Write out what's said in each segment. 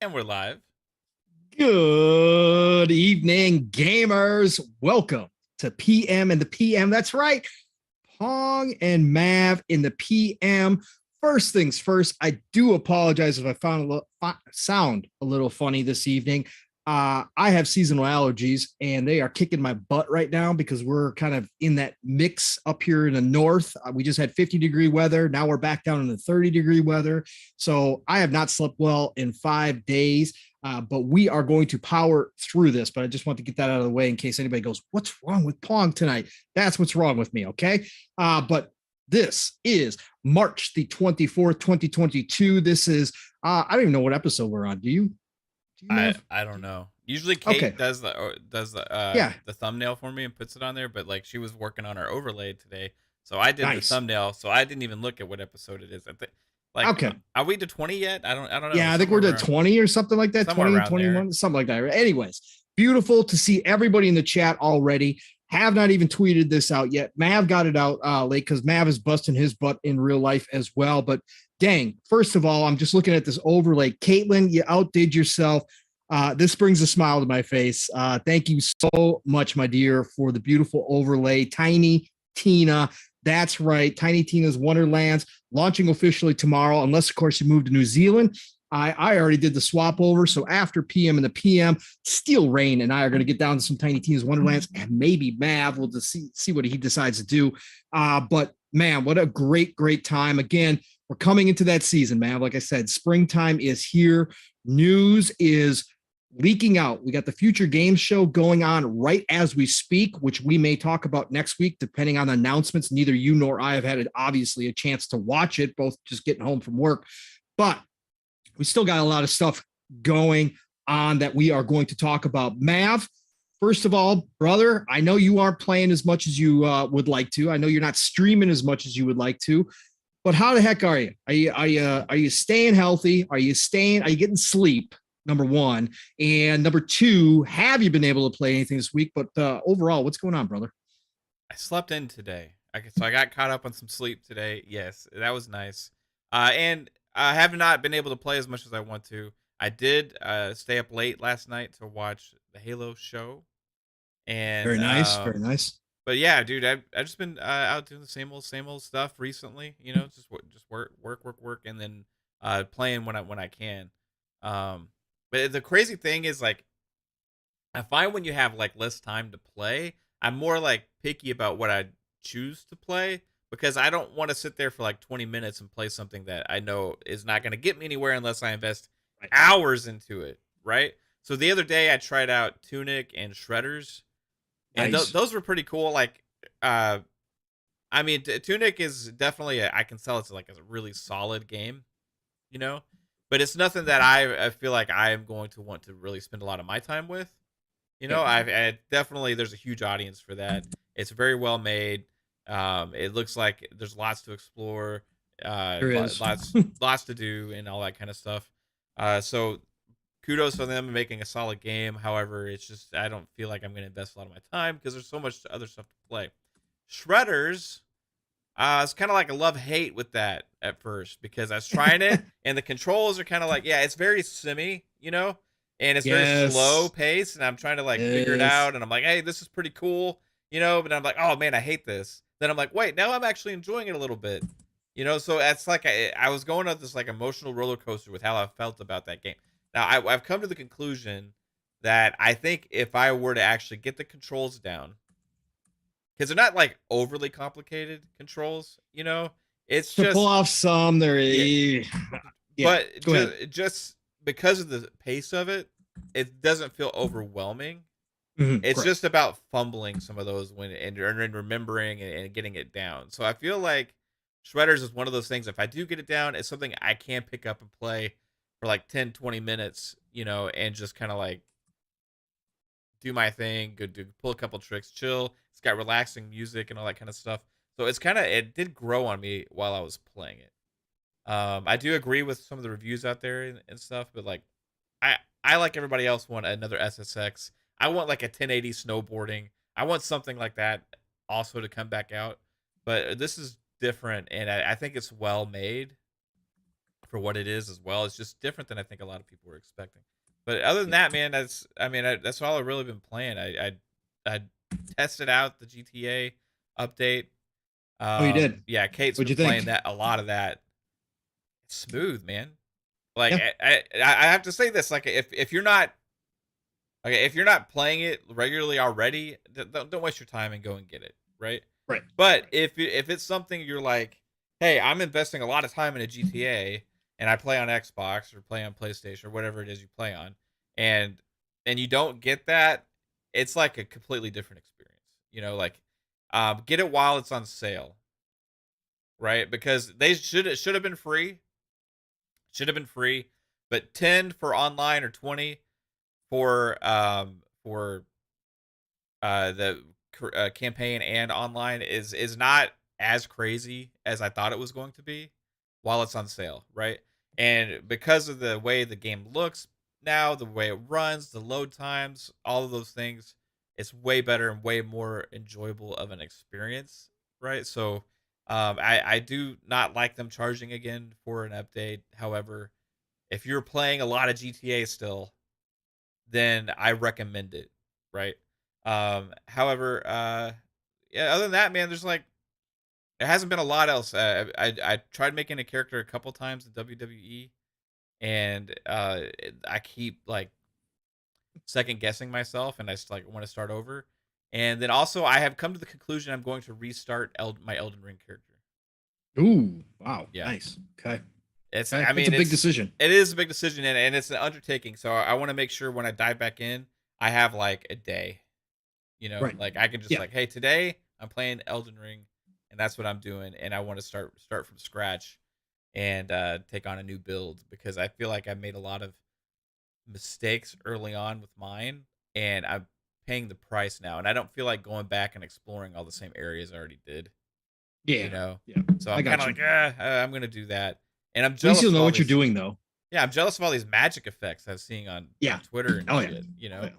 And we're live. Good evening, gamers. Welcome to PM and the PM. That's right. Pong and Mav in the PM. First things first, I do apologize if I sound a little funny this evening. I have seasonal allergies and they are kicking my butt right now because we're kind of in that mix up here in the north. We just had 50-degree weather. Now we're back down in the 30-degree weather. So I have not slept well in 5 days. But we are going to power through this. But I just want to get that out of the way in case anybody goes, what's wrong with Pong tonight? That's what's wrong with me, okay? But this is March the 24th, 2022. This is, I don't even know what episode we're on. Do you know? I don't know. Usually Kate does the thumbnail for me and puts it on there, but like she was working on our overlay today. So I did the thumbnail, so I didn't even look at what episode it is. Like, okay, are we to 20 yet? I don't know. Yeah, I think we're to 20 or something like that. 20, 21, something like that. Anyways, beautiful to see everybody in the chat already. Have not even tweeted this out yet. Mav got it out late because Mav is busting his butt in real life as well. But dang, first of all, I'm just looking at this overlay. Caitlin, you outdid yourself. This brings a smile to my face. Thank you so much, my dear, for the beautiful overlay. Tiny Tina. That's right. Tiny Tina's Wonderlands launching officially tomorrow, unless, of course, you move to New Zealand. I already did the swap over. So after PM and the PM, Steel Rain and I are going to get down to some Tiny Tina's Wonderlands, and maybe Mav will just see what he decides to do. But man, what a great time. Again, we're coming into that season, man. Like I said, springtime is here. News is leaking out. We got the Future Games Show going on right as we speak, which we may talk about next week, depending on the announcements. Neither you nor I have had obviously a chance to watch it, both just getting home from work. But we still got a lot of stuff going on that we are going to talk about. Mav, first of all, brother, I know you aren't playing as much as you would like to. I know you're not streaming as much as you would like to. But how the heck are you? Are you staying healthy? Are you getting sleep? Number one. And number two, have you been able to play anything this week? But overall, what's going on, brother? I slept in today. So I got caught up on some sleep today. Yes, that was nice. And I have not been able to play as much as I want to. I did stay up late last night to watch the Halo show. And very nice, very nice. But yeah, dude, I've just been out doing the same old stuff recently. You know, just work, and then playing when I can. But the crazy thing is, like, I find when you have like less time to play, I'm more like picky about what I choose to play, because I don't want to sit there for like 20 minutes and play something that I know is not going to get me anywhere unless I invest hours into it, right? So the other day I tried out Tunic and Shredders, and those were pretty cool. Like, I mean, Tunic is definitely I can sell it to like a really solid game, you know. But it's nothing that I feel like I am going to want to really spend a lot of my time with. You know, I definitely, there's a huge audience for that. It's very well made. It looks like there's lots to explore, lots to do, and all that kind of stuff. So kudos for them making a solid game. However, it's just I don't feel like I'm going to invest a lot of my time because there's so much other stuff to play. Shredders. It's kind of like a love-hate with that at first, because I was trying it and the controls are kind of like, yeah, it's very simmy, you know, and it's very slow pace, and I'm trying to like figure it out, and I'm like, hey, this is pretty cool, you know, but I'm like, oh man, I hate this. Then I'm like, wait, now I'm actually enjoying it a little bit, you know. So it's like I was going on this like emotional roller coaster with how I felt about that game. Now I've come to the conclusion that I think if I were to actually get the controls down, because they're not like overly complicated controls, you know. It's to just pull off some there. But just because of the pace of it, it doesn't feel overwhelming. It's just about fumbling some of those and remembering and getting it down. So I feel like Shredders is one of those things. If I do get it down, it's something I can pick up and play for like 10-20 minutes, you know, and just kind of like do my thing, pull a couple tricks, chill. It's got relaxing music and all that kind of stuff. So it did grow on me while I was playing it. I do agree with some of the reviews out there and stuff, but like I like everybody else want another SSX. I want like a 1080 snowboarding. I want something like that also to come back out. But this is different, and I think it's well made for what it is as well. It's just different than I think a lot of people were expecting. But other than that, man, that's all I've really been playing. I tested out the GTA update. Oh, you did? Yeah, Kate's What'd been you playing think? a lot of that. It's smooth, man. Like Yeah. I have to say this, like if you're not playing it regularly already, don't waste your time and go and get it, right? Right. But if it's something you're like, hey, I'm investing a lot of time in a GTA and I play on Xbox or play on PlayStation or whatever it is you play on, and you don't get that, it's like a completely different experience. You know, like get it while it's on sale, right? Because they should have been free. Should have been free, but 10 for online or 20 for the campaign and online is not as crazy as I thought it was going to be while it's on sale, right? And because of the way the game looks now, the way it runs, the load times, all of those things, it's way better and way more enjoyable of an experience, right? So I do not like them charging again for an update. However, if you're playing a lot of GTA still, then I recommend it, right? However, yeah, other than that, man, there's like there hasn't been a lot else. I tried making a character a couple times in WWE, and I keep like second guessing myself, and I just like want to start over. And then also, I have come to the conclusion I'm going to restart my Elden Ring character. Ooh, wow, Yeah, nice. Okay. it's Okay. I mean It's a big decision. It is a big decision, and it's an undertaking. So I want to make sure when I dive back in, I have like a day. You know, Right. like I can just Yeah. like, hey, today I'm playing Elden Ring, and that's what I'm doing, and I want to start from scratch and take on a new build because I feel like I made a lot of mistakes early on with mine, and I'm paying the price now, and I don't feel like going back and exploring all the same areas I already did. You Yeah. know, Yeah. so I I'm kind got of you. like, I'm gonna do that, and I'm At least jealous you'll of know all what you're these. doing, though. Yeah, I'm jealous of all these magic effects I'm seeing on Yeah. Twitter and Oh yeah. shit. You Oh know, yeah.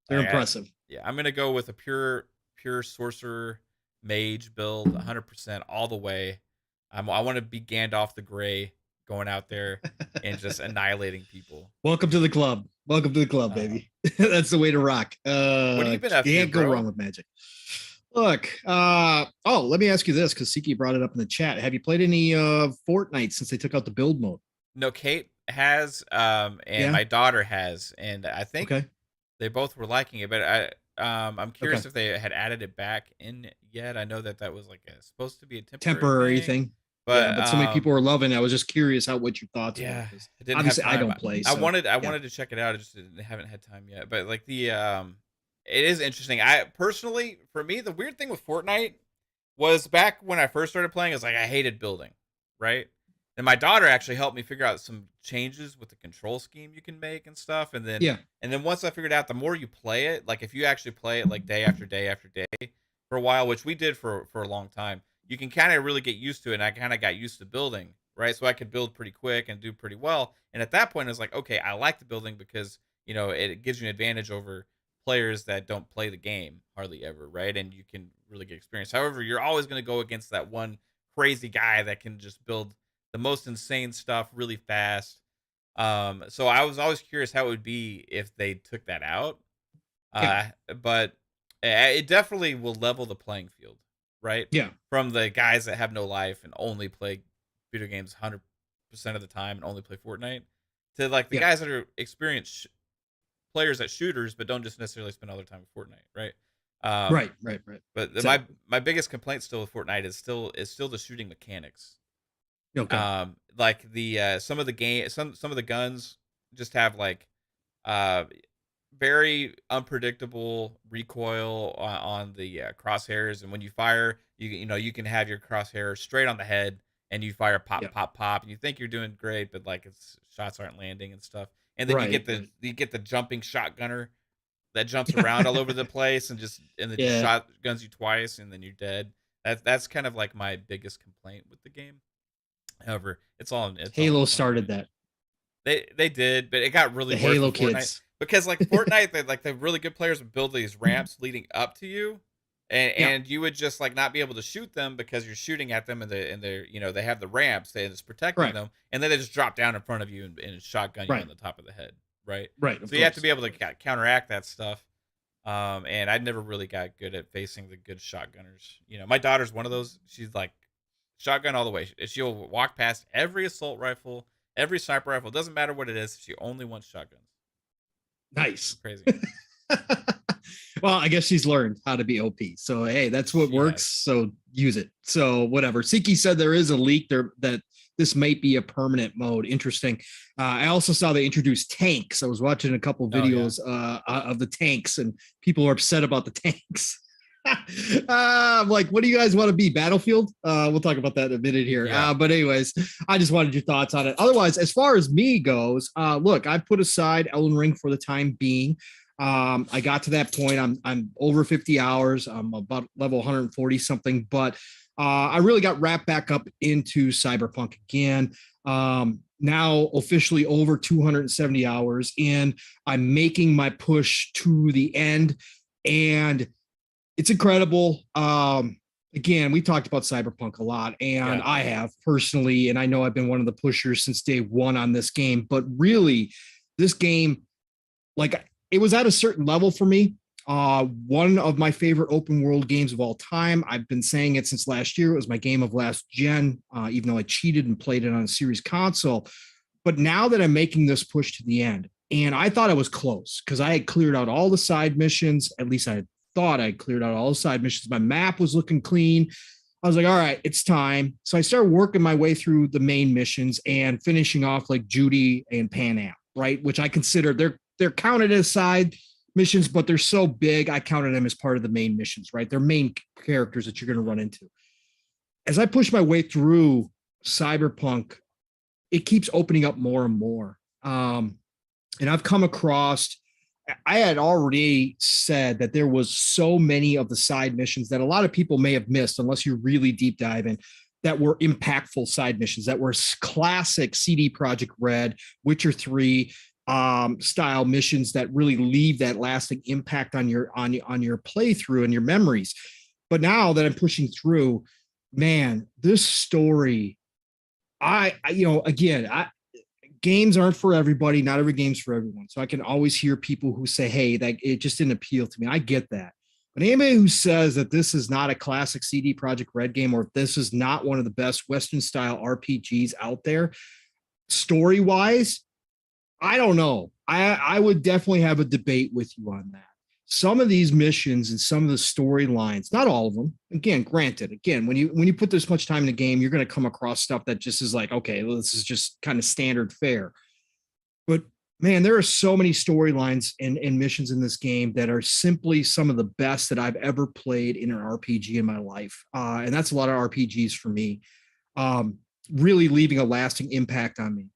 They're impressive. yeah, I'm gonna go with a pure sorcerer mage build, 100% all the way. I want to be Gandalf the Grey, going out there and just annihilating people. Welcome to the club. Welcome to the club, Uh, baby. That's the way to rock. what have you been up to, Can't go bro? wrong with magic. Look, let me ask you this because Siki brought it up in the chat. Have you played any Fortnite since they took out the build mode? No, Kate has, and Yeah. my daughter has, and I think Okay. they both were liking it. But I'm curious Okay. if they had added it back in yet. I know that was like supposed to be a Temporary temporary thing, thing. Yeah, but but so many people were loving it. I was just curious what your thoughts were yeah, because I didn't have obviously I time. don't play. I So wanted yeah. to check it out. I just haven't had time yet. But like it is interesting. I personally, for me, the weird thing with Fortnite was back when I first started playing, is like I hated building, right? And my daughter actually helped me figure out some changes with the control scheme you can make and stuff. Yeah. And then once I figured out, the more you play it, like if you actually play it like day after day after day for a while, which we did for a long time, you can kind of really get used to it. And I kind of got used to building, right? So I could build pretty quick and do pretty well. And at that point, I was like, okay, I like the building because it gives you an advantage over players that don't play the game hardly ever, right? And you can really get experience. However, you're always going to go against that one crazy guy that can just build the most insane stuff really fast. So I was always curious how it would be if they took that out. Yeah. But it definitely will level the playing field, right? Yeah. From the guys that have no life and only play video games 100% of the time and only play Fortnite, to like the guys that are experienced players at shooters but don't just necessarily spend all their time with Fortnite, right? Right. But Exactly. my biggest complaint still with Fortnite is still the shooting mechanics. Okay. Like the some of the guns just have like very unpredictable recoil on the crosshairs, and when you fire, you can have your crosshair straight on the head, and you fire pop pop pop, and you think you're doing great, but like shots aren't landing and stuff. And then you get the jumping shotgunner that jumps around all over the place and just shotguns you twice, and then you're dead. That's kind of like my biggest complaint with the game. However, Halo started that. They did, but it got really the worse Halo with Fortnite kids. because like Fortnite, the really good players would build these ramps leading up to you, and you would just like not be able to shoot them because you're shooting at them and they're you know, they have the ramps and it's protecting them, and then they just drop down in front of you and shotgun you on the top of the head, right? So you have to be able to counteract that stuff. And I never really got good at facing the good shotgunners. You know, my daughter's one of those. She's like shotgun all the way. She'll walk past every assault rifle, every sniper rifle. Doesn't matter what it is. She only wants shotguns. Nice. Crazy. Well, I guess she's learned how to be OP. So, hey, that's what works. So use it. So whatever. Siki said there is a leak there that this might be a permanent mode. Interesting. I also saw they introduced tanks. I was watching a couple videos of the tanks, and people are upset about the tanks. I'm like, what do you guys want to be? Battlefield? We'll talk about that in a minute here. But anyways, I just wanted your thoughts on it. Otherwise, as far as me goes, look, I put aside Elden Ring for the time being. I got to that point. I'm over 50 hours. I'm about level 140 something, but I really got wrapped back up into Cyberpunk again. Now officially over 270 hours, and I'm making my push to the end, and it's incredible. Again, we talked about Cyberpunk a lot, and I have personally, and I know I've been one of the pushers since day one on this game, but really this game, like, it was at a certain level for me. One of my favorite open world games of all time. I've been saying it since last year. It was my game of last gen, even though I cheated and played it on a series console. But now that I'm making this push to the end, and I thought I was close because I had cleared out all the side missions. At least I thought I cleared out all the side missions. My map was looking clean. I was like, all right, it's time. So I started working my way through the main missions and finishing off like Judy and Pan Am, right? Which I consider they're counted as side missions, but they're so big, I counted them as part of the main missions, right? They're main characters that you're going to run into. As I push my way through Cyberpunk, it keeps opening up more and more. And I've come across, I had already said that there was so many of the side missions that a lot of people may have missed, unless you really deep dive in, that were impactful side missions, that were classic CD Projekt Red, Witcher 3, style missions that really leave that lasting impact on your playthrough and your memories. But now that I'm pushing through, man, this story, games aren't for everybody. Not every game's for everyone. So I can always hear people who say, hey, that it just didn't appeal to me. I get that. But anybody who says that this is not a classic CD Projekt Red game, or if this is not one of the best Western style RPGs out there, story wise, I don't know. I would definitely have a debate with you on that. Some of these missions and some of the storylines, not all of them, again, granted, when you put this much time in the game, you're going to come across stuff that just is like, okay, well, this is just kind of standard fare. But man, there are so many storylines and missions in this game that are simply some of the best that I've ever played in an RPG in my life. And that's a lot of RPGs for me, really leaving a lasting impact on me.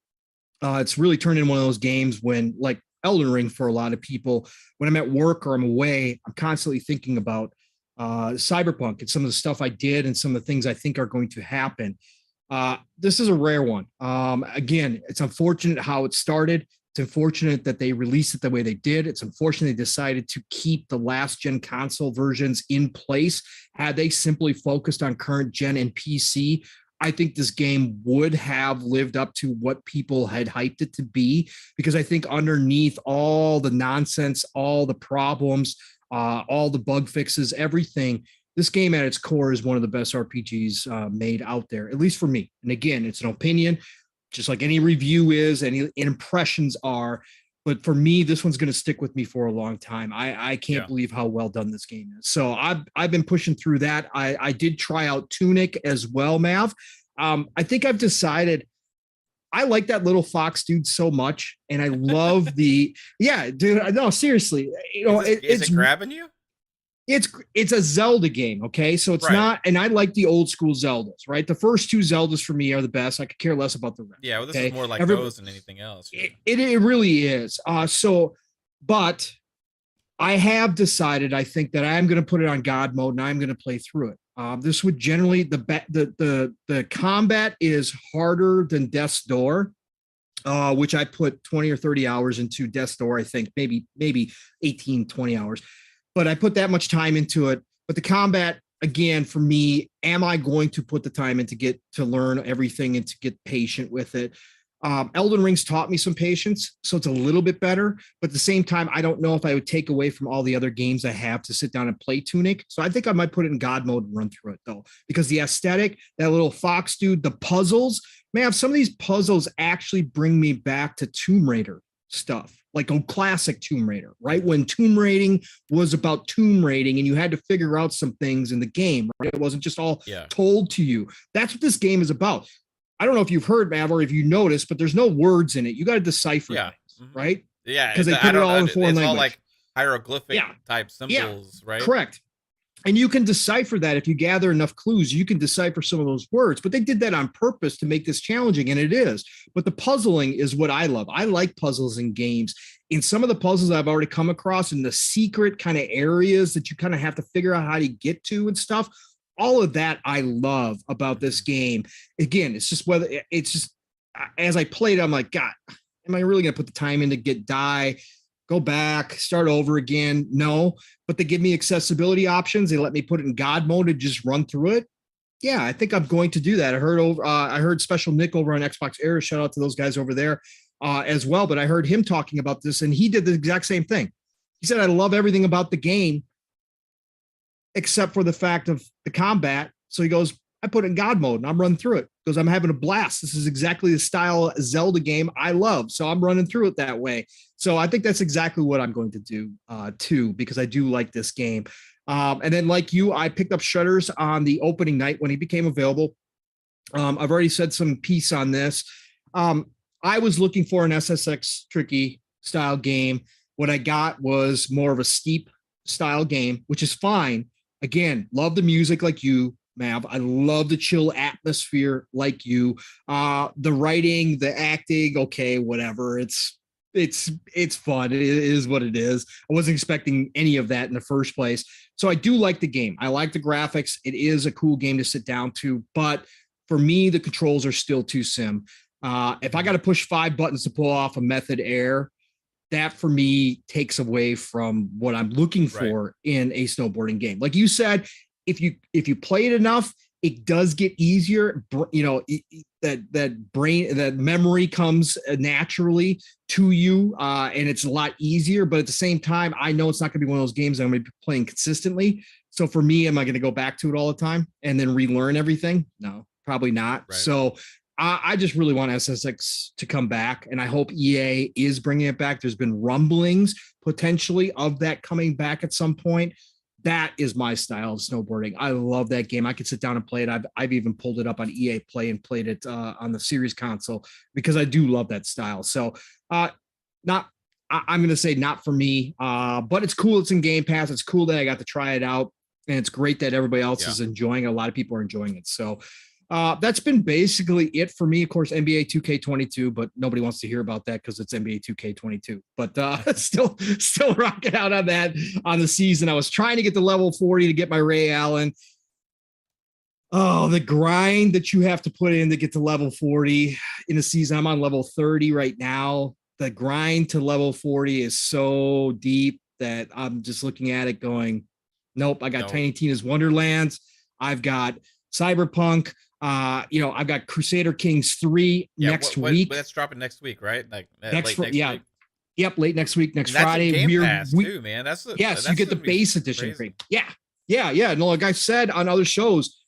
It's really turned into one of those games when, like Elden Ring for a lot of people, when I'm at work or I'm away, I'm constantly thinking about Cyberpunk and some of the stuff I did and some of the things I think are going to happen. This is a rare one. Again, it's unfortunate how it started. It's unfortunate that they released it the way they did. It's unfortunate they decided to keep the last gen console versions in place. Had they simply focused on current gen and PC, I think this game would have lived up to what people had hyped it to be, because I think underneath all the nonsense, all the problems, all the bug fixes, everything, this game at its core is one of the best RPGs made out there, at least for me. And again, it's an opinion, just like any review is, any impressions are. But for me, this one's going to stick with me for a long time. I can't believe how well done this game is. So I've been pushing through that. I did try out Tunic as well, Mav. I think I've decided I like that little fox dude so much, and I love dude. No, seriously, is it grabbing you? It's a Zelda game, okay? So it's not, and I like the old school Zeldas, right? The first two Zeldas for me are the best. I could care less about the rest. Yeah, well, this is more like those than anything else. It really is. But I have decided, I think, that I'm going to put it on God mode and I'm going to play through it. This would generally, the combat is harder than Death's Door, which I put 20 or 30 hours into Death's Door, I think, maybe 18, 20 hours. But I put that much time into it. But the combat, again, for me, am I going to put the time in to get to learn everything and to get patient with it? Elden Ring's taught me some patience, so it's a little bit better. But at the same time, I don't know if I would take away from all the other games I have to sit down and play Tunic. So I think I might put it in God mode and run through it, though, because the aesthetic, that little fox dude, the puzzles, man, some of these puzzles actually bring me back to Tomb Raider stuff, like a classic Tomb Raider, right? When tomb raiding was about tomb raiding and you had to figure out some things in the game, right? It wasn't just all told to you. That's what this game is about. I don't know if you've heard, Mav, or if you noticed, but there's no words in it. You got to decipher things, right? Yeah, because they put it all in foreign language. All like hieroglyphic type symbols, right? Correct. And you can decipher that if you gather enough clues. You can decipher some of those words, but they did that on purpose to make this challenging, and it is. But the puzzling is what I love. I like puzzles in games. In some of the puzzles I've already come across in the secret kind of areas that you kind of have to figure out how to get to and stuff. All of that I love about this game. Again, it's just as I played, I'm like, God, am I really going to put the time in to die, go back, start over again? No, but they give me accessibility options. They let me put it in God mode and just run through it. Yeah, I think I'm going to do that. I heard Special Nick over on Xbox Era. Shout out to those guys over there as well. But I heard him talking about this, and he did the exact same thing. He said, I love everything about the game, except for the fact of the combat. So he goes, I put it in God mode and I'm running through it because I'm having a blast. This is exactly the style Zelda game I love. So I'm running through it that way. So I think that's exactly what I'm going to do too, because I do like this game. And then like you, I picked up Shredders on the opening night when he became available. I've already said some piece on this. I was looking for an SSX tricky style game. What I got was more of a steep style game, which is fine. Again, love the music like you, Mav. I love the chill atmosphere like you. The writing, the acting, okay, whatever. It's fun. It is what it is. I wasn't expecting any of that in the first place. So I do like the game. I like the graphics. It is a cool game to sit down to, but for me, the controls are still too sim. If I got to push 5 buttons to pull off a method air, that for me takes away from what I'm looking for in a snowboarding game. Like you said, if you play it enough, it does get easier. You know, that memory comes naturally to you, and it's a lot easier. But at the same time, I know it's not going to be one of those games that I'm going to be playing consistently. So for me, am I going to go back to it all the time and then relearn everything? No, probably not. Right. So I just really want SSX to come back, and I hope EA is bringing it back. There's been rumblings potentially of that coming back at some point. That is my style of snowboarding. I love that game. I could sit down and play it. I've even pulled it up on EA Play and played it on the Series console because I do love that style. So I'm going to say not for me, but it's cool. It's in Game Pass. It's cool that I got to try it out, and it's great that everybody else is enjoying it. A lot of people are enjoying it. So that's been basically it for me. Of course, NBA 2K22, but nobody wants to hear about that because it's NBA 2K22. But still rocking out on that on the season. I was trying to get to level 40 to get my Ray Allen. Oh, the grind that you have to put in to get to level 40 in a season. I'm on level 30 right now. The grind to level 40 is so deep that I'm just looking at it going, nope, I got Tiny Tina's Wonderlands. I've got Cyberpunk. I've got Crusader Kings 3 next week. That's dropping next week, right? Like next week. Yep, late next week, next Friday. Game Pass too, man. You get the base edition. Yeah. No, like I said on other shows,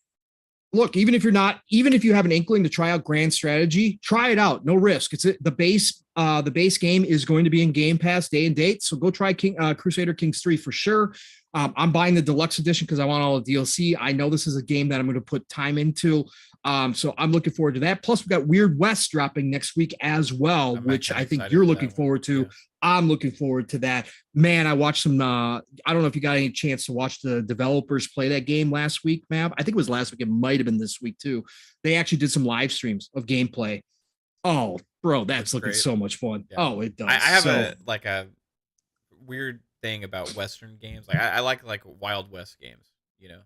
look, even if you have an inkling to try out Grand Strategy, try it out. No risk. It's the base. The base game is going to be in Game Pass day and date. So go try Crusader Kings 3 for sure. I'm buying the deluxe edition because I want all the DLC. I know this is a game that I'm going to put time into. So I'm looking forward to that. Plus, we've got Weird West dropping next week as well, which I think you're looking forward to. Yeah. I'm looking forward to that. Man, I watched some, I don't know if you got any chance to watch the developers play that game last week, Mav. I think it was last week. It might have been this week too. They actually did some live streams of gameplay. Oh, bro, that's looking so much fun. Yeah. Oh, it does. I have a weird thing about Western games. Like I like Wild West games, you know.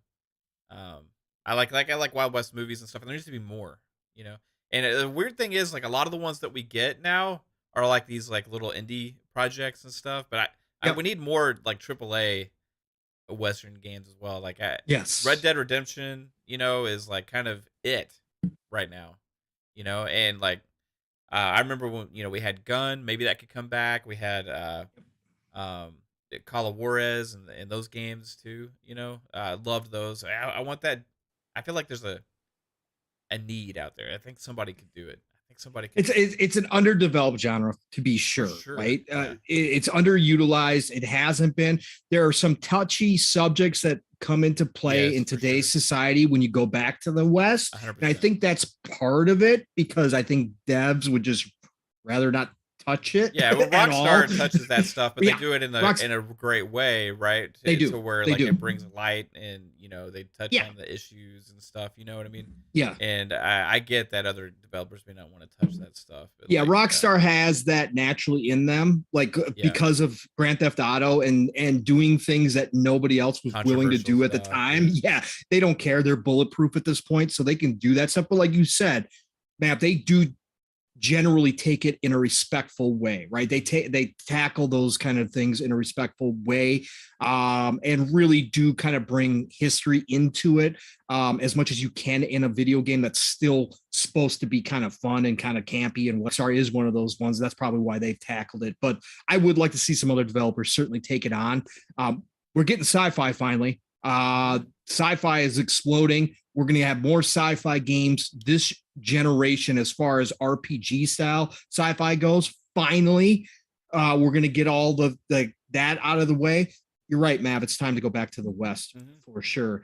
I like Wild West movies and stuff, and there needs to be more, you know. And the weird thing is, like, a lot of the ones that we get now are like these like little indie projects and stuff. But we need more like AAA Western games as well. Like Yes. Red Dead Redemption, you know, is like kind of it right now, you know, and like I remember when, you know, we had Gun, maybe that could come back. We had um Call of Juarez and those games too, you know. I loved those. I want that. I feel like there's a need out there. I think somebody could do it. I think somebody could. It's an underdeveloped genre, to be sure, right? Yeah. It's underutilized. It hasn't been. There are some touchy subjects that come into play in today's society when you go back to the West. 100%. And I think that's part of it, because I think devs would just rather not touch it. Yeah, well, Rockstar touches that stuff, but they do it in a great way, right? They do. To where like it brings light, and you know, they touch on the issues and stuff. You know what I mean? Yeah. And I get that other developers may not want to touch that stuff. But yeah, like, Rockstar has that naturally in them, like because of Grand Theft Auto and doing things that nobody else was willing to do at the time. Yeah, they don't care. They're bulletproof at this point, so they can do that stuff. But like you said, man, they do generally take it in a respectful way, right? They tackle those kind of things in a respectful way, and really do kind of bring history into it, as much as you can in a video game that's still supposed to be kind of fun and kind of campy. And Rockstar is one of those ones. That's probably why they've tackled it. But I would like to see some other developers certainly take it on. We're getting sci-fi finally. Sci-fi is exploding. We're going to have more sci-fi games this generation as far as RPG style sci-fi goes. Finally, we're going to get all the that out of the way. You're right, Mav. It's time to go back to the West for sure.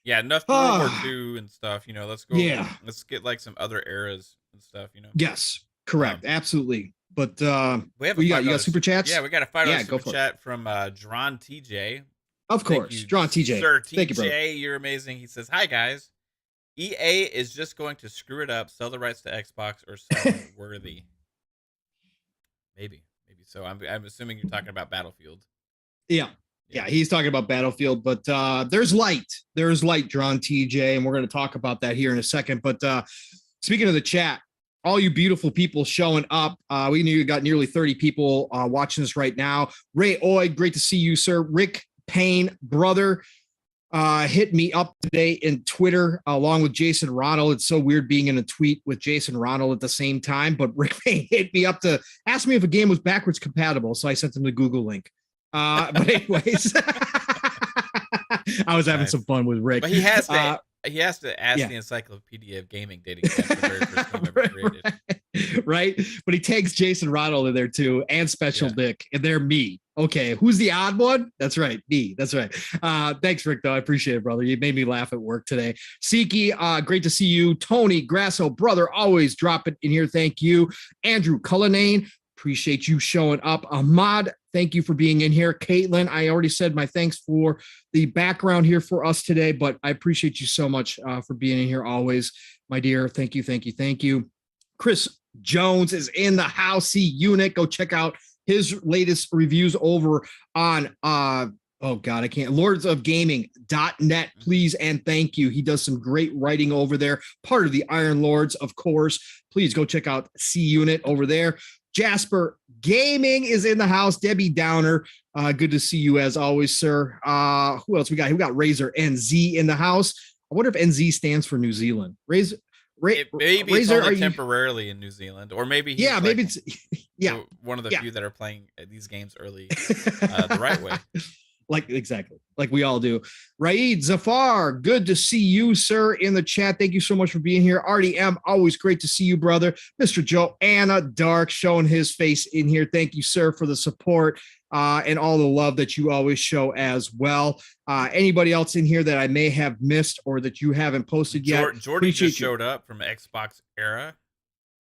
Yeah, enough World War II and stuff. You know, let's go. Yeah, let's get like some other eras and stuff. You know. Yes, correct, absolutely. But you got super chats. Yeah, we got a $5 super chat from Dron TJ. Of course, Dron TJ. Sir TJ, thank you, bro. You're amazing. He says, "Hi guys, EA is just going to screw it up, sell the rights to Xbox, or sell worthy." Maybe so. I'm assuming you're talking about Battlefield. Yeah, he's talking about Battlefield, but there's light. There's light, Dron TJ, and we're going to talk about that here in a second. But speaking of the chat, all you beautiful people showing up. We got nearly 30 people watching this right now. Ray Oyd, great to see you, sir. Rick Payne, brother, hit me up today in Twitter along with Jason Ronald. It's so weird being in a tweet with Jason Ronald at the same time, but Rick Payne hit me up to ask me if a game was backwards compatible, so I sent him the Google link. But anyways, I was having some fun with Rick. But he has to ask the Encyclopedia of Gaming dating back to the very first game ever created. Right? But he tags Jason Ronald in there too, and Special Dick, and they're me. Okay, who's the odd one? That's right, me. That's right. Thanks, Rick, though. I appreciate it, brother. You made me laugh at work today. Siki, great to see you. Tony, Grasso, brother, always drop it in here. Thank you. Andrew Cullinane, appreciate you showing up. Ahmad, thank you for being in here. Caitlin, I already said my thanks for the background here for us today, but I appreciate you so much for being in here always, my dear. Thank you, thank you, thank you. Chris Jones is in the house. C-Unit, go check out his latest reviews over on lordsofgaming.net, please and thank you. He does some great writing over there, part of the Iron Lords, of course. Please go check out C-Unit over there. Jasper Gaming is in the house. Debbie Downer, good to see you as always, sir. Who else we got? We got Razor NZ in the house. I wonder if NZ stands for New Zealand. Razor, maybe Razor, it's only temporarily in New Zealand, or maybe maybe it's one of the few that are playing these games early the right way. Like exactly like we all do. Raid Zafar, good to see you, sir, in the chat. Thank you so much for being here. RDM, always great to see you, brother. Mr. Joe Anna Dark showing his face in here. Thank you, sir, for the support and all the love that you always show as well. Anybody else in here that I may have missed or that you haven't posted yet? Jordy just showed up from Xbox Era.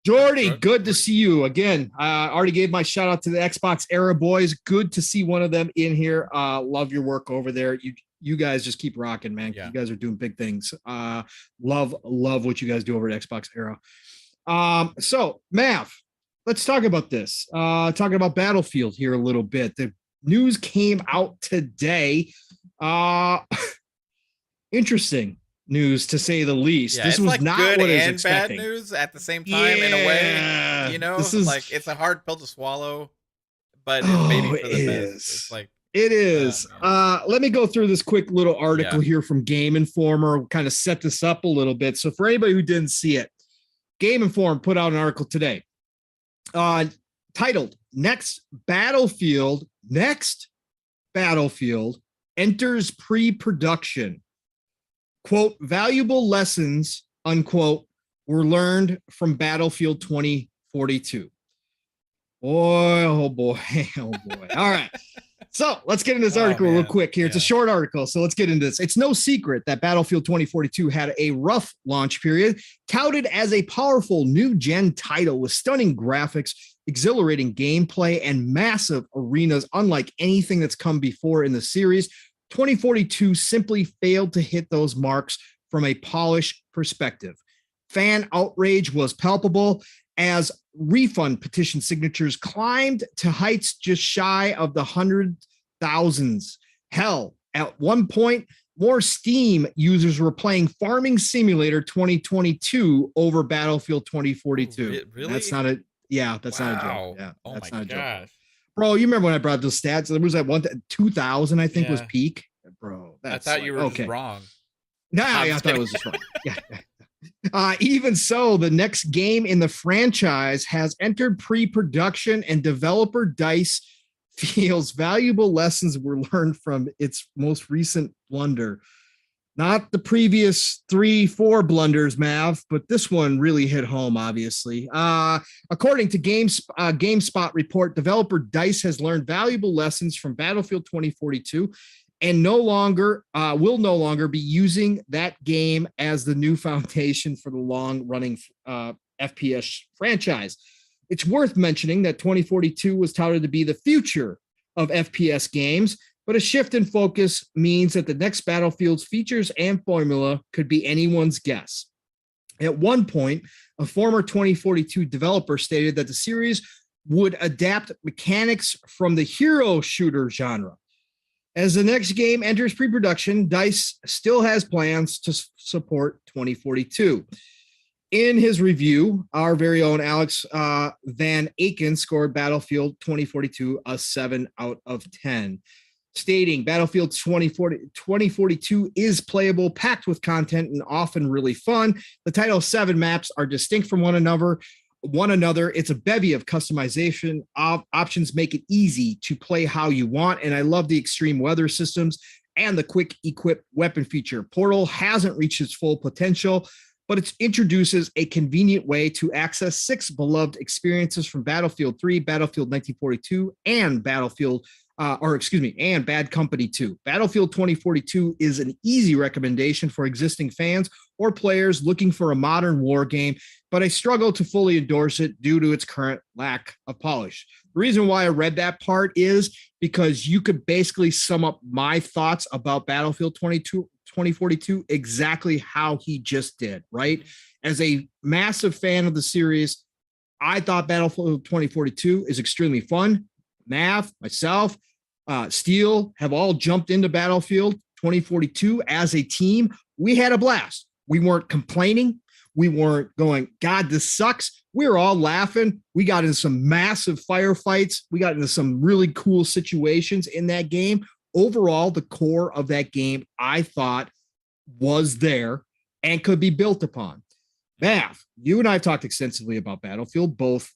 Jordy, good to see you again. I already gave my shout out to the Xbox Era boys. Good to see one of them in here. Love your work over there. You guys just keep rocking, man. You guys are doing big things. Love what you guys do over at Xbox Era. So Mav, let's talk about this. Talking about Battlefield here a little bit. The news came out today. Interesting news, to say the least. This was like not good what and bad news at the same time, in a way. You know, this is like, it's a hard pill to swallow, but it's maybe for the best. It's like, It is. Let me go through this quick little article here from Game Informer, kind of set this up a little bit. So for anybody who didn't see it, Game Informer put out an article today titled Next Battlefield enters pre-production. Quote, valuable lessons, unquote, were learned from Battlefield 2042. Boy, oh boy, oh boy. All right. So let's get into this article real quick here. It's a short article, so let's get into this. It's no secret that Battlefield 2042 had a rough launch period, touted as a powerful new-gen title with stunning graphics, exhilarating gameplay, and massive arenas unlike anything that's come before in the series. 2042 simply failed to hit those marks from a polished perspective. Fan outrage was palpable as refund petition signatures climbed to heights just shy of the 100,000s. Hell, at one point, more Steam users were playing Farming Simulator 2022 over Battlefield 2042. Really? That's not a that's not a joke. Yeah, oh that's my not a gosh. joke. Bro, you remember when I brought those stats? There was that 2,000, I think, was peak. Bro, that's I thought you were just wrong. No, I thought it was just wrong. Yeah. Even so, the next game in the franchise has entered pre-production, and developer DICE feels valuable lessons were learned from its most recent blunder. Not the previous 3-4 blunders, Mav, but this one really hit home, obviously. According to GameSpot report, developer DICE has learned valuable lessons from Battlefield 2042 and will no longer be using that game as the new foundation for the long-running FPS franchise. It's worth mentioning that 2042 was touted to be the future of FPS games, but a shift in focus means that the next Battlefield's features and formula could be anyone's guess. At one point, a former 2042 developer stated that the series would adapt mechanics from the hero shooter genre. As the next game enters pre-production, DICE still has plans to support 2042. In his review, our very own Alex Van Aken scored Battlefield 2042 a 7 out of 10, stating Battlefield 2042 is playable, packed with content, and often really fun. The title's 7 maps are distinct from one another. It's a bevy of customization options, make it easy to play how you want. And I love the extreme weather systems and the quick equip weapon feature. Portal hasn't reached its full potential, but it introduces a convenient way to access 6 beloved experiences from Battlefield 3, Battlefield 1942, and and Bad Company 2. Battlefield 2042 is an easy recommendation for existing fans or players looking for a modern war game, but I struggle to fully endorse it due to its current lack of polish. The reason why I read that part is because you could basically sum up my thoughts about Battlefield 2042 exactly how he just did, right? As a massive fan of the series, I thought Battlefield 2042 is extremely fun. Mav, myself, Steel have all jumped into Battlefield 2042 as a team. We had a blast. We weren't complaining. We weren't going, God, this sucks. We were all laughing. We got into some massive firefights. We got into some really cool situations in that game. Overall, the core of that game, I thought, was there and could be built upon. Mav, you and I have talked extensively about Battlefield, both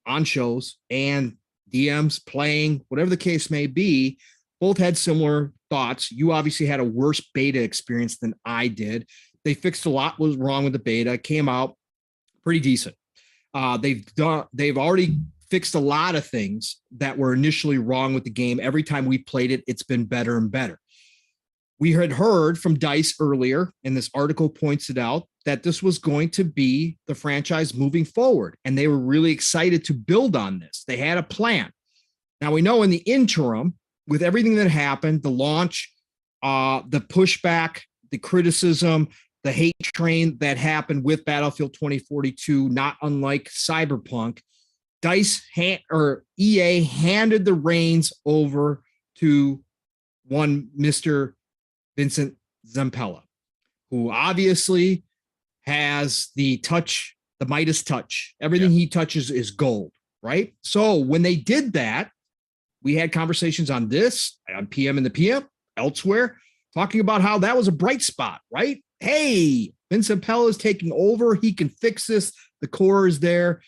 on shows and DMs, playing, whatever the case may be. Both had similar thoughts. You obviously had a worse beta experience than I did. They fixed a lot was wrong with the beta. Came out pretty decent. They've already fixed a lot of things that were initially wrong with the game. Every time we played it, it's been better and better. We had heard from DICE earlier, and this article points it out, that this was going to be the franchise moving forward, and they were really excited to build on this. They had a plan. Now, we know in the interim, with everything that happened, the launch, the pushback, the criticism, the hate train that happened with Battlefield 2042, not unlike Cyberpunk, EA handed the reins over to one Mr. Vincent Zampella, who obviously has the touch, the Midas touch. Everything he touches is gold, right? So when they did that, We had conversations on this, on PM and the PM, elsewhere, talking about how that was a bright spot, right? Hey, Vincent Pella is taking over. He can fix this. The core is there.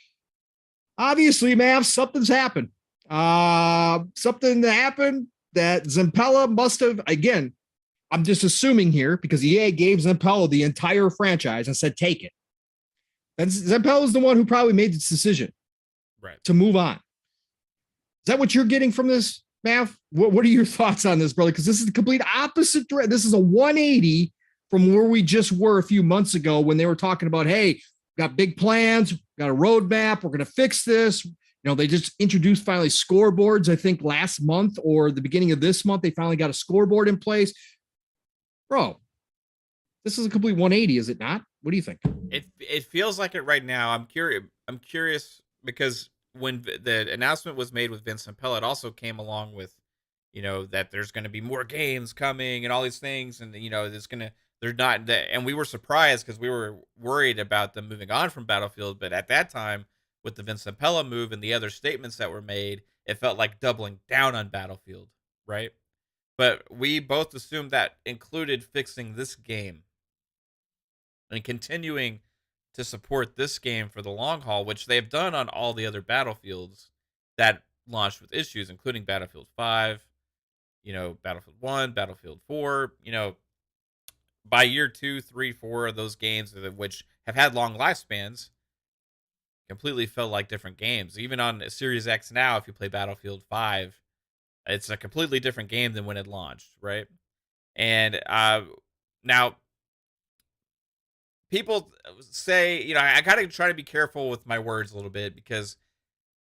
Obviously, Mav, something's happened. Something that happened that Zampella must have, again, I'm just assuming here because EA gave Zampella the entire franchise and said, take it. And Zampella is the one who probably made this decision to move on. Is that what you're getting from this, Mav? What are your thoughts on this, brother? Because this is the complete opposite. This is a 180 from where we just were a few months ago when they were talking about, hey, got big plans, got a roadmap, we're going to fix this. You know, they just introduced finally scoreboards, I think last month or the beginning of this month, they finally got a scoreboard in place. Bro, this is a complete 180, is it not? What do you think? It feels like it right now. I'm curious because when the announcement was made with Vincent Pella, it also came along with, you know, that there's going to be more games coming and all these things. And, you know, they're not, and we were surprised because we were worried about them moving on from Battlefield. But at that time, with the Vincent Pella move and the other statements that were made, it felt like doubling down on Battlefield, right? But we both assumed that included fixing this game and continuing to support this game for the long haul, which they've done on all the other Battlefields that launched with issues, including Battlefield 5, you know, Battlefield 1, Battlefield 4, you know, by year 2, 3, 4 of those games, which have had long lifespans, completely felt like different games. Even on Series X now, if you play Battlefield 5, it's a completely different game than when it launched, right? And now, people say, you know, I gotta try to be careful with my words a little bit because,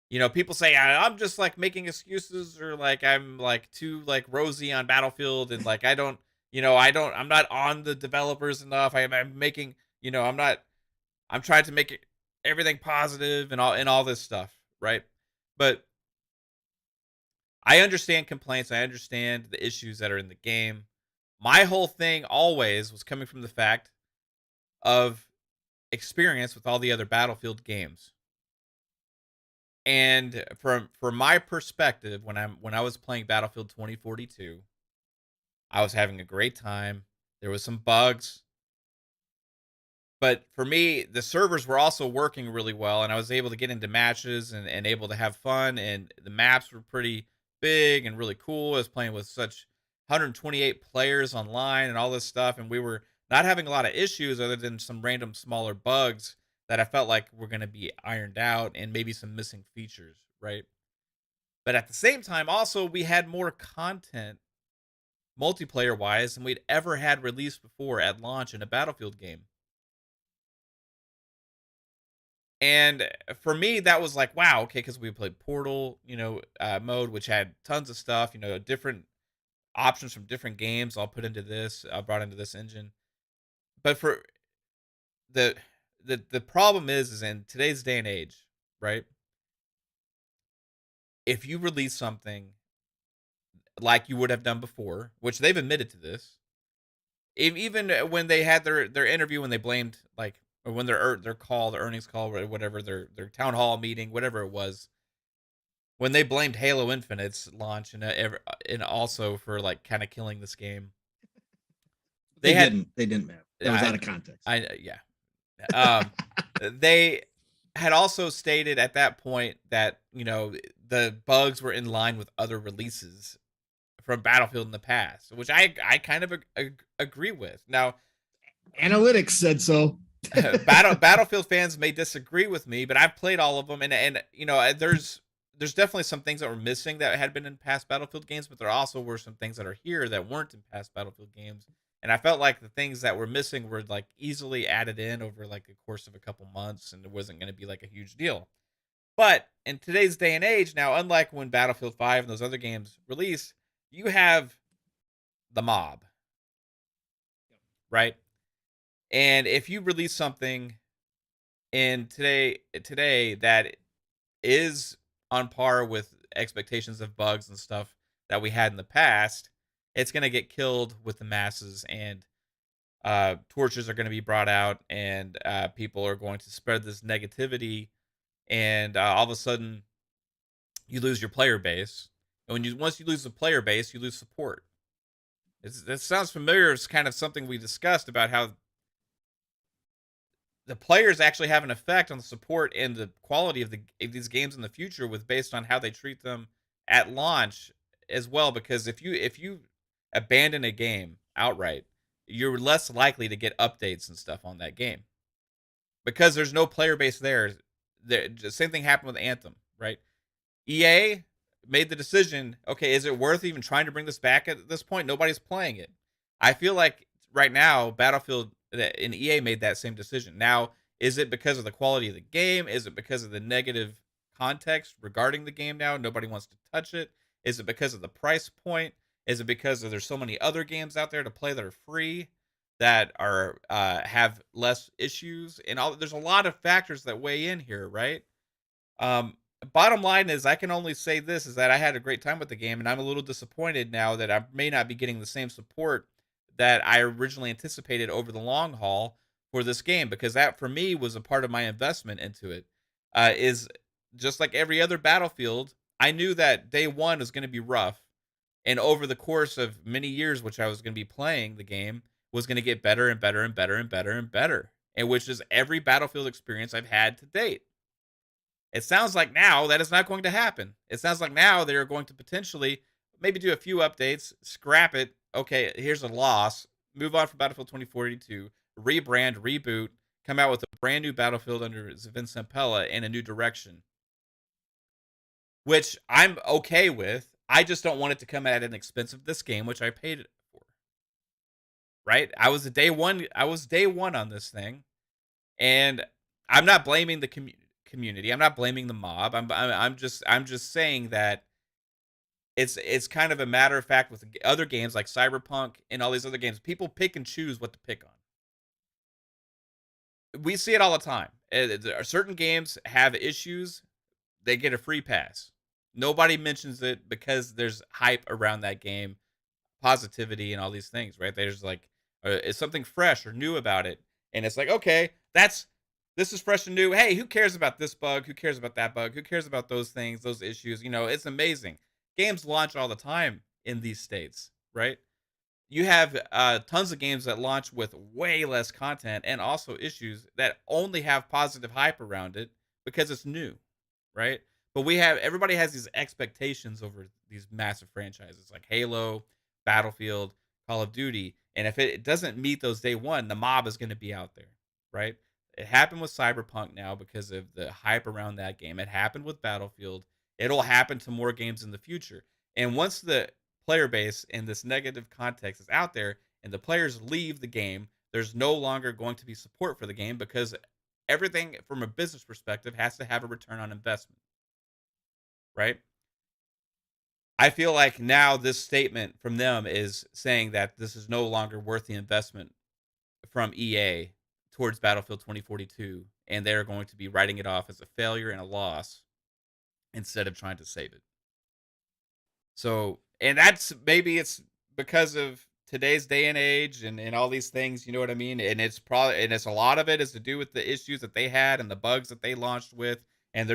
you know, people say I'm just like making excuses or like I'm like too like rosy on Battlefield and like I don't, you know, I'm not on the developers enough. I'm making, you know, I'm trying to make it everything positive and all this stuff, right? But I understand complaints. I understand the issues that are in the game. My whole thing always was coming from the fact of experience with all the other Battlefield games. And from my perspective, when I was playing Battlefield 2042, I was having a great time. There was some bugs, but for me, the servers were also working really well, and I was able to get into matches and able to have fun. And the maps were pretty big and really cool. I was playing with such 128 players online and all this stuff, and we were not having a lot of issues other than some random smaller bugs that I felt like were going to be ironed out and maybe some missing features, right? But at the same time, also, we had more content multiplayer wise than we'd ever had released before at launch in a Battlefield game. And for me, that was like, wow, okay, because we played Portal, you know, mode, which had tons of stuff, you know, different options from different games all put into this, brought into this engine. But for the problem is in today's day and age, right? If you release something like you would have done before, which they've admitted to this, even when they had their interview when they blamed like or when their call, their earnings call, or whatever, their town hall meeting, whatever it was, when they blamed Halo Infinite's launch and also for like kind of killing this game, they didn't, man. That was out of context. They had also stated at that point that, you know, the bugs were in line with other releases from Battlefield in the past, which I kind of agree with. Now, analytics said so. Battlefield fans may disagree with me, but I've played all of them, and you know, there's definitely some things that were missing that had been in past Battlefield games, but there also were some things that are here that weren't in past Battlefield games. And I felt like the things that were missing were like easily added in over like the course of a couple months, and it wasn't going to be like a huge deal. But in today's day and age, now, unlike when Battlefield 5 and those other games released, you have the mob, right? And if you release something in today that is on par with expectations of bugs and stuff that we had in the past, it's going to get killed with the masses, and torches are going to be brought out, and people are going to spread this negativity, and all of a sudden you lose your player base. And once you lose the player base, you lose support. That sounds familiar. It's kind of something we discussed about how the players actually have an effect on the support and the quality of these games in the future, with based on how they treat them at launch as well. Because if you abandon a game outright, you're less likely to get updates and stuff on that game because there's no player base there. The same thing happened with Anthem, right? EA made the decision, okay, is it worth even trying to bring this back at this point? Nobody's playing it. I feel like right now, Battlefield and EA made that same decision. Now, is it because of the quality of the game? Is it because of the negative context regarding the game now? Nobody wants to touch it. Is it because of the price point? Is it because there's so many other games out there to play that are free that are have less issues? And all there's a lot of factors that weigh in here, right? Um, Bottom line is, I can only say this, is that I had a great time with the game, and I'm a little disappointed now that I may not be getting the same support that I originally anticipated over the long haul for this game, because that for me was a part of my investment into it. Is just like every other Battlefield, I knew that day one was going to be rough, and over the course of many years, which I was going to be playing the game, was going to get better and better and better and better and better, and which is every Battlefield experience I've had to date. It sounds like now that is not going to happen. It sounds like now they're going to potentially maybe do a few updates, scrap it. Okay, here's a loss. Move on from Battlefield 2042, rebrand, reboot, come out with a brand new Battlefield under Vince Zampella in a new direction, which I'm okay with. I just don't want it to come at an expense of this game, which I paid it for. Right? I was day one on this thing, and I'm not blaming the community. I'm not blaming the mob. I'm just saying that it's kind of a matter of fact with other games like Cyberpunk and all these other games. People pick and choose what to pick on. We see it all the time. Certain games have issues. They get a free pass. Nobody mentions it because there's hype around that game, positivity and all these things, right? There's like, it's something fresh or new about it. And it's like, okay, this is fresh and new. Hey, who cares about this bug? Who cares about that bug? Who cares about those things, those issues? It's amazing. Games launch all the time in these states, right? You have tons of games that launch with way less content and also issues that only have positive hype around it because it's new, right? But everybody has these expectations over these massive franchises like Halo, Battlefield, Call of Duty. And if it doesn't meet those day one, the mob is going to be out there, right? It happened with Cyberpunk now because of the hype around that game. It happened with Battlefield. It'll happen to more games in the future. And once the player base in this negative context is out there and the players leave the game, there's no longer going to be support for the game because everything from a business perspective has to have a return on investment. Right? I feel like now this statement from them is saying that this is no longer worth the investment from EA towards Battlefield 2042, and they're going to be writing it off as a failure and a loss instead of trying to save it. So, and maybe it's because of today's day and age and all these things, you know what I mean? And it's a lot of it is to do with the issues that they had and the bugs that they launched with. And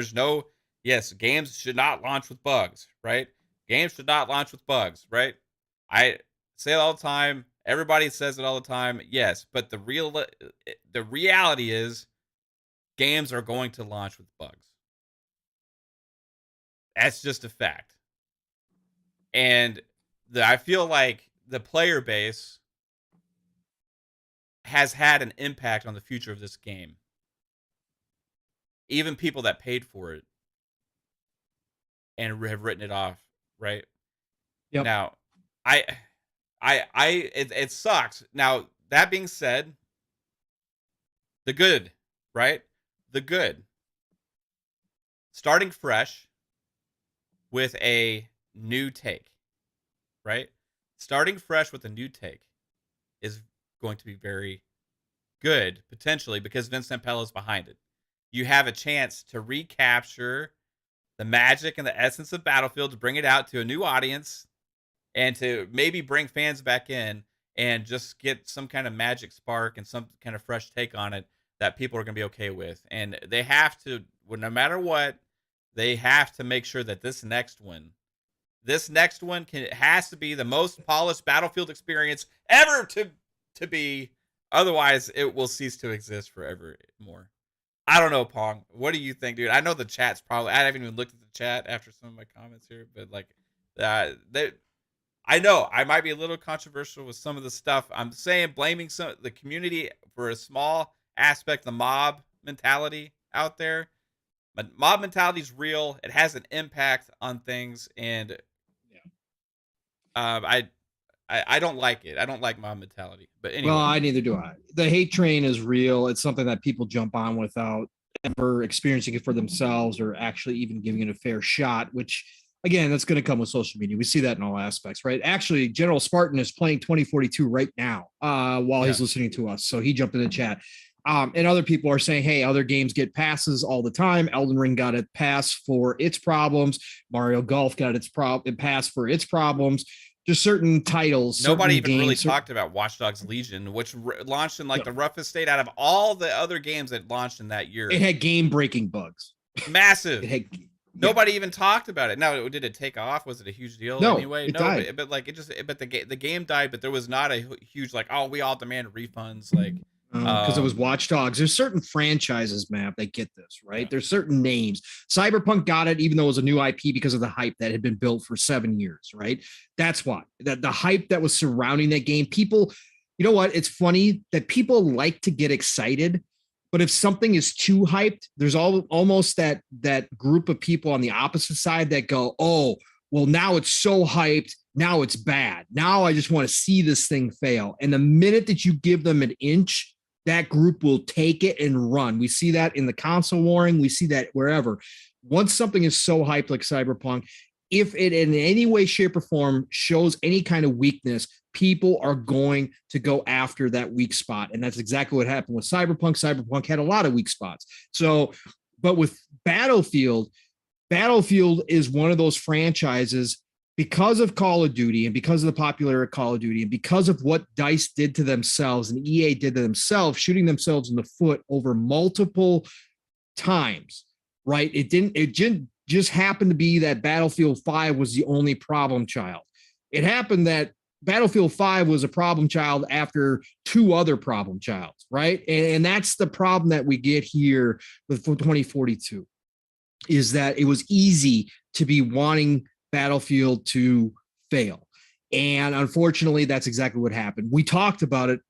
yes, games should not launch with bugs, right? Games should not launch with bugs, right? I say it all the time. Everybody says it all the time. Yes, but the reality is games are going to launch with bugs. That's just a fact. And I feel like the player base has had an impact on the future of this game. Even people that paid for it and have written it off, right? Yep. Now, it sucks. Now, that being said, the good, right? The good. Starting fresh with a new take, right? Starting fresh with a new take is going to be very good, potentially, because Vince Zampella is behind it. You have a chance to recapture the magic and the essence of Battlefield, to bring it out to a new audience, and to maybe bring fans back in and just get some kind of magic spark and some kind of fresh take on it that people are going to be okay with. And they have to, no matter what, they have to make sure that this next one, this next one has to be the most polished Battlefield experience ever to be. Otherwise, it will cease to exist forevermore. I don't know, Pong. What do you think, dude? I know the chat's probably. I haven't even looked at the chat after some of my comments here, but like, I know I might be a little controversial with some of the stuff I'm saying, blaming the community for a small aspect, the mob mentality out there. But mob mentality is real. It has an impact on things, and I don't like it. I don't like mob mentality. But anyway. Well, I neither do I. The hate train is real. It's something that people jump on without ever experiencing it for themselves or actually even giving it a fair shot, which, again, that's going to come with social media. We see that in all aspects, right? Actually, General Spartan is playing 2042 right now while he's listening to us. So he jumped in the chat. And other people are saying, hey, other games get passes all the time. Elden Ring got a pass for its problems. Mario Golf got its pass for its problems. Just certain titles. Nobody even really talked about Watch Dogs Legion, which launched in like the roughest state out of all the other games that launched in that year. It had game-breaking bugs. Massive. Nobody even talked about it. Now, did it take off? Was it a huge deal anyway? No, died. But like the game died, but there was not a huge like, oh, we all demand refunds, like. Because it was Watch Dogs. There's certain franchises, Matt, that get this, right? Yeah. There's certain names. Cyberpunk got it, even though it was a new IP because of the hype that had been built for 7 years, right? That's why. The hype that was surrounding that game. People, you know what? It's funny that people like to get excited, but if something is too hyped, there's almost that group of people on the opposite side that go, oh, well, now it's so hyped. Now it's bad. Now I just want to see this thing fail. And the minute that you give them an inch, that group will take it and run. We see that in the console warring. We see that wherever. Once something is so hyped like Cyberpunk, if it in any way, shape, or form shows any kind of weakness, people are going to go after that weak spot. And that's exactly what happened with Cyberpunk. Cyberpunk had a lot of weak spots. So, but with Battlefield is one of those franchises, because of Call of Duty and because of the popularity of Call of Duty and because of what DICE did to themselves and EA did to themselves, shooting themselves in the foot over multiple times, right? It didn't just happen to be that Battlefield 5 was the only problem child. It happened that Battlefield 5 was a problem child after 2 other problem childs, right? And that's the problem that we get here with 2042, is that it was easy to be wanting Battlefield to fail. And unfortunately, that's exactly what happened. We talked about it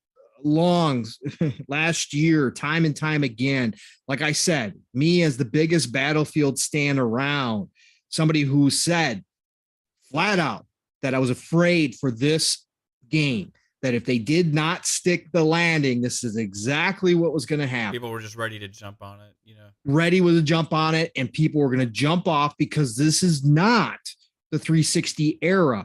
last year, time and time again. Like I said, me as the biggest Battlefield stan around, somebody who said flat out that I was afraid for this game, that if they did not stick the landing, this is exactly what was going to happen. People were just ready to jump on it, ready to jump on it, and people were going to jump off because this is not the 360 era.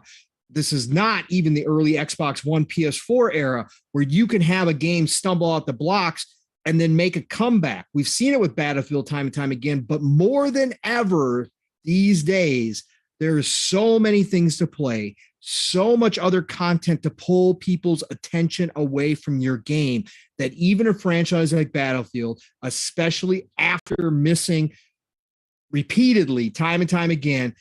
This is not even the early Xbox One, PS4 era, where you can have a game stumble out the blocks and then make a comeback. We've seen it with Battlefield time and time again, but more than ever these days, there's so many things to play, so much other content to pull people's attention away from your game, that even a franchise like Battlefield, especially after missing repeatedly time and time again,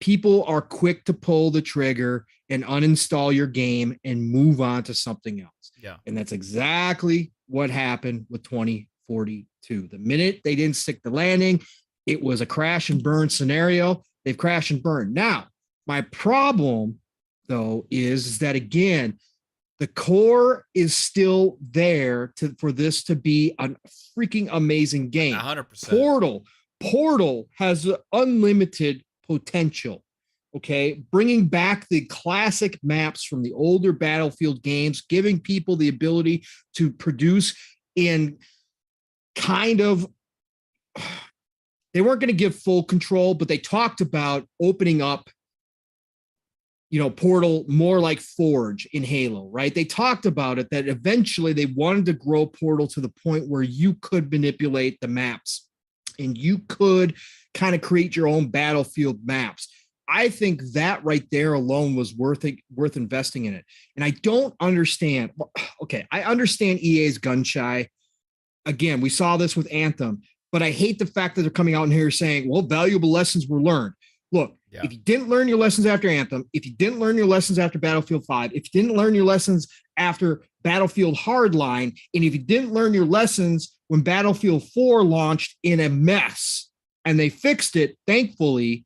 people are quick to pull the trigger and uninstall your game and move on to something else. Yeah. And that's exactly what happened with 2042. The minute they didn't stick the landing, it was a crash and burn scenario. They've crashed and burned. Now, my problem, though, is that, again, the core is still there for this to be a freaking amazing game. 100%. Portal has unlimited potential. Okay, bringing back the classic maps from the older Battlefield games, giving people the ability to produce in kind of, they weren't going to give full control, but they talked about opening up, Portal more like Forge in Halo, right? They talked about it, that eventually they wanted to grow Portal to the point where you could manipulate the maps and you could kind of create your own Battlefield maps. I think that right there alone was worth investing in it. And I don't understand. Okay, I understand EA's gun shy. Again, we saw this with Anthem, but I hate the fact that they're coming out in here saying, well, valuable lessons were learned. Look, If you didn't learn your lessons after Anthem, if you didn't learn your lessons after Battlefield 5, if you didn't learn your lessons after Battlefield Hardline, and if you didn't learn your lessons when Battlefield 4 launched in a mess, and they fixed it, thankfully,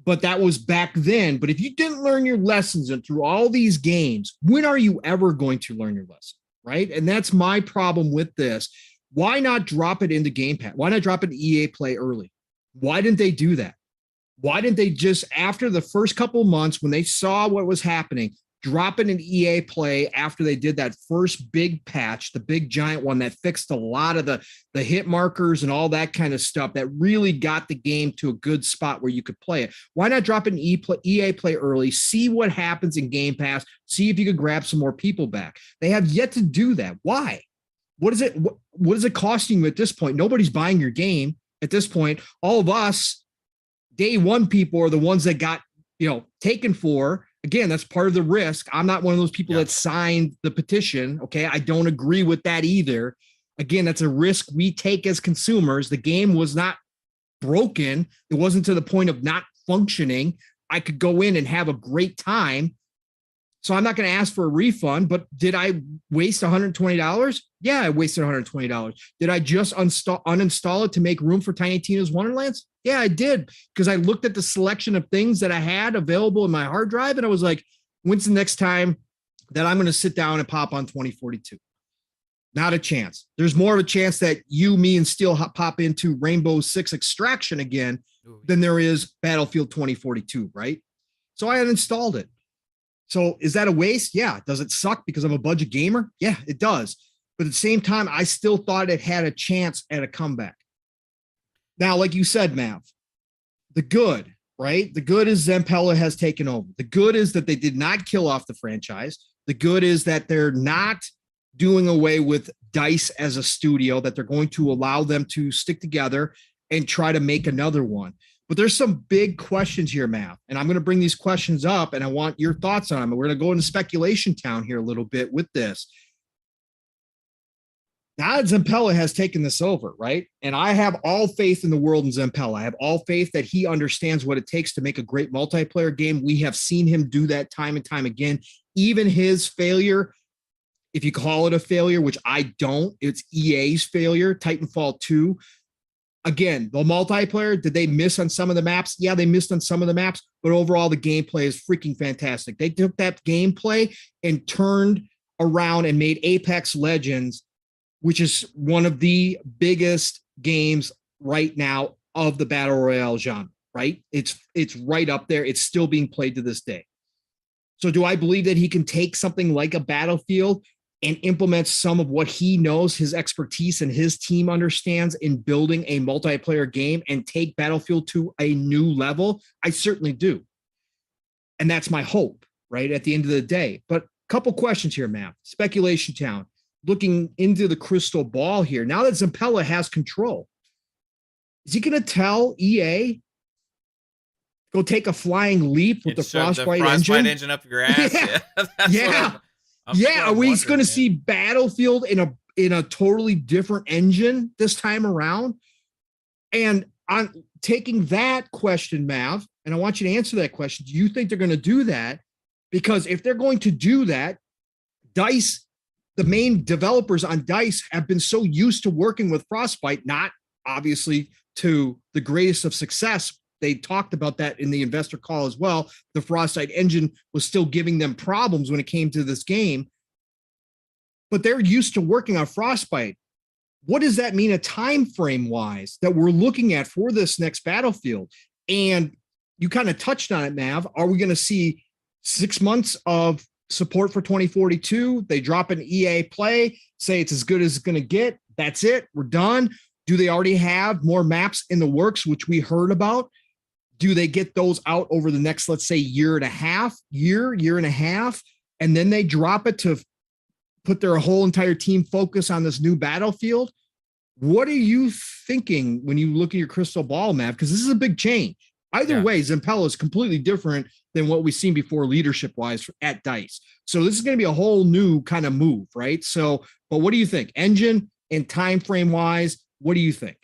but that was back then. But if you didn't learn your lessons and through all these games, when are you ever going to learn your lesson, right? And that's my problem with this. Why not drop it into Game Pass? Why not drop it in EA Play early? Why didn't they do that? Why didn't they just, after the first couple of months, when they saw what was happening, drop it in EA Play after they did that first big patch, the big giant one that fixed a lot of the hit markers and all that kind of stuff that really got the game to a good spot where you could play it? Why not drop it in EA Play early, see what happens in Game Pass, see if you could grab some more people back? They have yet to do that. Why? What is it costing you at this point? Nobody's buying your game at this point. All of us day one people are the ones that got, taken for. Again, that's part of the risk. I'm not one of those people that signed the petition. Okay. I don't agree with that either. Again, that's a risk we take as consumers. The game was not broken. It wasn't to the point of not functioning. I could go in and have a great time. So I'm not going to ask for a refund, but did I waste $120? Yeah, I wasted $120. Did I just uninstall it to make room for Tiny Tina's Wonderlands? Yeah, I did, because I looked at the selection of things that I had available in my hard drive, and I was like, when's the next time that I'm going to sit down and pop on 2042? Not a chance. There's more of a chance that you, me, and Steel pop into Rainbow Six Extraction again than there is Battlefield 2042, right? So I uninstalled it. So is that a waste? Yeah. Does it suck because I'm a budget gamer? Yeah, it does. But at the same time, I still thought it had a chance at a comeback. Now, like you said, Mav, the good, right? The good is Zampella has taken over. The good is that they did not kill off the franchise. The good is that they're not doing away with DICE as a studio, that they're going to allow them to stick together and try to make another one. But there's some big questions here, Matt, and I'm going to bring these questions up, and I want your thoughts on them. We're going to go into speculation town here a little bit with this. Now that Zampella has taken this over, right? And I have all faith in the world in Zampella. I have all faith that he understands what it takes to make a great multiplayer game. We have seen him do that time and time again. Even his failure, if you call it a failure, which I don't, it's EA's failure, Titanfall 2. Again, the multiplayer, did they miss on some of the maps? Yeah, they missed on some of the maps, but overall the gameplay is freaking fantastic. They took that gameplay and turned around and made Apex Legends, which is one of the biggest games right now of the Battle Royale genre, right? It's right up there. It's still being played to this day. So do I believe that he can take something like a Battlefield and implement some of what he knows, his expertise, and his team understands in building a multiplayer game and take Battlefield to a new level? I certainly do. And that's my hope, right, at the end of the day. But a couple questions here, Matt. Speculation town. Looking into the crystal ball here. Now that Zampella has control, is he going to tell EA, go take a flying leap with the Frostbite engine up your ass? Yeah. Are we going to see Battlefield in a totally different engine this time around? And on taking that question, Mav, and I want you to answer that question. Do you think they're going to do that? Because if they're going to do that, DICE, the main developers on DICE, have been so used to working with Frostbite, not obviously to the greatest of success. They talked about that in the investor call as well. The Frostbite engine was still giving them problems when it came to this game, but they're used to working on Frostbite. What does that mean a time frame wise that we're looking at for this next Battlefield? And you kind of touched on it, Mav. Are we going to see 6 months of support for 2042? They drop an EA Play, say it's as good as it's going to get. That's it. We're done. Do they already have more maps in the works, which we heard about? Do they get those out over the next, let's say, year and a half, and then they drop it to put their whole entire team focus on this new Battlefield? What are you thinking when you look at your crystal ball, Matt? Because this is a big change. Either way, Zampella is completely different than what we've seen before leadership-wise at DICE. So this is going to be a whole new kind of move, right? So, but what do you think? Engine and time frame-wise, what do you think?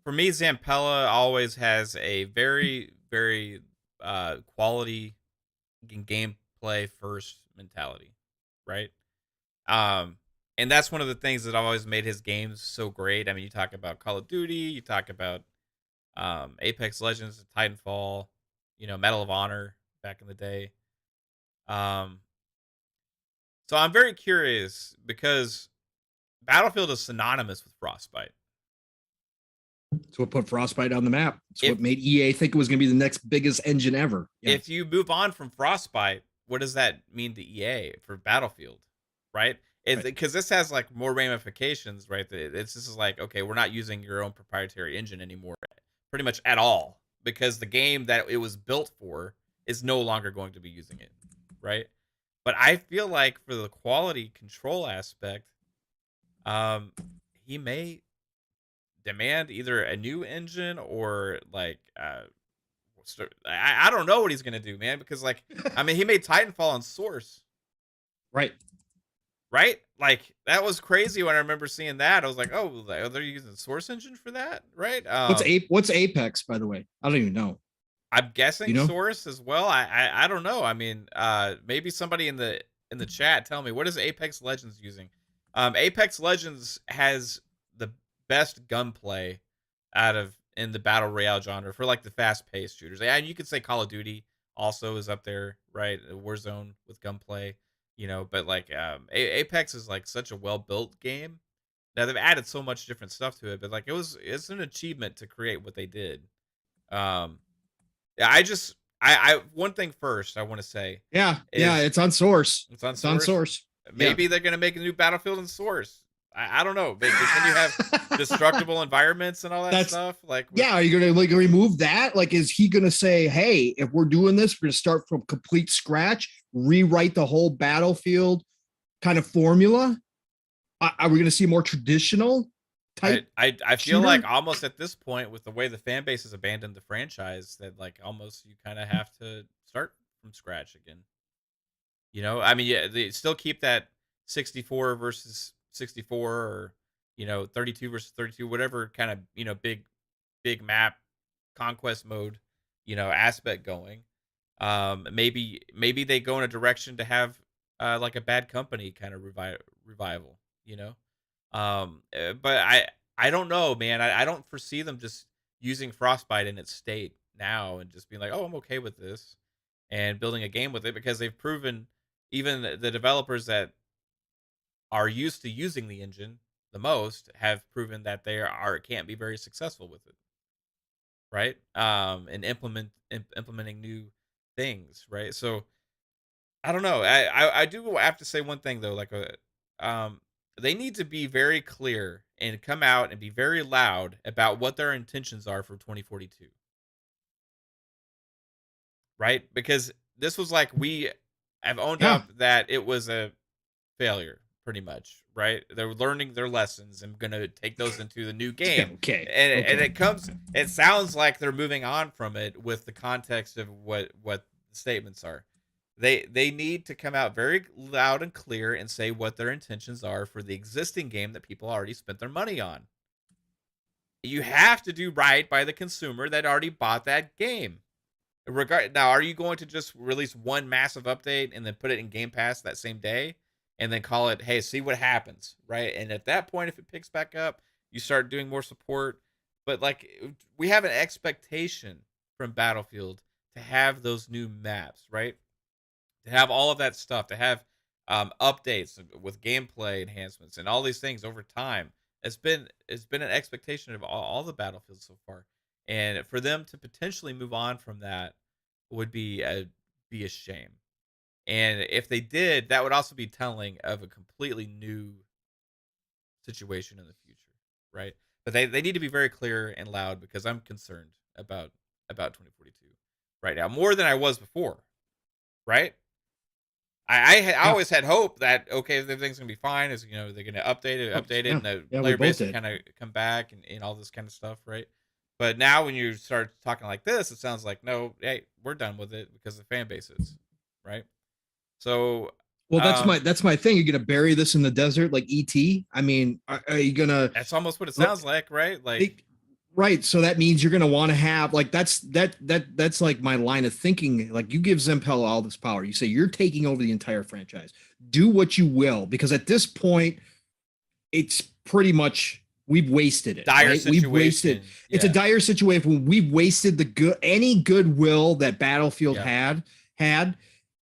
For me, Zampella always has a very, very quality gameplay first mentality, right? Um, and that's one of the things that always made his games so great. I mean, you talk about Call of Duty, you talk about Apex Legends, Titanfall, Medal of Honor back in the day. So I'm very curious because Battlefield is synonymous with Frostbite. It's what put Frostbite on the map. It's what made EA think it was going to be the next biggest engine ever. Yes. If you move on from Frostbite, what does that mean to EA for Battlefield, right? Because this has like more ramifications, right? This is like, okay, we're not using your own proprietary engine anymore, pretty much at all, because the game that it was built for is no longer going to be using it, right? But I feel like for the quality control aspect, he may demand either a new engine or like I don't know what he's gonna do, man, because like I mean he made Titanfall on Source. Right. Like that was crazy when I remember seeing that. I was like, oh, they're using the Source engine for that, right? What's Apex, by the way? I don't even know. I'm guessing Source as well. I don't know. I mean, maybe somebody in the chat tell me, what is Apex Legends using? Apex Legends has the best gunplay in the battle royale genre for like the fast-paced shooters. And you could say Call of Duty also is up there, right? Warzone with gunplay, but like Apex is like such a well-built game. Now they've added so much different stuff to it, but like it's an achievement to create what they did. Yeah, I one thing first I want to say. Yeah, it's on Source. It's on Source. Maybe they're gonna make a new Battlefield in Source. I don't know. But can you have destructible environments and all that stuff? Like, are you gonna like remove that? Like, is he gonna say, hey, if we're doing this, we're gonna start from complete scratch, rewrite the whole Battlefield kind of formula? Are we gonna see more traditional type? I feel like almost at this point, with the way the fan base has abandoned the franchise, that like almost you kind of have to start from scratch again. I mean, they still keep that 64 versus 64 or 32 versus 32, whatever kind of big map conquest mode aspect going. Maybe they go in a direction to have like a Bad Company kind of revival. But I don't know, man. I don't foresee them just using Frostbite in its state now and just being like, oh, I'm okay with this, and building a game with it, because they've proven, even the developers that are used to using the engine the most have proven that they can't be very successful with it, right? And implementing new things, right? So I don't know. I do have to say one thing though, like they need to be very clear and come out and be very loud about what their intentions are for 2042. Right? Because this was like, we have owned up that it was a failure, pretty much, right? They're learning their lessons and going to take those into the new game. And it sounds like they're moving on from it with the context of what the statements are. They need to come out very loud and clear and say what their intentions are for the existing game that people already spent their money on. You have to do right by the consumer that already bought that game. Now, are you going to just release one massive update and then put it in Game Pass that same day and then call it, hey, see what happens, right? And at that point, if it picks back up, you start doing more support. But like, we have an expectation from Battlefield to have those new maps, right? To have all of that stuff, to have updates with gameplay enhancements and all these things over time. It's been an expectation of all the Battlefields so far, and for them to potentially move on from that would be a shame. And if they did, that would also be telling of a completely new situation in the future, right? But they need to be very clear and loud, because I'm concerned about 2042 right now, more than I was before, right? I always had hope that, okay, everything's gonna be fine. Is they're gonna update it, and the player base will kind of come back and all this kind of stuff, right? But now when you start talking like this, it sounds like, no, hey, we're done with it because the fan base is, right? So, well, that's my thing. You're gonna bury this in the desert like ET? I mean, are you gonna? That's almost what it sounds like, right? Like, Right. So that means you're going to want to have like that's like my line of thinking. Like you give Zampella all this power. You say you're taking over the entire franchise. Do what you will, because at this point, it's pretty much we've wasted it. Dire right? Situation. We've wasted. It's a dire situation. We've wasted any goodwill that Battlefield had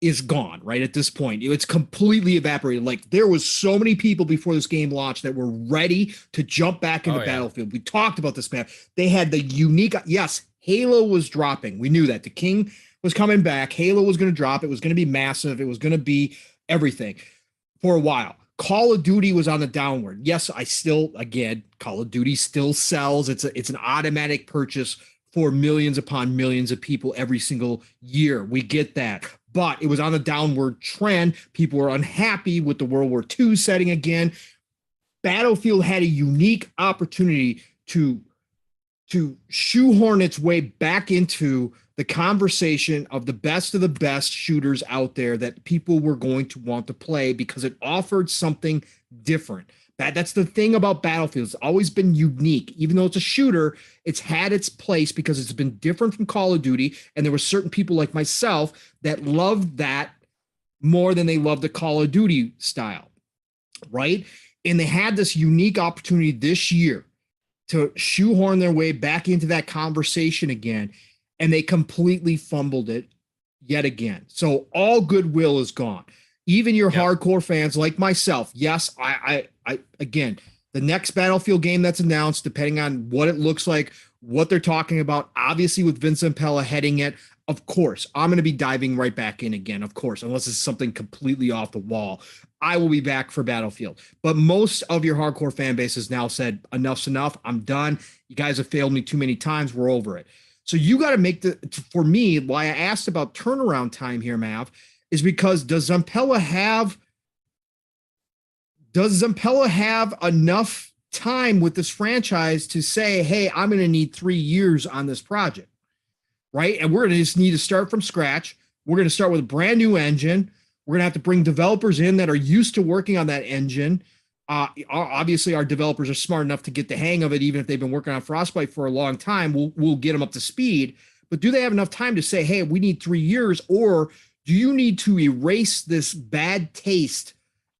is gone right at this point. It's completely evaporated. Like there was so many people before this game launched that were ready to jump back into Battlefield. We talked about this, man. They had the unique, yes, Halo was dropping. We knew that. The King was coming back. Halo was going to drop. It was going to be massive. It was going to be everything for a while. Call of Duty was on the downward. Yes, Call of Duty still sells. It's an automatic purchase for millions upon millions of people every single year. We get that. But it was on a downward trend. People were unhappy with the World War II setting again. Battlefield had a unique opportunity to shoehorn its way back into the conversation of the best shooters out there that people were going to want to play because it offered something different. That's the thing about Battlefield. It's always been unique. Even though it's a shooter, it's had its place because it's been different from Call of Duty. And there were certain people like myself that loved that more than they loved the Call of Duty style, right? And they had this unique opportunity this year to shoehorn their way back into that conversation again, and they completely fumbled it yet again. So all goodwill is gone. Even your hardcore fans like myself. Yes, I again, the next Battlefield game that's announced, depending on what it looks like, what they're talking about, obviously with Vincent Pella heading it, of course, I'm going to be diving right back in again, of course, unless it's something completely off the wall. I will be back for Battlefield. But most of your hardcore fan base has now said, enough's enough. I'm done. You guys have failed me too many times. We're over it. So you got to make for me, why I asked about turnaround time here, Mav, is because does Zampella have enough time with this franchise to say, hey, I'm going to need 3 years on this project, right? And we're going to just need to start from scratch. We're going to start with a brand new engine. We're going to have to bring developers in that are used to working on that engine. Obviously, our developers are smart enough to get the hang of it, even if they've been working on Frostbite for a long time. We'll get them up to speed. But do they have enough time to say, hey, we need 3 years, or do you need to erase this bad taste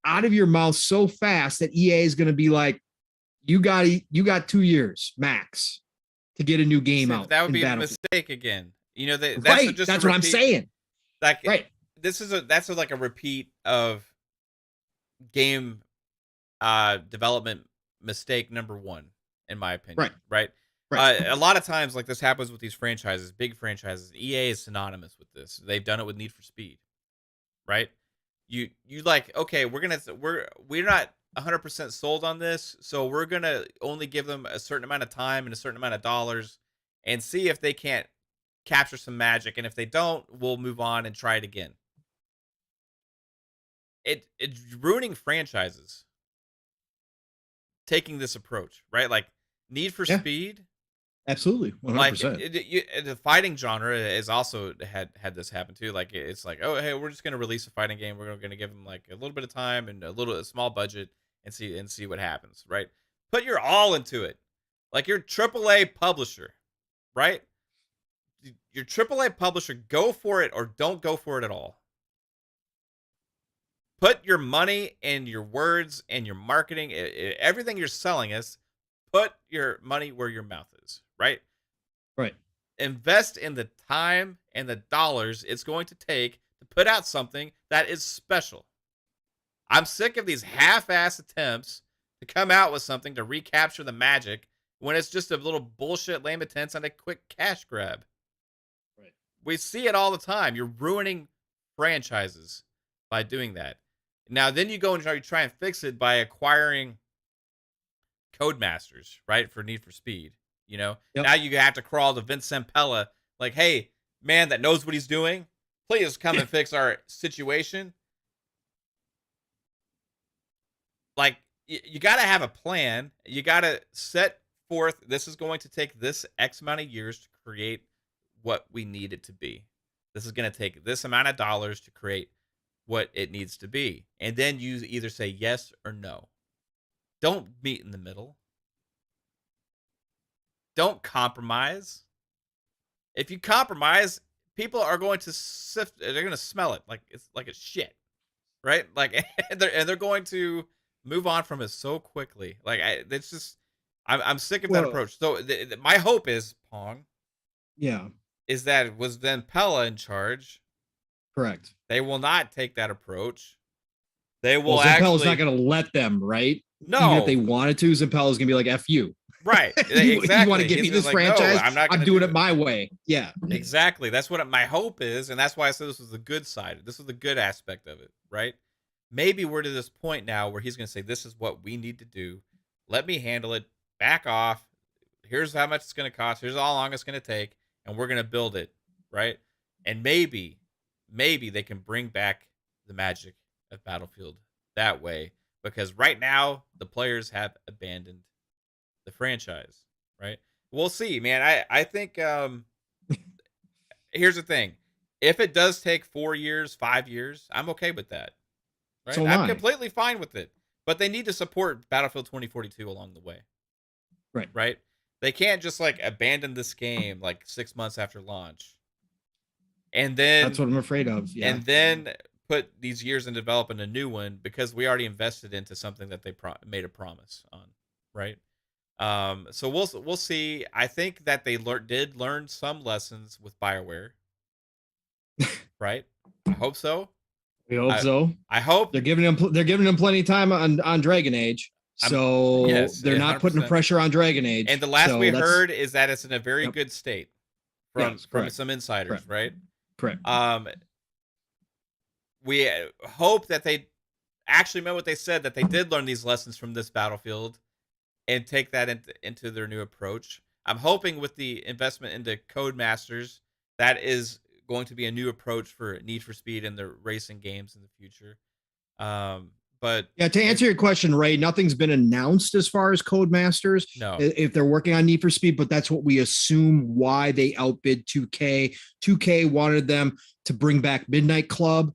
out of your mouth so fast that EA is going to be like, you got 2 years max to get a new game out? That would be a mistake again. You know, that's right. That's what I'm saying. Like, right. That's like a repeat of game development mistake number one, in my opinion. Right. A lot of times, like this happens with these franchises, big franchises. EA is synonymous with this. They've done it with Need for Speed, right? You like, okay, we're not 100% sold on this, so we're gonna only give them a certain amount of time and a certain amount of dollars, and see if they can't capture some magic. And if they don't, we'll move on and try it again. It's ruining franchises taking this approach, right? Like Need for Speed. Absolutely, 100%. Like the fighting genre is also had this happen too. Like it's like, oh hey, we're just gonna release a fighting game. We're gonna give them like a little bit of time and a small budget and see what happens. Right? Put your all into it. Like your AAA publisher, right? Your AAA publisher, go for it or don't go for it at all. Put your money and your words and your marketing, everything you're selling us. Put your money where your mouth is, right? Right. Invest in the time and the dollars it's going to take to put out something that is special. I'm sick of these half-ass attempts to come out with something to recapture the magic when it's just a little bullshit lame attempts on a quick cash grab. Right. We see it all the time. You're ruining franchises by doing that. Now, then you go and try and fix it by acquiring Codemasters, right, for Need for Speed. You know, now you have to crawl to Vincent Pella, like, hey, man that knows what he's doing, please come and fix our situation. Like, you got to have a plan. You got to set forth, this is going to take this X amount of years to create what we need it to be. This is going to take this amount of dollars to create what it needs to be. And then you either say yes or no. Don't meet in the middle. don't compromise. If you compromise, people are going to sift. They're going to smell it like it's shit, right? Like, and they're going to move on from it so quickly. Like, it's just, I'm sick of that approach. So my hope is, Pong, yeah, is that was then Pella in charge. Correct. They will not take that approach. They will Zampella's not going to let them, right? No. Even if they wanted to, Zampella's going to be like, F you. Right. You Exactly. want to give me this franchise? No, I'm doing it my way. Yeah. Exactly. That's what my hope is. And that's why I said this was the good side. This was the good aspect of it, right? Maybe we're to this point now where he's going to say, this is what we need to do. Let me handle it. Back off. Here's how much it's going to cost. Here's how long it's going to take. And we're going to build it, right? And maybe they can bring back the magic of Battlefield that way. Because right now, the players have abandoned the franchise, right? We'll see, man. I think here's the thing. If it does take 4 years, 5 years, I'm okay with that. Right? So I'm completely fine with it. But they need to support Battlefield 2042 along the way. Right. Right? They can't just like abandon this game like 6 months after launch. And then that's what I'm afraid of. Yeah. And then put these years in developing a new one because we already invested into something that they made a promise on, right? So we'll see. I think that they did learn some lessons with BioWare, right? I hope so. We hope so. I hope they're giving them plenty of time on Dragon Age, so they're not 100%. Putting the pressure on Dragon Age. And the last we heard is that it's in a very good state from some insiders, right? Correct. We hope that they actually meant what they said, that they did learn these lessons from this Battlefield and take that into their new approach. I'm hoping with the investment into Codemasters, that is going to be a new approach for Need for Speed and the racing games in the future. But yeah, to answer your question, Ray, nothing's been announced as far as Codemasters. No, if they're working on Need for Speed, but that's what we assume why they outbid 2K. 2K wanted them to bring back Midnight Club.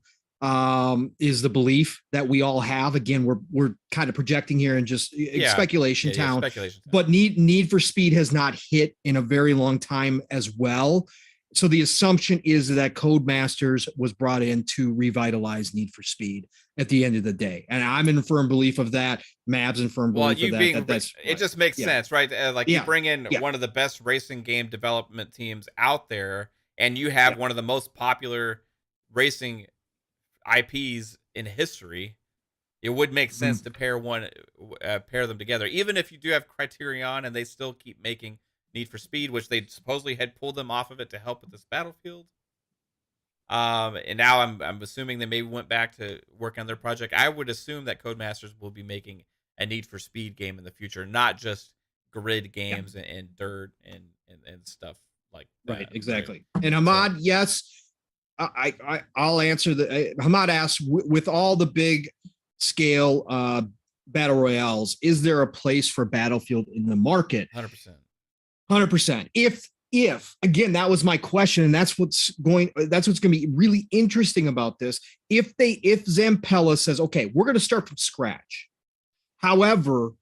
Is the belief that we all have. Again, we're kind of projecting here and just speculation town. But Need for Speed has not hit in a very long time as well. So the assumption is that Codemasters was brought in to revitalize Need for Speed at the end of the day. And I'm in firm belief of that. Mav's in firm belief of that. It just makes sense, right? You bring in one of the best racing game development teams out there, and you have one of the most popular racing IPs in history. It would make sense to pair them together, even if you do have Criterion and they still keep making Need for Speed, which they supposedly had pulled them off of it to help with this Battlefield. And now I'm assuming they maybe went back to work on their project. I would assume that Codemasters will be making a Need for Speed game in the future, not just grid games and dirt and stuff like that. Right, exactly. Right? And Ahmad, yes. I'll answer the Hamad asks, with all the big scale battle royales, is there a place for Battlefield in the market? 100%. If again, that was my question, and that's what's going to be really interesting about this. If Zampella says, okay, we're going to start from scratch. However,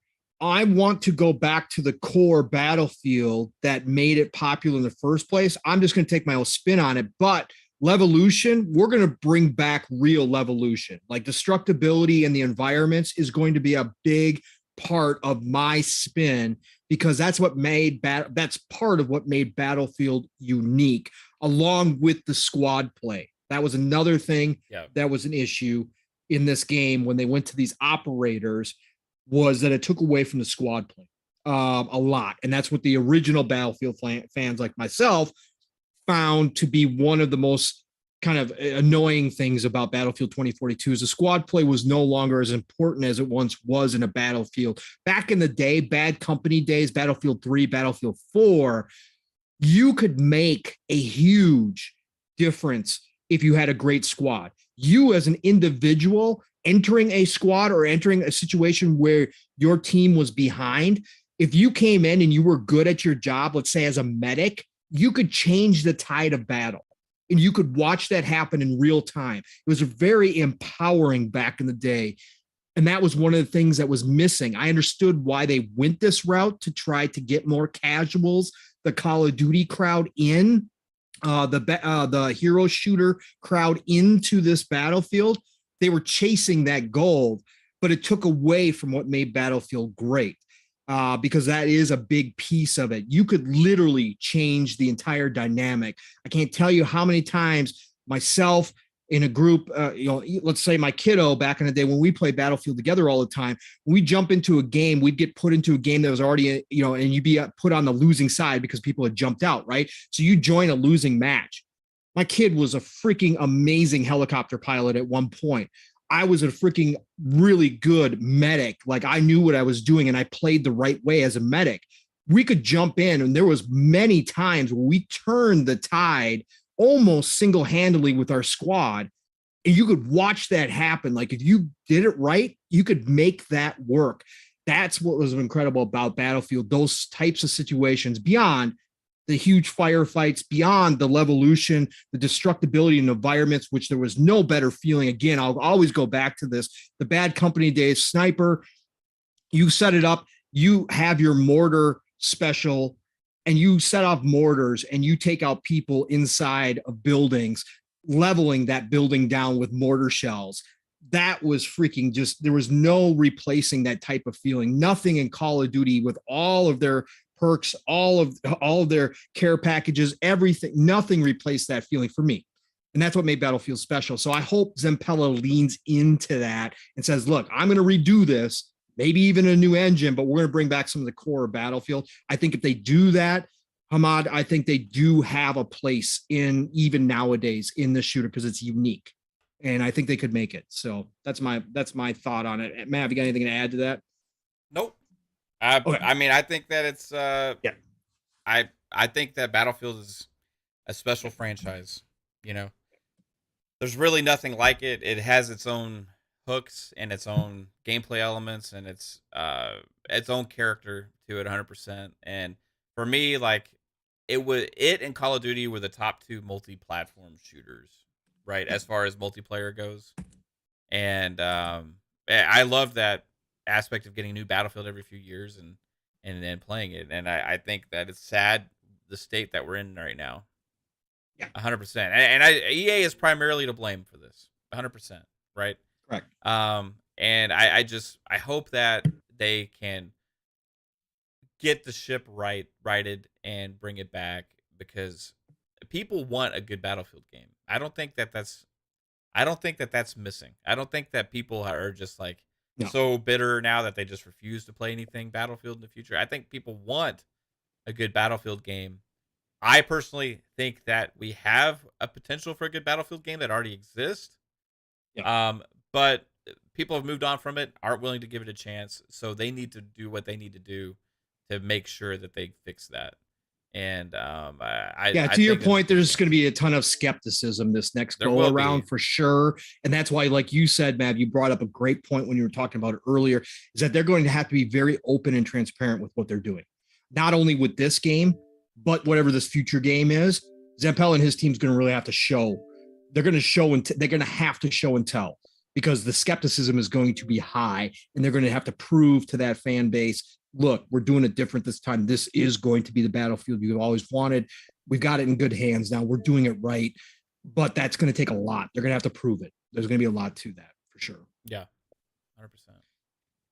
I want to go back to the core Battlefield that made it popular in the first place. I'm just going to take my own spin on it, but Levolution, we're going to bring back real Levolution. Like destructibility and the environments is going to be a big part of my spin, because that's what that's part of what made Battlefield unique, along with the squad play. That was another thing that was an issue in this game when they went to these operators, was that it took away from the squad play a lot. And that's what the original Battlefield fans like myself found to be one of the most kind of annoying things about Battlefield 2042 is the squad play was no longer as important as it once was in a Battlefield. Back in the day, Bad Company days, Battlefield 3, Battlefield 4, you could make a huge difference if you had a great squad. You as an individual entering a squad or entering a situation where your team was behind, if you came in and you were good at your job, let's say as a medic, you could change the tide of battle, and you could watch that happen in real time. It was very empowering back in the day. And that was one of the things that was missing. I understood why they went this route to try to get more casuals, the Call of Duty crowd in, the hero shooter crowd into this Battlefield. They were chasing that goal, but it took away from what made Battlefield great. Because that is a big piece of it. You could literally change the entire dynamic. I can't tell you how many times myself in a group, let's say my kiddo back in the day when we played Battlefield together all the time, we jump into a game, we'd get put into a game that was already, and you'd be put on the losing side because people had jumped out, right? So you join a losing match. My kid was a freaking amazing helicopter pilot at one point. I was a freaking really good medic. Like I knew what I was doing and I played the right way as a medic. We could jump in, and there was many times where we turned the tide almost single-handedly with our squad, and you could watch that happen. Like if you did it right, you could make that work. That's what was incredible about Battlefield, those types of situations beyond the huge firefights, beyond the levolution, the destructibility in environments, which there was no better feeling. Again, I'll always go back to this. The Bad Company days, sniper, you set it up, you have your mortar special, and you set off mortars and you take out people inside of buildings, leveling that building down with mortar shells. That was freaking just, there was no replacing that type of feeling. Nothing in Call of Duty with all of their perks, all of their care packages, everything, nothing replaced that feeling for me. And that's what made Battlefield special. So I hope Zampella leans into that and says, look, I'm going to redo this, maybe even a new engine, but we're going to bring back some of the core of Battlefield. I think if they do that, Hamad, I think they do have a place in even nowadays in the shooter because it's unique. And I think they could make it. So that's my thought on it. Matt, have you got anything to add to that? Nope. Okay. I mean, I think that it's yeah. I think that Battlefield is a special franchise. There's really nothing like it. It has its own hooks and its own gameplay elements and its own character to it 100%. And for me, like it and Call of Duty were the top two multi-platform shooters, right? As far as multiplayer goes. And I love that aspect of getting a new Battlefield every few years and then playing it. And I think that it's sad the state that we're in right now. Yeah, 100%. And EA is primarily to blame for this. 100%, right? Correct. And I hope that they can get the ship righted and bring it back because people want a good Battlefield game. I don't think that that's missing. I don't think that people are just like so bitter now that they just refuse to play anything Battlefield in the future. I think people want a good Battlefield game. I personally think that we have a potential for a good Battlefield game that already exists. Yeah. But people have moved on from it, aren't willing to give it a chance. So they need to do what they need to do to make sure that they fix that. And to your point, there's going to be a ton of skepticism this next go around for sure. And that's why, like you said, Matt, you brought up a great point when you were talking about it earlier, is that they're going to have to be very open and transparent with what they're doing. Not only with this game, but whatever this future game is. Zampella and his team's going to really have to show. They're going to show and they're going to have to show and tell because the skepticism is going to be high, and they're going to have to prove to that fan base, look, we're doing it different this time. This is going to be the Battlefield you've always wanted. We've got it in good hands now. We're doing it right, but that's going to take a lot. They're going to have to prove it. There's going to be a lot to that for sure. Yeah, 100%.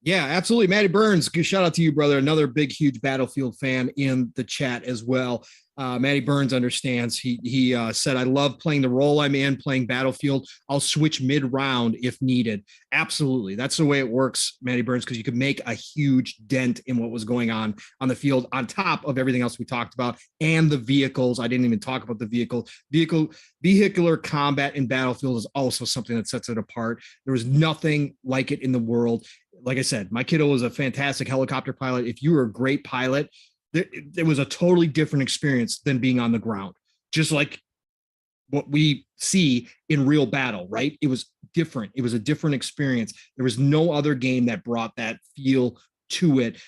Yeah, absolutely. Matty Byrnes, good shout out to you, brother. Another big, huge Battlefield fan in the chat as well. Matty Byrnes understands. He said, I love playing the role I'm in, playing Battlefield. I'll switch mid-round if needed. Absolutely. That's the way it works, Matty Byrnes, because you could make a huge dent in what was going on the field on top of everything else we talked about and the vehicles. I didn't even talk about the vehicular combat in Battlefield is also something that sets it apart. There was nothing like it in the world. Like I said, my kiddo was a fantastic helicopter pilot. If you were a great pilot, there was a totally different experience than being on the ground, just like what we see in real battle, right? It was different. It was a different experience. There was no other game that brought that feel to it.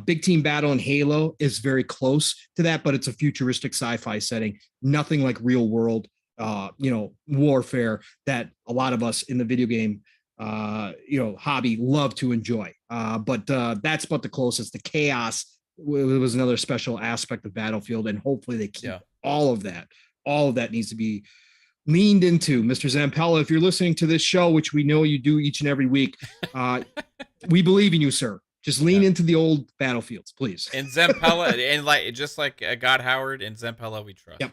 Big Team Battle in Halo is very close to that, but it's a futuristic sci-fi setting. Nothing like real world, warfare that a lot of us in the video game hobby love to enjoy. But that's about the closest. The KhAos was another special aspect of Battlefield, and hopefully they keep all of that. All of that needs to be leaned into. Mr. Zampella, if you're listening to this show, which we know you do each and every week, we believe in you, sir. Just lean into the old Battlefields, please. And Zampella, and just like God Howard and Zampella, we trust. Yep.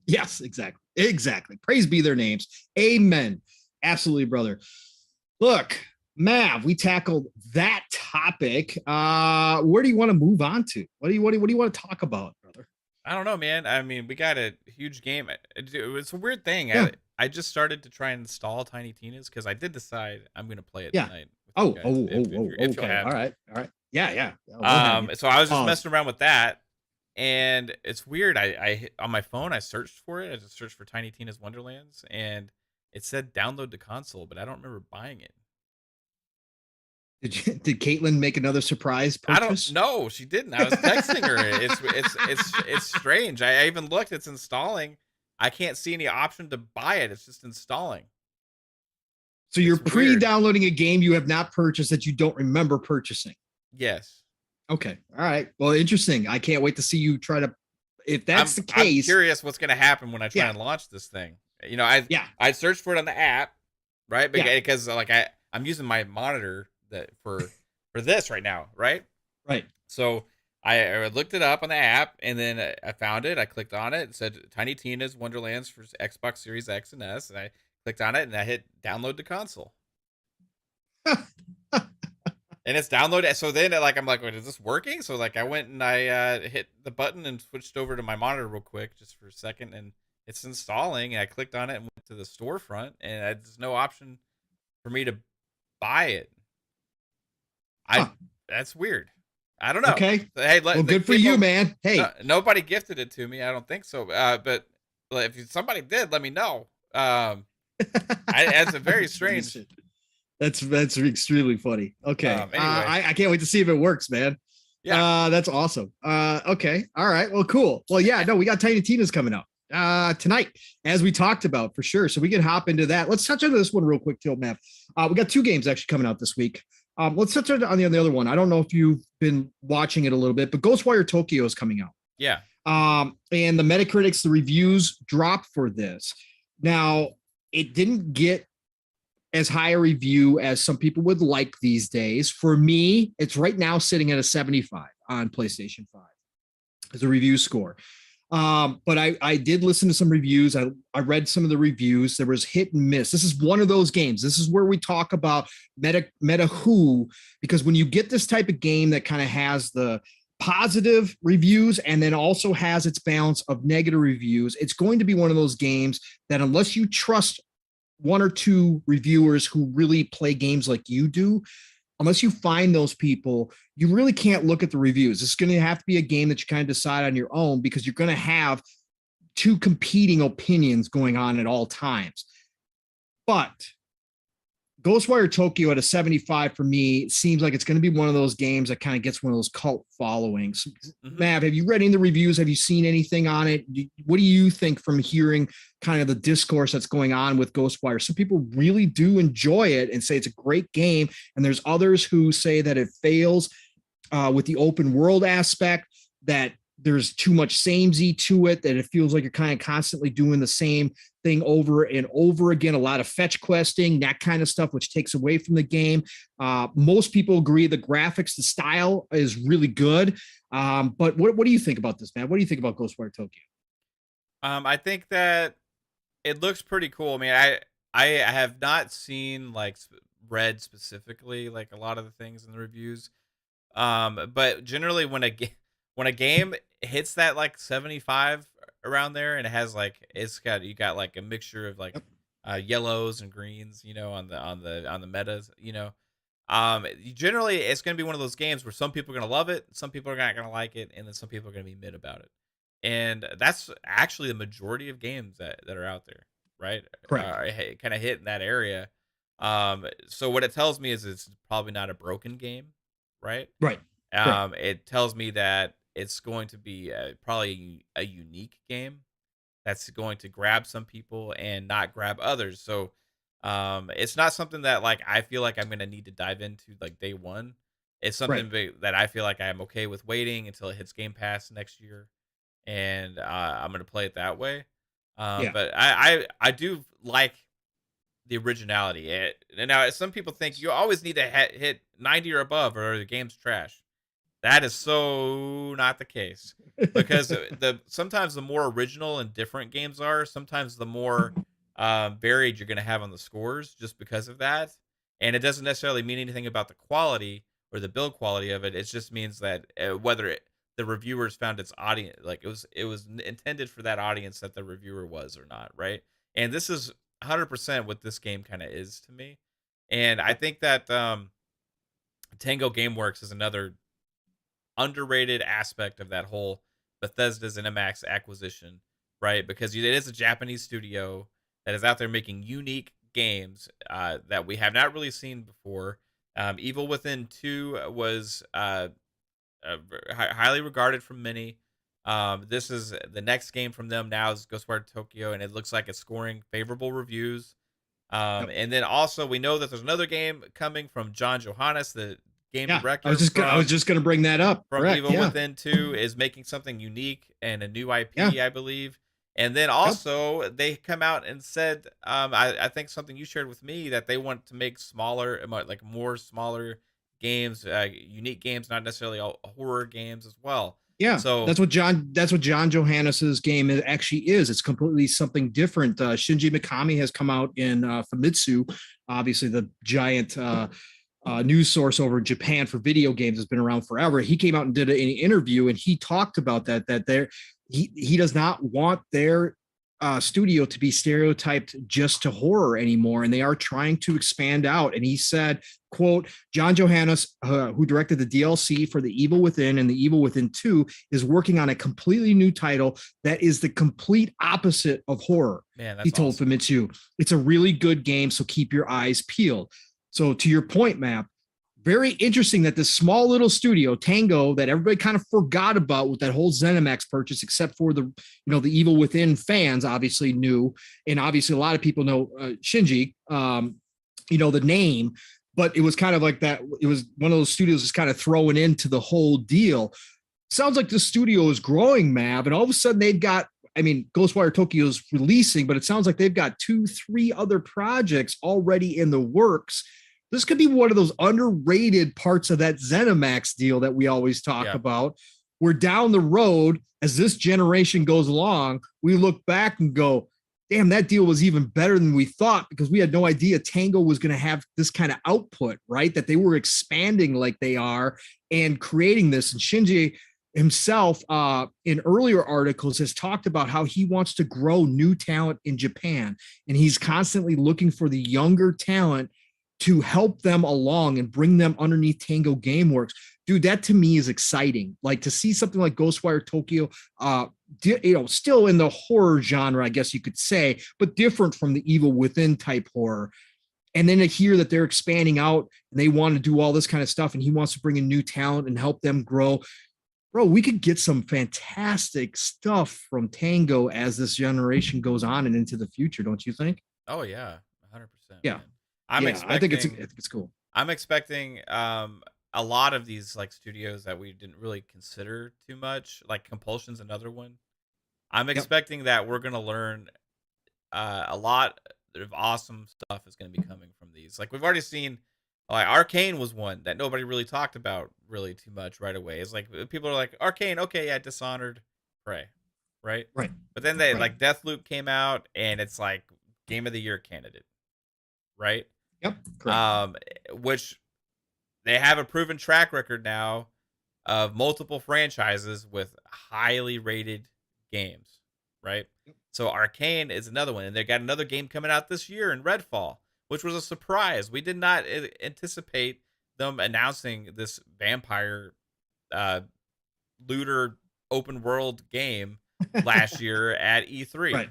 Yes, exactly. Exactly. Praise be their names. Amen. Absolutely, brother. Look, Mav, we tackled that topic. Where do you want to move on to? What do you want to talk about, brother? I don't know, man. I mean, we got a huge game. It's a weird thing. Yeah. I just started to try and install Tiny Tina's because I did decide I'm going to play it tonight. Okay. All right. Yeah. So I was just messing around with that, and it's weird. I on my phone I searched for it. I just searched for Tiny Tina's Wonderlands, and it said download the console, but I don't remember buying it. Did Caitlin make another surprise purchase? I don't know. She didn't. I was texting her. It's strange. I even looked. It's installing. I can't see any option to buy it. It's just installing. So you're pre-downloading a game you have not purchased that you don't remember purchasing. Yes. Okay. All right. Well, interesting. I can't wait to see you try to. If that's the case, I'm curious what's going to happen when I try and launch this thing. I searched for it on the app, right? Because I'm using my monitor for this right now, right? Right. So I looked it up on the app, and then I found it. I clicked on it. It said Tiny Tina's Wonderlands for Xbox Series X and S, and I clicked on it, and I hit download the console. And it's downloaded. So then I'm like, wait, is this working? So I went and I hit the button and switched over to my monitor real quick just for a second, and it's installing, and I clicked on it and went to the storefront, and there's no option for me to buy it. That's weird. I don't know. Okay. Hey, good for you, man. Hey, nobody gifted it to me. I don't think so. But if somebody did, let me know. It's a very strange. That's extremely funny. Okay. Anyway. I can't wait to see if it works, man. Yeah. That's awesome. Okay. All right. Well, cool. Well, yeah, no, we got Tiny Tina's coming out tonight, as we talked about, for sure. So we can hop into that. Let's touch on this one real quick, Till Mav. We got 2 games actually coming out this week. Let's touch on the other one. I don't know if you've been watching it a little bit, but Ghostwire Tokyo is coming out. Yeah. And the Metacritics, the reviews dropped for this. Now, it didn't get as high a review as some people would like these days. For me, it's right now sitting at a 75 on PlayStation 5 as a review score. But I did listen to some reviews. I read some of the reviews. There was hit and miss. This is one of those games. This is where we talk about meta who, because when you get this type of game that kind of has the positive reviews and then also has its balance of negative reviews, it's going to be one of those games that unless you trust 1 or 2 reviewers who really play games like you do, unless you find those people, you really can't look at the reviews. It's going to have to be a game that you kind of decide on your own, because you're going to have 2 competing opinions going on at all times. But Ghostwire Tokyo at a 75 for me seems like it's going to be one of those games that kind of gets one of those cult followings. Mm-hmm. Mav, have you read any of the reviews? Have you seen anything on it? What do you think from hearing kind of the discourse that's going on with Ghostwire? Some people really do enjoy it and say it's a great game. And there's others who say that it fails with the open world aspect, that there's too much samey to it, that it feels like you're kind of constantly doing the same thing over and over again, a lot of fetch questing, that kind of stuff, which takes away from the game. Most people agree the graphics, the style is really good. But what do you think about this, man? What do you think about Ghostwire Tokyo? I think that it looks pretty cool. I mean, I have not seen read specifically a lot of the things in the reviews. But generally when a game hits that 75 around there, and it has you got a mixture of yellows and greens, on the metas, generally it's going to be one of those games where some people are going to love it, some people are not going to like it, and then some people are going to be mid about it. And that's actually the majority of games that are out there, right? Correct. Kind of hit in that area. So what it tells me is it's probably not a broken game, right? Right. It tells me that it's going to be probably a unique game that's going to grab some people and not grab others. So It's not something that like I feel like I'm gonna need to dive into like day one. It's Right. something that I feel like I'm okay with waiting until it hits Game Pass next year, and I'm gonna play it that way. Yeah. But I do like the originality. And now some people think you always need to hit 90 or above or the game's trash. That is so not the case, because the sometimes the more original and different games are, sometimes the more varied you're going to have on the scores just because of that. And it doesn't necessarily mean anything about the quality or the build quality of it. It just means that the reviewers found its audience, like it was intended for that audience that the reviewer was or not, right? And this is 100% what this game kind of is to me. And I think that Tango Gameworks is another underrated aspect of that whole Bethesda's ZeniMax acquisition, right? Because it is a Japanese studio that is out there making unique games that we have not really seen before. Evil Within 2 was highly regarded from many. This is the next game from them now is Ghostwire Tokyo, and it looks like it's scoring favorable reviews. Yep. And then also we know that there's another game coming from John Johannes, the game Yeah. director I was just gonna bring that up. from Correct. Evil Yeah. Within 2, is making something unique and a new Yeah. IP, I believe. And then Yep. also they come out and said, I think something you shared with me, that they want to make smaller, like more smaller games, unique games, not necessarily all horror games as well. Yeah, So that's what John Johannes's game actually is. It's completely something different. Shinji Mikami has come out in Famitsu, obviously the giant news source over in Japan for video games, has been around forever. He came out and did an interview, and he talked about that he does not want their studio to be stereotyped just to horror anymore, and they are trying to expand out. And he said, quote, John Johannes, who directed the DLC for The Evil Within and The Evil Within 2, is working on a completely new title that is the complete opposite of horror. man, He that's told awesome. Famitsu, it's a really good game, so keep your eyes peeled. So to your point, Map, very interesting that this small little studio, Tango, that everybody kind of forgot about with that whole ZeniMax purchase, except for the Evil Within fans obviously knew, and obviously a lot of people know Shinji, the name, but it was kind of like that. It was one of those studios that's kind of throwing into the whole deal. Sounds like the studio is growing, Mav, and all of a sudden they've got, I mean, Ghostwire Tokyo is releasing, but it sounds like they've got 2-3 other projects already in the works. This could be one of those underrated parts of that ZeniMax deal that we always talk about. We're down the road, as this generation goes along, we look back and go, damn, that deal was even better than we thought, because we had no idea Tango was going to have this kind of output, right? That they were expanding like they are and creating this. And Shinji himself, in earlier articles, has talked about how he wants to grow new talent in Japan. And he's constantly looking for the younger talent to help them along and bring them underneath Tango Gameworks. Dude, that to me is exciting. Like, to see something like Ghostwire Tokyo, still in the horror genre, I guess you could say, but different from the Evil Within type horror. And then to hear that they're expanding out and they want to do all this kind of stuff, and he wants to bring in new talent and help them grow. Bro, we could get some fantastic stuff from Tango as this generation goes on and into the future, don't you think? Oh yeah, 100%. Yeah. Man. I'm I think expecting it's cool. I'm expecting a lot of these like studios that we didn't really consider too much, like Compulsion's another one. I'm Yep. expecting that we're gonna learn a lot of awesome stuff is gonna be coming from these. Like we've already seen, like Arcane was one that nobody really talked about really too much right away. It's like people are like Arcane, okay, yeah, Dishonored, Prey, right? Right. But then they Right. like Deathloop came out, and it's like Game of the Year candidate, right? Yep. Correct. Which they have a proven track record now of multiple franchises with highly rated games, right? So Arcane is another one, and they got another game coming out this year in Redfall, which was a surprise. We did not anticipate them announcing this vampire looter open world game last year at E3. Right.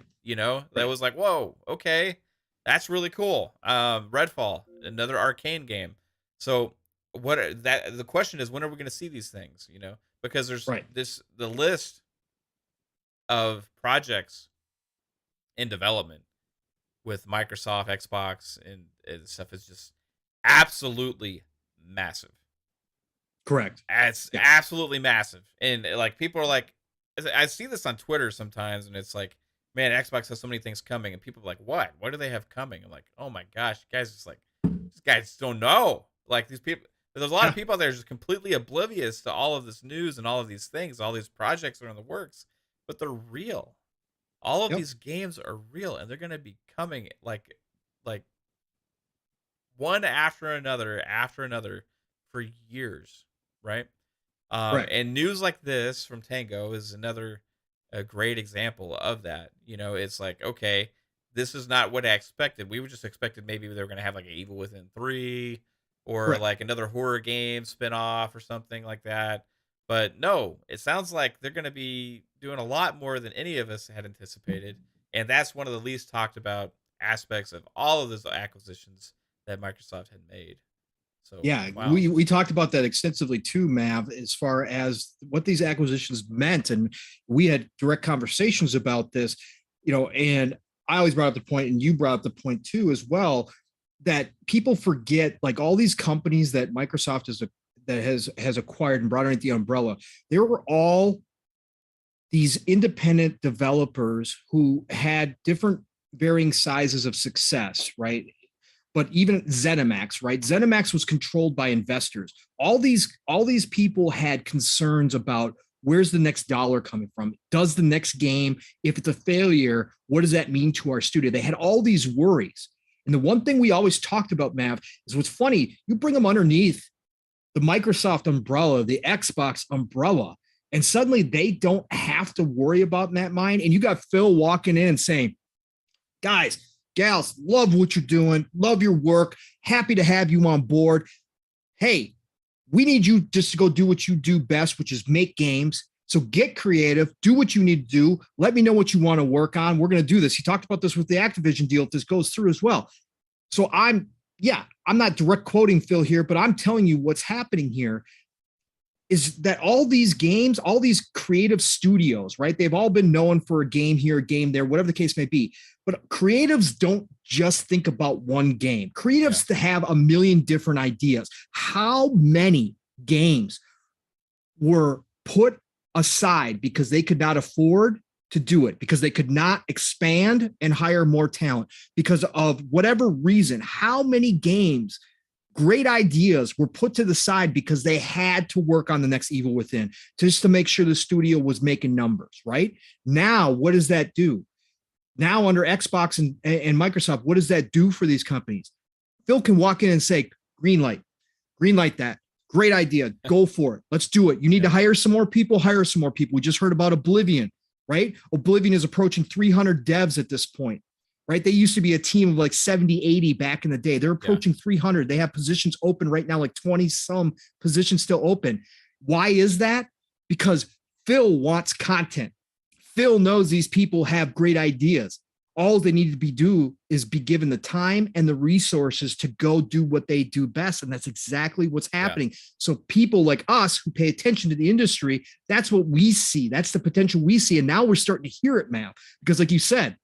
That was like, whoa, okay, that's really cool. Redfall, another Arcane game. So the question is, when are we going to see these things? Because there's Right. the list of projects in development with Microsoft, Xbox, and stuff is just absolutely massive. Correct. It's absolutely massive. And like people are like, I see this on Twitter sometimes, and it's like, man, Xbox has so many things coming, and people are like, what do they have coming? I'm like, oh my gosh, you guys just like, these guys don't know. Like these people, there's a lot of people out there just completely oblivious to all of this news and all of these things, all these projects that are in the works, but they're real. All of these games are real, and they're gonna be coming like one after another for years, right? And news like this from Tango is another a great example of that. You know, it's like, okay, this is not what I expected. We were just expected maybe they were gonna have like an Evil Within 3 or like another horror game spinoff or something like that. But no, it sounds like they're gonna be doing a lot more than any of us had anticipated. And that's one of the least talked about aspects of all of those acquisitions that Microsoft had made. So wow. we talked about that extensively too, Mav, as far as what these acquisitions meant, and we had direct conversations about this, you know. And I always brought up the point, and you brought up the point too as well, that people forget, like all these companies that Microsoft has acquired and brought underneath the umbrella, they were all these independent developers who had different varying sizes of success, right? But even ZeniMax, right? ZeniMax was controlled by investors. All these people had concerns about where's the next dollar coming from? Does the next game, if it's a failure, what does that mean to our studio? They had all these worries. And the one thing we always talked about, Mav, is what's funny, you bring them underneath the Microsoft umbrella, the Xbox umbrella, and suddenly they don't have to worry about that mind. And you got Phil walking in and saying, guys, gals, love what you're doing, love your work, happy to have you on board. Hey, we need you just to go do what you do best, which is make games. So get creative, do what you need to do. Let me know what you want to work on. We're going to do this. He talked about this with the Activision deal if this goes through as well. So I'm not direct quoting Phil here, but I'm telling you what's happening here is that all these games, all these creative studios, right? They've all been known for a game here, a game there, whatever the case may be. But creatives don't just think about one game. Creatives have a million different ideas. How many games were put aside because they could not afford to do it, because they could not expand and hire more talent because of whatever reason? How many games, great ideas, were put to the side because they had to work on the next Evil Within just to make sure the studio was making numbers, right? Now, what does that do? Now, under Xbox and Microsoft, what does that do for these companies? Phil can walk in and say, green light that. Great idea. Go for it. Let's do it. You need to hire some more people. Hire some more people. We just heard about Oblivion, right? Oblivion is approaching 300 devs at this point, right? They used to be a team of like 70, 80 back in the day. They're approaching 300. They have positions open right now, like 20 some positions still open. Why is that? Because Phil wants content. Phil knows these people have great ideas. All they need to be given the time and the resources to go do what they do best. And that's exactly what's happening. So people like us who pay attention to the industry, that's what we see. That's the potential we see. And now we're starting to hear it now, because like you said,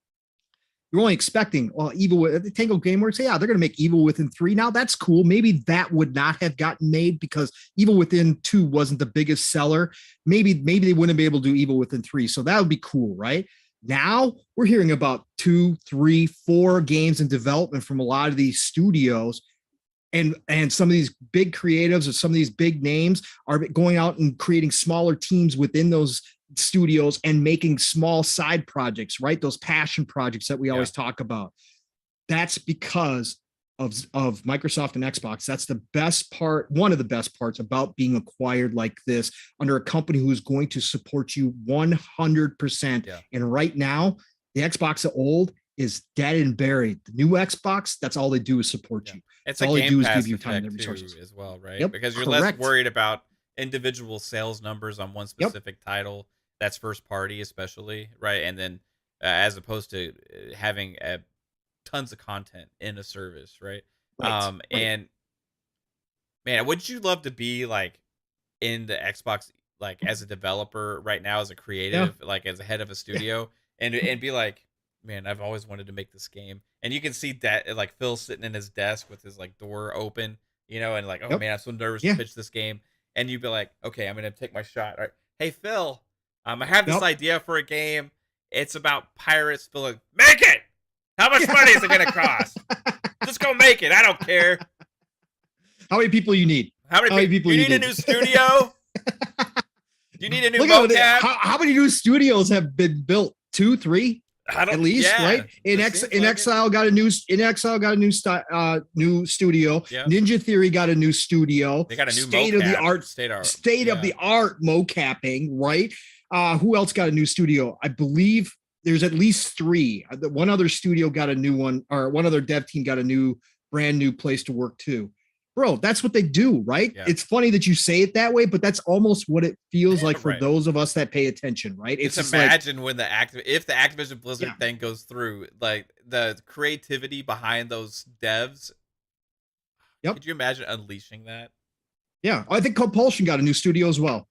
you're only expecting, well, the Tango Gameworks, they're going to make Evil Within 3 now. That's cool. Maybe that would not have gotten made because Evil Within 2 wasn't the biggest seller. Maybe they wouldn't be able to do Evil Within 3. So that would be cool, right? Now we're hearing about 2, 3, 4 games in development from a lot of these studios. And some of these big creatives or some of these big names are going out and creating smaller teams within those studios and making small side projects, right? Those passion projects that we always talk about. That's because of Microsoft and Xbox. That's the best part, one of the best parts about being acquired like this under a company who is going to support you 100%. And right now, the Xbox of old is dead and buried. The new Xbox, that's all they do is support you. It's all a they Game do is Pass give you time and effect resources too, as well, right? Because you're less worried about individual sales numbers on one specific title that's first party, especially, right? And then as opposed to having tons of content in a service, right? And man, would you love to be like in the Xbox, like as a developer right now, as a creative, like as a head of a studio, and be like, man, I've always wanted to make this game. And you can see that like Phil sitting in his desk with his like door open, you know, and like, oh Yep. man, I'm so nervous Yeah. to pitch this game. And you'd be like, okay, I'm gonna take my shot. All right. Hey Phil, I have this idea for a game. It's about pirates. Phil, like, make it. How much money is it gonna cost? Just go make it. I don't care. How many people you need? How many people you need? A new studio? Do you need a new mocap? How many new studios have been built? 2, 3? At least, right? In Exile got a new studio. Yeah. Ninja Theory got a new studio. They got a new state of the art mocapping, right? Who else got a new studio? I believe there's at least 3. One other studio got a new one, or one other dev team got a brand new place to work too. Bro, that's what they do, right? Yeah. It's funny that you say it that way, but that's almost what it feels like for those of us that pay attention, right? It's just imagine when if the Activision Blizzard thing goes through, like the creativity behind those devs. Yep. Could you imagine unleashing that? Yeah, I think Compulsion got a new studio as well.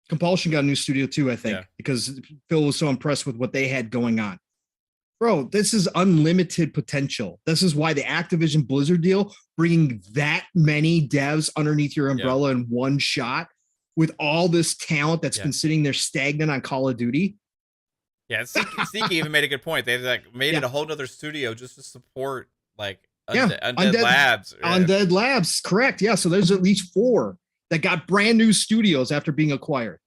Compulsion got a new studio too, I think, because Phil was so impressed with what they had going on. Bro, this is unlimited potential. This is why the Activision Blizzard deal, bringing that many devs underneath your umbrella in one shot with all this talent that's been sitting there stagnant on Call of Duty. Yeah, Seeky even made a good point. They like made it a whole nother studio just to support like Undead Labs. Undead Labs, correct. Yeah, so there's at least 4 that got brand new studios after being acquired.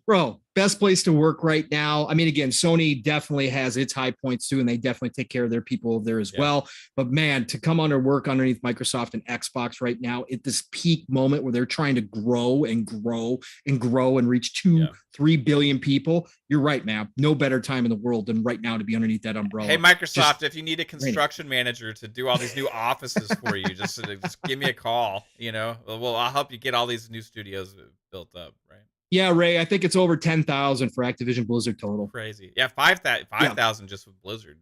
Bro, best place to work right now. I mean, again, Sony definitely has its high points too, and they definitely take care of their people there as well. But man, to come under work underneath Microsoft and Xbox right now at this peak moment where they're trying to grow and grow and grow and reach 2-3 billion people, you're right, man. No better time in the world than right now to be underneath that umbrella. Hey, Microsoft, if you need a construction manager to do all these new offices for you, just give me a call. You know, well, I'll help you get all these new studios built up, right? Yeah, Ray, I think it's over 10,000 for Activision Blizzard total. Crazy. Yeah, 5,000 just with Blizzard.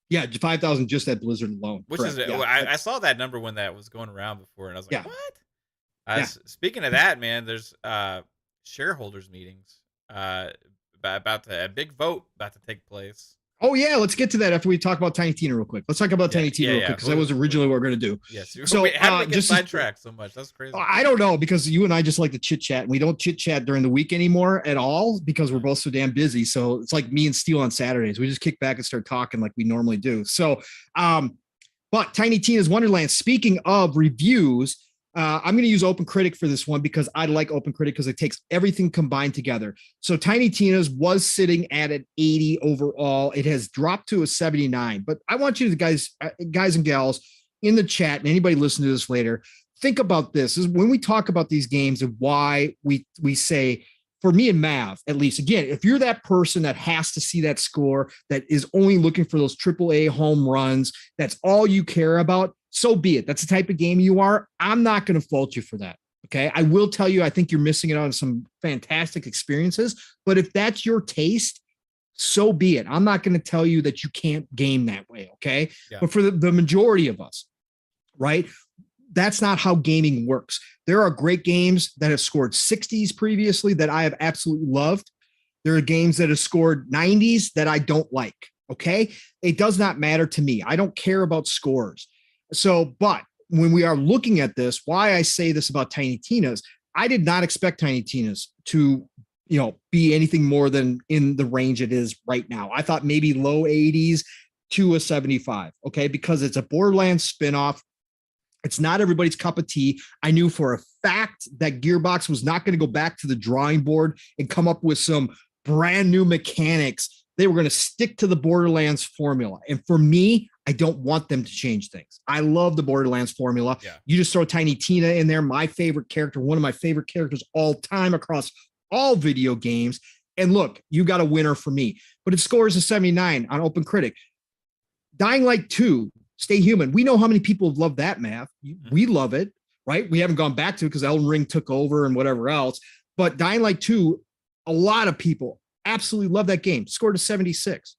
Yeah, 5,000 just at Blizzard alone. Which is, I saw that number when that was going around before, and I was like, what? Speaking of that, man, there's shareholders meetings about a big vote about to take place. Oh, yeah, let's get to that after we talk about Tiny Tina real quick. Let's talk about Tiny Tina real quick, because that was originally what we're going to do. Yes. So how did we get sidetracked so much? That's crazy. I don't know, because you and I just like to chit-chat, and we don't chit-chat during the week anymore at all because we're both so damn busy. So it's like me and Steele on Saturdays. We just kick back and start talking like we normally do. So, but Tiny Tina's Wonderlands, speaking of reviews, I'm going to use OpenCritic for this one because I like OpenCritic because it takes everything combined together. So Tiny Tina's was sitting at an 80 overall. It has dropped to a 79. But I want you guys and gals in the chat and anybody listening to this later, think about this. Is when we talk about these games and why we say, for me and Mav, at least, again, if you're that person that has to see that score, that is only looking for those AAA home runs, that's all you care about, so be it. That's the type of game you are. I'm not going to fault you for that. Okay. I will tell you, I think you're missing it on some fantastic experiences, but if that's your taste, so be it. I'm not going to tell you that you can't game that way. Okay. Yeah. But for the majority of us, right, that's not how gaming works. There are great games that have scored 60s previously that I have absolutely loved. There are games that have scored 90s that I don't like. Okay. It does not matter to me. I don't care about scores. So, but when we are looking at this, why I say this about Tiny Tina's, I did not expect Tiny Tina's to, be anything more than in the range it is right now. I thought maybe low 80s to a 75. Okay. Because it's a Borderlands spinoff. It's not everybody's cup of tea. I knew for a fact that Gearbox was not going to go back to the drawing board and come up with some brand new mechanics. They were going to stick to the Borderlands formula. And for me, I don't want them to change things. I love the Borderlands formula. Yeah. You just throw Tiny Tina in there, my favorite character, one of my favorite characters all time across all video games. And look, you got a winner for me. But it scores a 79 on OpenCritic. Dying Light 2, Stay Human. We know how many people have loved that, Mav. We love it, right? We haven't gone back to it because Elden Ring took over and whatever else. But Dying Light 2, a lot of people absolutely love that game. Scored a 76.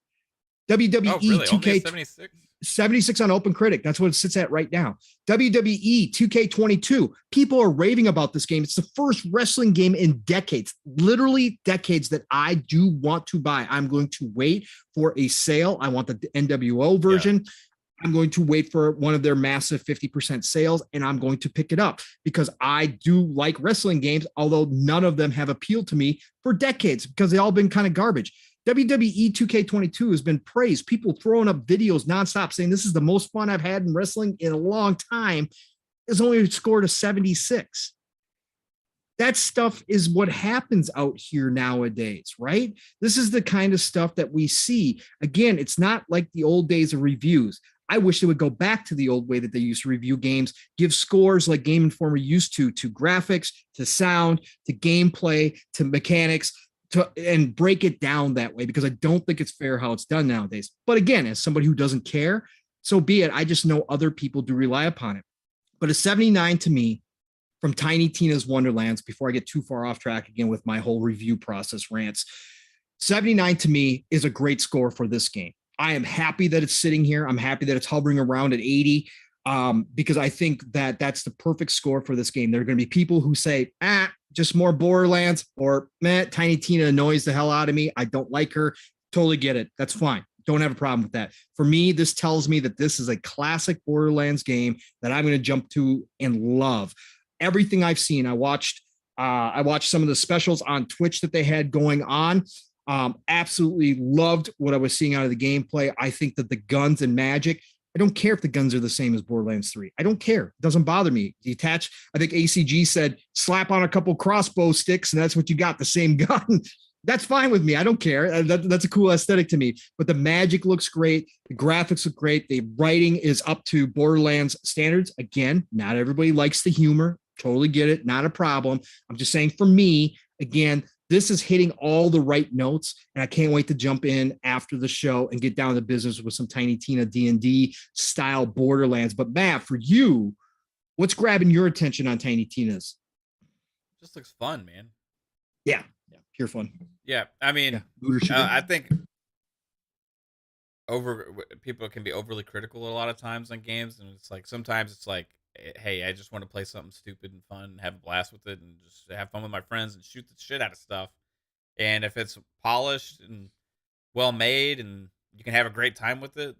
WWE Oh, really? 2K Only 76? 76 on OpenCritic. That's what it sits at right now. WWE 2K22. People are raving about this game. It's the first wrestling game in decades, literally decades, that I do want to buy. I'm going to wait for a sale. I want the NWO version. Yeah. I'm going to wait for one of their massive 50% sales, and I'm going to pick it up because I do like wrestling games, although none of them have appealed to me for decades because they all been kind of garbage. WWE 2K22 has been praised. People throwing up videos nonstop saying this is the most fun I've had in wrestling in a long time. It's only scored a 76. That stuff is what happens out here nowadays, right? This is the kind of stuff that we see. Again, it's not like the old days of reviews. I wish they would go back to the old way that they used to review games, give scores like Game Informer used to graphics, to sound, to gameplay, to mechanics, and break it down that way, because I don't think it's fair how it's done nowadays. But again, as somebody who doesn't care, so be it. I just know other people do rely upon it. But a 79 to me from Tiny Tina's Wonderlands, before I get too far off track again with my whole review process rants, 79 to me is a great score for this game. I am happy that it's sitting here. I'm happy that it's hovering around at 80. Because I think that that's the perfect score for this game. There are going to be people who say, just more Borderlands, or Tiny Tina annoys the hell out of me. I don't like her. Totally get it. That's fine. Don't have a problem with that. For me, this tells me that this is a classic Borderlands game that I'm going to jump to and love. Everything I've seen, I watched some of the specials on Twitch that they had going on. Absolutely loved what I was seeing out of the gameplay. I think that the guns and magic, I don't care if the guns are the same as Borderlands 3. I don't care. It doesn't bother me. Detach. I think ACG said slap on a couple crossbow sticks and that's what you got, the same gun. That's fine with me. I don't care. That's a cool aesthetic to me. But the magic looks great. The graphics look great. The writing is up to Borderlands standards. Again, not everybody likes the humor. Totally get it. Not a problem. I'm just saying, for me, again, this is hitting all the right notes, and I can't wait to jump in after the show and get down to business with some Tiny Tina D&D style Borderlands. But Matt, for you, what's grabbing your attention on Tiny Tina's? Just looks fun, man. Yeah, pure fun. Yeah, I mean, I think people can be overly critical a lot of times on games, and it's like sometimes it's like, hey, I just want to play something stupid and fun and have a blast with it and just have fun with my friends and shoot the shit out of stuff. And if it's polished and well made and you can have a great time with it,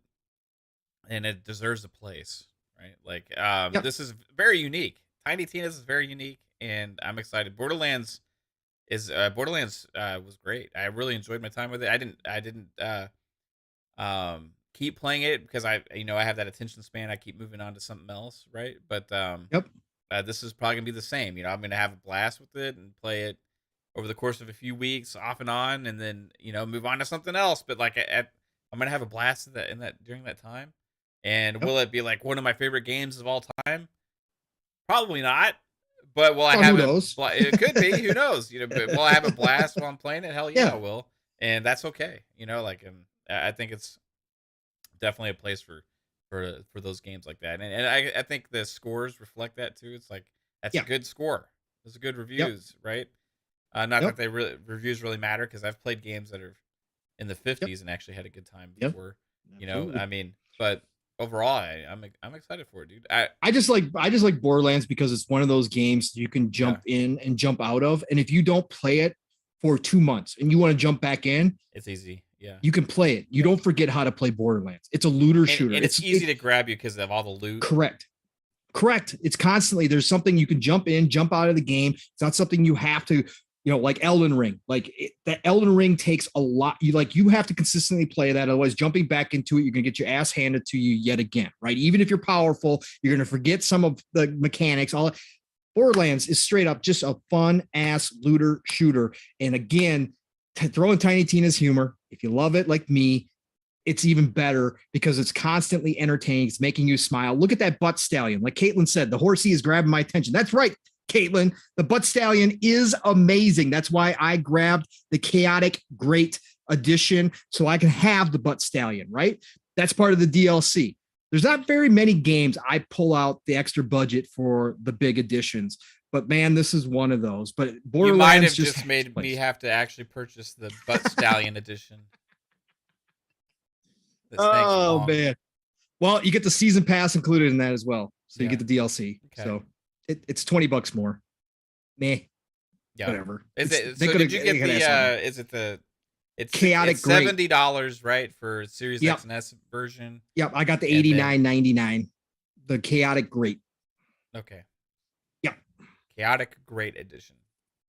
and it deserves a place, right? Like, This is very unique. Tiny Tina's is very unique, and I'm excited. Borderlands was great. I really enjoyed my time with it. I didn't keep playing it because I have that attention span. I keep moving on to something else, right? But this is probably gonna be the same. I'm gonna have a blast with it and play it over the course of a few weeks, off and on, and then move on to something else. But like, I'm gonna have a blast during that time. And will it be like one of my favorite games of all time? Probably not. But will I have it could be. Who knows? But will I have a blast while I'm playing it? Hell yeah, I will. And that's okay. And I think it's definitely a place for those games like that. And I think the scores reflect that too. It's like, that's a good score. Those are good reviews, right? Not that reviews really matter, because I've played games that are in the 50s and actually had a good time before. I mean, but overall, I'm excited for it, dude. I just like Borderlands because it's one of those games you can jump in and jump out of, and if you don't play it for 2 months and you want to jump back in, it's easy. Yeah, you can play it. You don't forget how to play Borderlands. It's a looter shooter. And it's easy to grab you because of all the loot. Correct. It's constantly, there's something you can jump in, jump out of the game. It's not something you have to, like Elden Ring. That Elden Ring takes a lot. You have to consistently play that. Otherwise, jumping back into it, you're gonna get your ass handed to you yet again, right? Even if you're powerful, you're gonna forget some of the mechanics. Borderlands is straight up just a fun ass looter shooter. And again, throw in Tiny Tina's humor. If you love it like me, it's even better because it's constantly entertaining. It's making you smile. Look at that butt stallion. Like Caitlin said, the horsey is grabbing my attention. That's right, Caitlin. The butt stallion is amazing. That's why I grabbed the Chaotic Great Edition, so I can have the butt stallion, right? That's part of the DLC. There's not very many games I pull out the extra budget for the big editions, but man, this is one of those. But Borderlands, you might have just made me have to actually purchase the butt stallion edition. Oh man. Well, you get the season pass included in that as well. So you get the DLC. Okay. So it's $20 more. Meh. Yeah. Whatever. Is it? So did you get the? Is it the? It's chaotic. It's $70, right, for Series X and S version. Yep, I got the $89.99. The chaotic great. Okay. Yep. Chaotic great edition.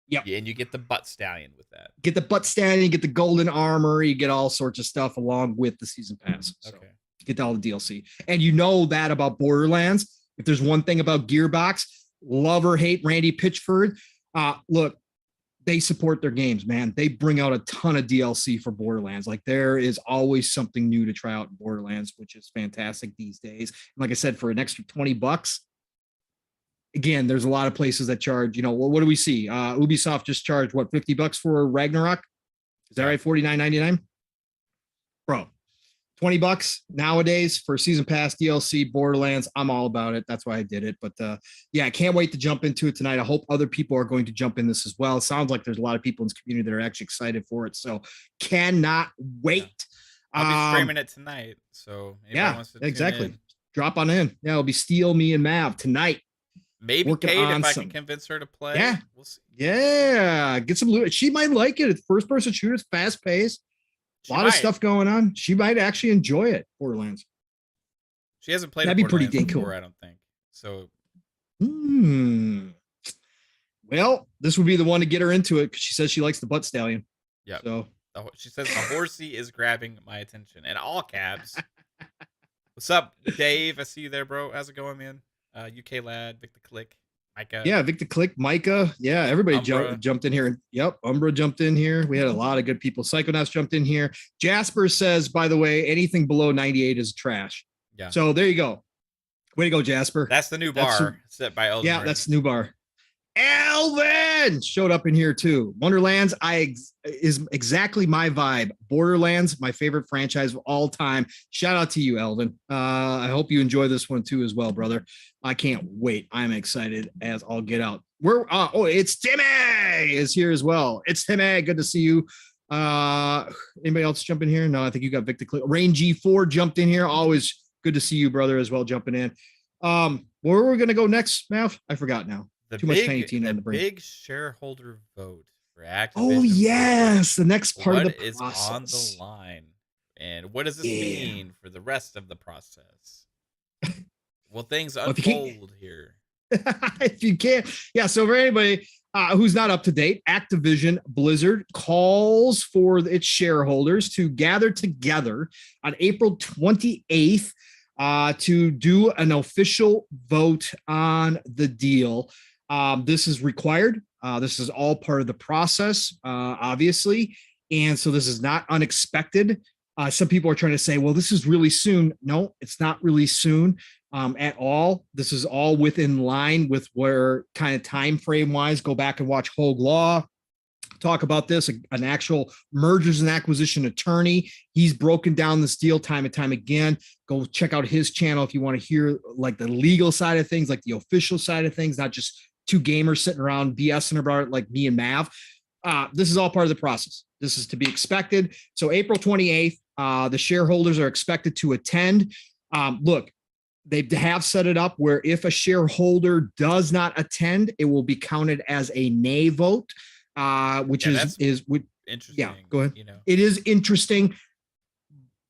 Yep. Yeah, and you get the butt stallion with that. Get the butt stallion, you get the golden armor, you get all sorts of stuff along with the season pass. So okay. Get all the DLC. And you know that about Borderlands. If there's one thing about Gearbox, love or hate Randy Pitchford, look, they support their games, man. They bring out a ton of DLC for Borderlands. Like there is always something new to try out in Borderlands, which is fantastic these days. And like I said, for an extra $20, again, there's a lot of places that charge, what do we see? Ubisoft just charged what, $50 for Ragnarok? Is that right? $49.99? Bro, $20 nowadays for season pass DLC Borderlands. I'm all about it. That's why I did it. But yeah, I can't wait to jump into it tonight. I hope other people are going to jump in this as well. It sounds like there's a lot of people in this community that are actually excited for it. So cannot wait. Yeah. I'll be streaming it tonight. So yeah, exactly. Drop on in. Yeah, it'll be Steel, me, and Mav tonight. Maybe Kate, if I can convince her to play. Yeah. We'll see. Yeah. Get some loot. She might like it. It's first person shooter. It's fast paced. A lot of stuff going on. She might actually enjoy it. Borderlands. She hasn't played. That'd be pretty dang cool. I don't think so. Well, this would be the one to get her into it because she says she likes the butt stallion. Yeah. So she says the horsey is grabbing my attention, and all caps. What's up, Dave? I see you there, bro. How's it going, man? UK lad, Victor Click, Micah. Yeah, Victor Click, Micah. Yeah, everybody jumped in here. Yep, Umbra jumped in here. We had a lot of good people. Psychonauts jumped in here. Jasper says, by the way, anything below 98 is trash. Yeah. So there you go. Way to go, Jasper. That's the new bar set by Elden Ring. Yeah, that's the new bar. Elvin showed up in here too. Wonderlands is exactly my vibe. Borderlands, my favorite franchise of all time. Shout out to you, Elvin. I hope you enjoy this one too as well, brother. I can't wait. I'm excited as all get out. It's Timmy is here as well. It's Timmy. Good to see you. Anybody else jump in here? No, I think you got Victor Click. Rain G4 jumped in here. Always good to see you, brother, as well, jumping in. Where we're gonna go next, Mav? I forgot now. Too much painting on the brain. Big shareholder vote for Activision. Oh yes, the next part of the process. What is on the line, and what does this mean for the rest of the process? Will things unfold here? If you can't, yeah. So for anybody who's not up to date, Activision Blizzard calls for its shareholders to gather together on April 28th to do an official vote on the deal. This is required. This is all part of the process, obviously. And so this is not unexpected. Some people are trying to say, well, this is really soon. No, it's not really soon at all. This is all within line with where kind of time frame wise, go back and watch Hogue Law. Talk about this, an actual mergers and acquisition attorney. He's broken down this deal time and time again. Go check out his channel if you want to hear like the legal side of things, like the official side of things, not just two gamers sitting around BSing about it like me and Mav. This is all part of the process. This is to be expected. So April 28th, the shareholders are expected to attend. Look, they have set it up where if a shareholder does not attend, it will be counted as a nay vote. Which is interesting. Yeah, go ahead. It is interesting,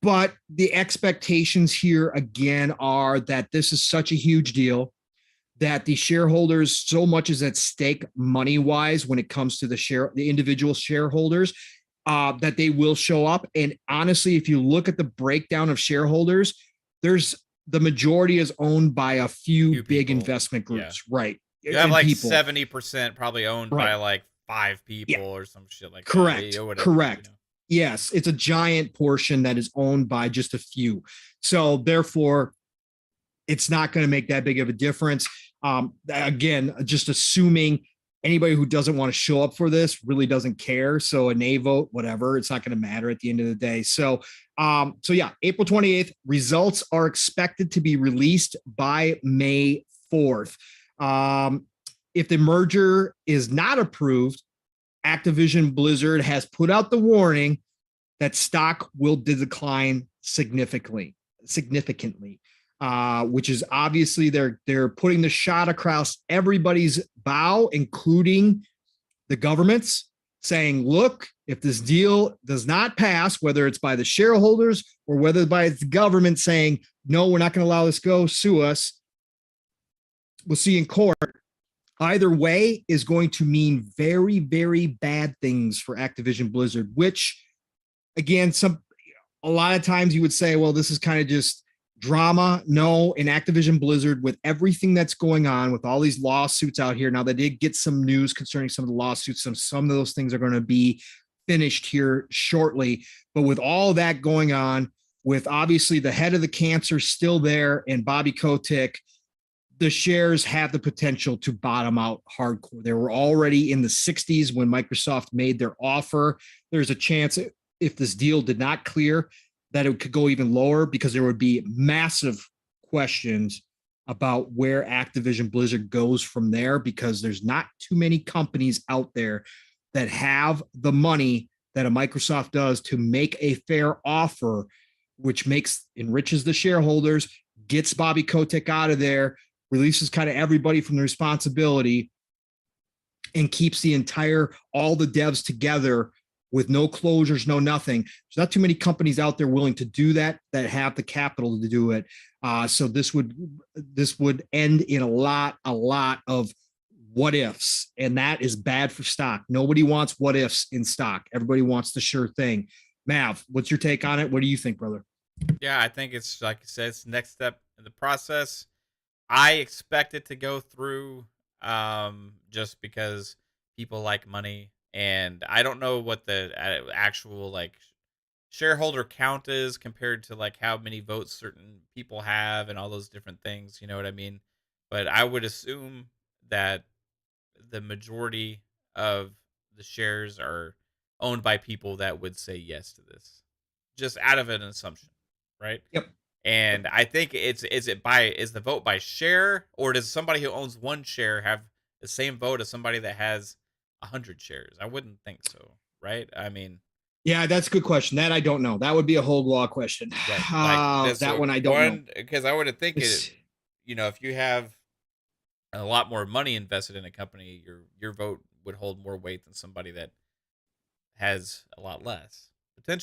but the expectations here again are that this is such a huge deal that the shareholders, so much is at stake money wise when it comes to the individual shareholders, that they will show up. And honestly, if you look at the breakdown of shareholders, the majority is owned by a few big investment groups, right? You have like 70% probably owned by like 5 people or some shit like that. Whatever, correct. Yes, it's a giant portion that is owned by just a few. So therefore, it's not going to make that big of a difference. Again, just assuming anybody who doesn't want to show up for this really doesn't care. So a nay vote, whatever, it's not going to matter at the end of the day. So yeah, April 28th, results are expected to be released by May 4th. If the merger is not approved, Activision Blizzard has put out the warning that stock will decline significantly, which is obviously they're putting the shot across everybody's bow, including the governments, saying, look, if this deal does not pass, whether it's by the shareholders or whether by the government saying, no, we're not going to allow this go, sue us, we'll see in court. Either way is going to mean very, very bad things for Activision Blizzard, which, again, a lot of times you would say, well, this is kind of just drama. No, in Activision Blizzard, with everything that's going on, with all these lawsuits out here, now they did get some news concerning some of the lawsuits. Some of those things are going to be finished here shortly. But with all that going on, with obviously the head of the cancer still there and Bobby Kotick, the shares have the potential to bottom out hardcore. They were already in the 60s when Microsoft made their offer. There's a chance if this deal did not clear that it could go even lower, because there would be massive questions about where Activision Blizzard goes from there, because there's not too many companies out there that have the money that a Microsoft does to make a fair offer, which enriches the shareholders, gets Bobby Kotick out of there, releases kind of everybody from the responsibility, and keeps all the devs together with no closures, no nothing. There's not too many companies out there willing to do that have the capital to do it. So this would end in a lot of what ifs, and that is bad for stock. Nobody wants what ifs in stock. Everybody wants the sure thing. Mav, what's your take on it? What do you think, brother? Yeah, I think it's, like you said, it's the next step in the process. I expect it to go through, just because people like money, and I don't know what the actual like shareholder count is compared to like how many votes certain people have and all those different things. You know what I mean? But I would assume that the majority of the shares are owned by people that would say yes to this, just out of an assumption, right? Yep. And I think is the vote by share, or does somebody who owns one share have the same vote as somebody that has 100 shares? I wouldn't think so, right? I mean, yeah, that's a good question. That I don't know. That would be a whole law question. Like that one I don't know, because I would think if you have a lot more money invested in a company, your vote would hold more weight than somebody that has a lot less.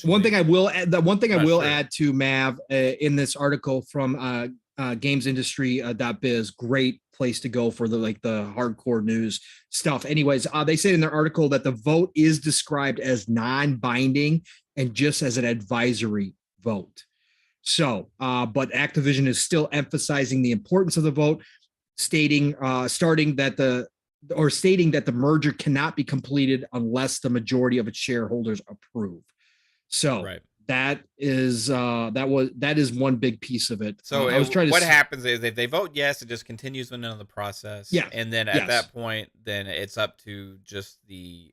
One thing I will add to Mav in this article from gamesindustry.biz, great place to go for the hardcore news stuff. Anyways, they say in their article that the vote is described as non-binding and just as an advisory vote. So, but Activision is still emphasizing the importance of the vote, stating that the merger cannot be completed unless the majority of its shareholders approve. So that is one big piece of it. So what happens is if they vote yes, it just continues on the process. Yeah. And then at that point, then it's up to just the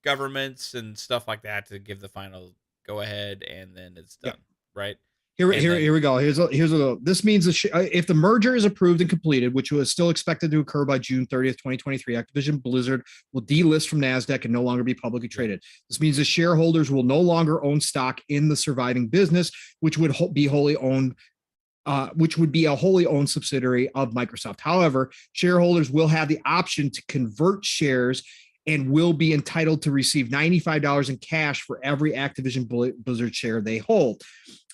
governments and stuff like that to give the final go ahead, and then it's done. Right. Here we go. This means if the merger is approved and completed, which was still expected to occur by June 30th, 2023, Activision Blizzard will delist from NASDAQ and no longer be publicly traded. This means the shareholders will no longer own stock in the surviving business, which would be a wholly owned subsidiary of Microsoft. However, shareholders will have the option to convert shares and will be entitled to receive $95 in cash for every Activision Blizzard share they hold.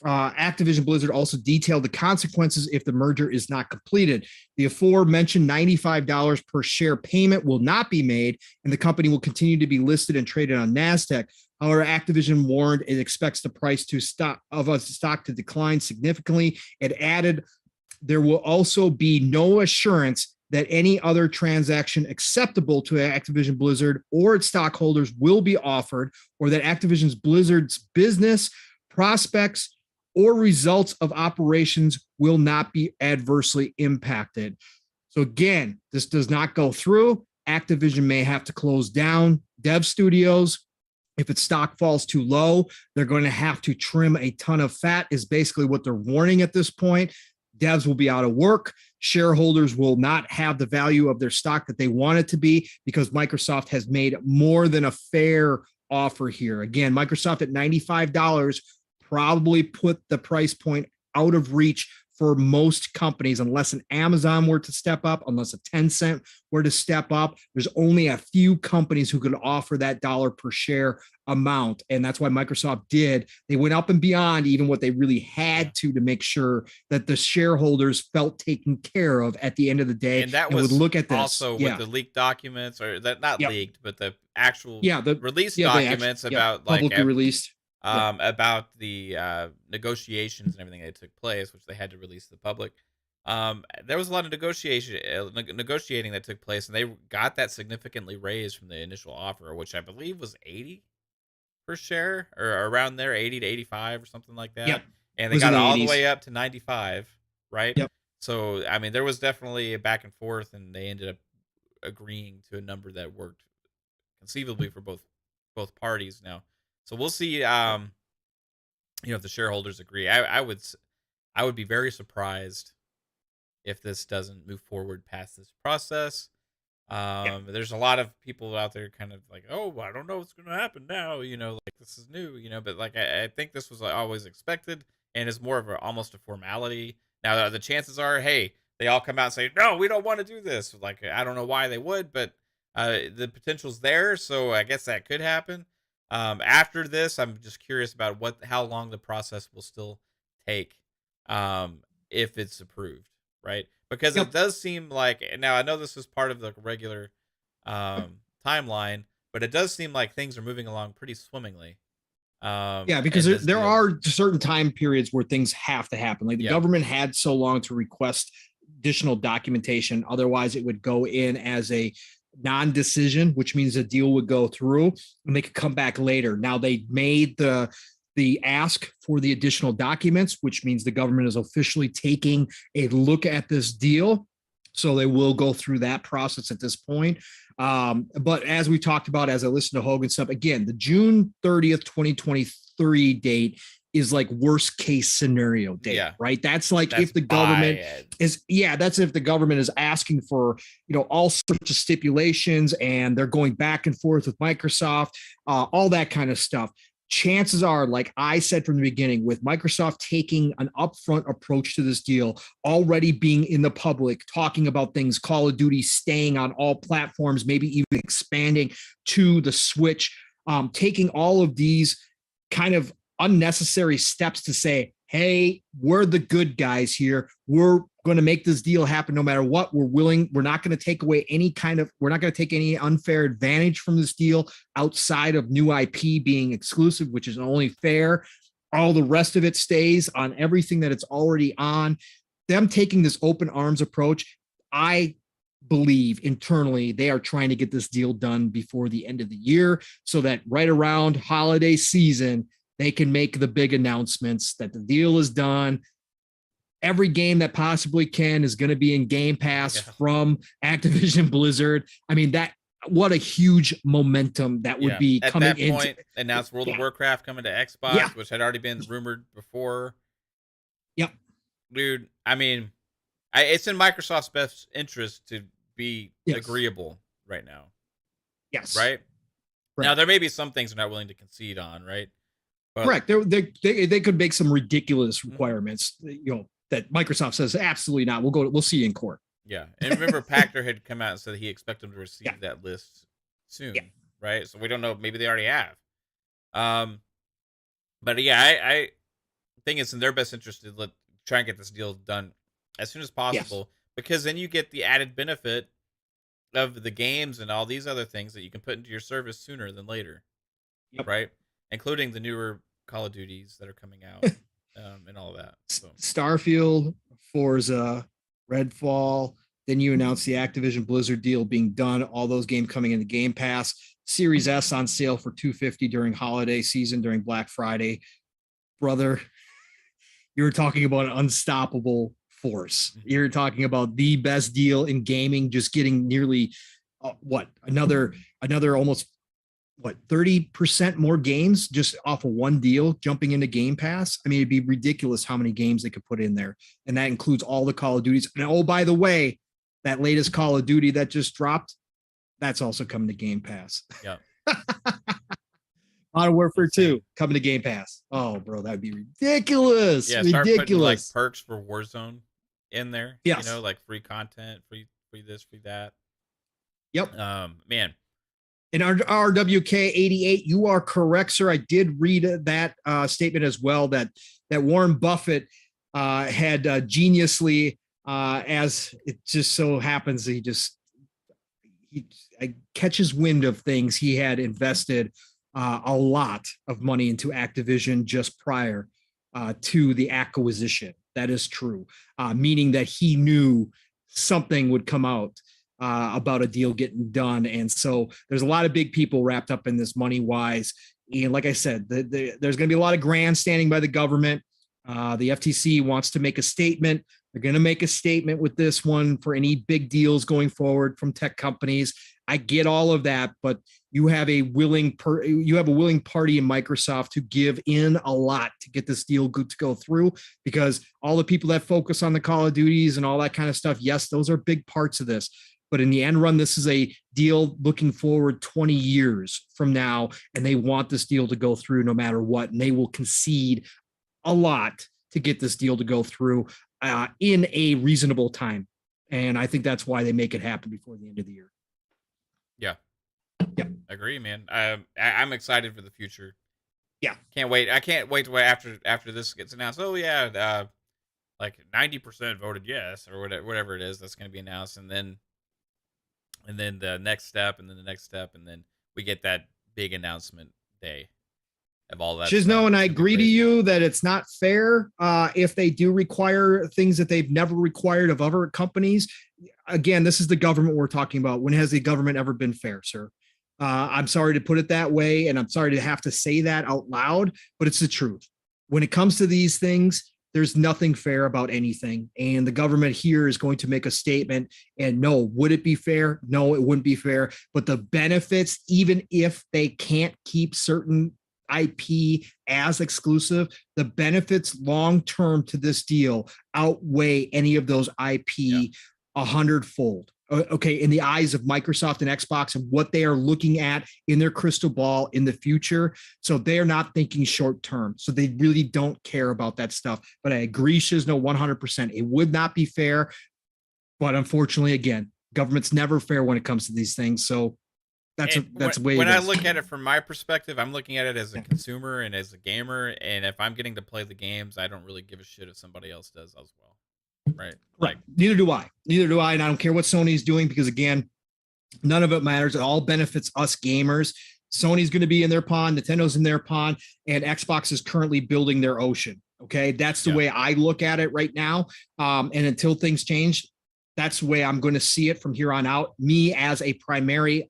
Activision Blizzard also detailed the consequences if the merger is not completed. The aforementioned $95 per share payment will not be made, and the company will continue to be listed and traded on NASDAQ. However, Activision warned it expects the price of a stock to decline significantly. It added, there will also be no assurance that any other transaction acceptable to Activision Blizzard or its stockholders will be offered, or that Activision Blizzard's business prospects or results of operations will not be adversely impacted. So again, this does not go through. Activision may have to close down dev studios. If its stock falls too low, they're going to have to trim a ton of fat, is basically what they're warning at this point. Devs will be out of work. Shareholders will not have the value of their stock that they want it to be, because Microsoft has made more than a fair offer here. Again, Microsoft at $95 probably put the price point out of reach for most companies, unless an Amazon were to step up, unless a Tencent were to step up. There's only a few companies who could offer that dollar per share amount. And that's why Microsoft did. They went up and beyond even what they really had to make sure that the shareholders felt taken care of at the end of the day. And that was would look at this. Also with the leaked documents, or that not leaked, but the actual release documents about publicly released. About the negotiations and everything that took place, which they had to release to the public. There was a lot of negotiating that took place, and they got that significantly raised from the initial offer, which I believe was 80 per share, or around there, 80 to 85 or something like that. Yep. And they got all the way up to 95, right? Yep. So, I mean, there was definitely a back and forth, and they ended up agreeing to a number that worked conceivably for both parties now. So we'll see, if the shareholders agree. I would be very surprised if this doesn't move forward past this process. There's a lot of people out there kind of like, oh, I don't know what's going to happen now. Like this is new, but like, I think this was always expected, and is more of almost a formality. Now the chances are, hey, they all come out and say, no, we don't want to do this. Like, I don't know why they would, but the potential's there. So I guess that could happen. After this, I'm just curious about how long the process will still take, if it's approved, right? Because it does seem like, now I know this is part of the regular timeline, but it does seem like things are moving along pretty swimmingly. Because there are certain time periods where things have to happen. Like the government had so long to request additional documentation, otherwise it would go in as a non-decision, which means the deal would go through and they could come back later. Now they made the ask for the additional documents, which means the government is officially taking a look at this deal. So they will go through that process at this point. But as we talked about, as I listened to Hogan's stuff, again, the June 30th, 2023 date is like worst case scenario date, right? That's like if the government that's if the government is asking for, all sorts of stipulations and they're going back and forth with Microsoft, all that kind of stuff. Chances are, like I said from the beginning, with Microsoft taking an upfront approach to this deal, already being in the public, talking about things, Call of Duty staying on all platforms, maybe even expanding to the Switch, taking all of these kind of unnecessary steps to say, hey, we're the good guys here. We're going to make this deal happen no matter what. We're not going to take away we're not going to take any unfair advantage from this deal outside of new IP being exclusive, which is only fair. All the rest of it stays on everything that it's already on. Them taking this open arms approach, I believe internally they are trying to get this deal done before the end of the year so that right around holiday season, they can make the big announcements that the deal is done. Every game that possibly can is going to be in Game Pass from Activision Blizzard. I mean, what a huge momentum that would be coming in. At that point, announced World of Warcraft coming to Xbox, which had already been rumored before. Yep. Dude, I mean, it's in Microsoft's best interest to be agreeable right now. Yes. Right? Now, there may be some things they're not willing to concede on, right? But, correct. They could make some ridiculous requirements, that Microsoft says absolutely not. We'll see you in court. Yeah, and remember, Pachter had come out and said he expected them to receive that list soon, right? So we don't know. Maybe they already have. But I think it's in their best interest to try and get this deal done as soon as possible, because then you get the added benefit of the games and all these other things that you can put into your service sooner than later, right? Including the newer Call of Duties that are coming out and all of that. So. Starfield, Forza, Redfall. Then you announced the Activision Blizzard deal being done. All those games coming into Game Pass. Series S on sale for $250 during holiday season, during Black Friday. Brother, you were talking about an unstoppable force. You're talking about the best deal in gaming, just getting nearly another almost 30% more games just off of one deal jumping into Game Pass. I mean, it'd be ridiculous how many games they could put in there. And that includes all the Call of Duties. And oh, by the way, that latest Call of Duty that just dropped, that's also coming to Game Pass. Yeah. Modern Warfare 2 coming to Game Pass. Oh, bro, that'd be ridiculous. Yeah, ridiculous. start putting like perks for Warzone in there. Yes. You know, like free content, free this, free that. Yep. Man. In our RWK88, you are correct, sir. I did read that statement as well, that Warren Buffett had geniusly, as it just so happens, he catches wind of things. He had invested a lot of money into Activision just prior to the acquisition. That is true, meaning that he knew something would come out about a deal getting done. And so there's a lot of big people wrapped up in this money-wise. And like I said, there's going to be a lot of grandstanding by the government. The FTC wants to make a statement. They're going to make a statement with this one for any big deals going forward from tech companies. I get all of that, but you have a willing party in Microsoft to give in a lot to get this deal good to go through, because all the people that focus on the Call of Duties and all that kind of stuff, yes, those are big parts of this. But in the end run, this is a deal looking forward 20 years from now, and they want this deal to go through no matter what, and they will concede a lot to get this deal to go through in a reasonable time. And I think that's why they make it happen before the end of the year. Yeah. Yep. Agree, man. I'm excited for the future. Yeah. Can't wait. I can't wait to wait after this gets announced. Oh yeah, like 90% voted yes, or whatever it is that's going to be announced, and then the next step, and then the next step, and then we get that big announcement day of all that. Shizno, and I agree to you that it's not fair if they do require things that they've never required of other companies. Again, this is the government we're talking about. When has the government ever been fair, sir? I'm sorry to put it that way, and I'm sorry to have to say that out loud, but it's the truth. When it comes to these things, there's nothing fair about anything. And the government here is going to make a statement. And no, would it be fair? No, it wouldn't be fair. But the benefits, even if they can't keep certain IP as exclusive, the benefits long-term to this deal outweigh any of those IP 100-fold. Okay, in the eyes of Microsoft and Xbox and what they are looking at in their crystal ball in the future. So they're not thinking short term. So they really don't care about that stuff. But I agree, Shizno, 100%. It would not be fair. But unfortunately, again, government's never fair when it comes to these things. So that's the way when I look at it from my perspective, I'm looking at it as a consumer and as a gamer. And if I'm getting to play the games, I don't really give a shit if somebody else does as well. Right. Like, neither do I. And I don't care what Sony's doing, because again, none of it matters. It all benefits us gamers. Sony's going to be in their pond, Nintendo's in their pond, and Xbox is currently building their ocean. Okay. That's the way I look at it right now. And until things change, that's the way I'm going to see it from here on out. Me as a primarily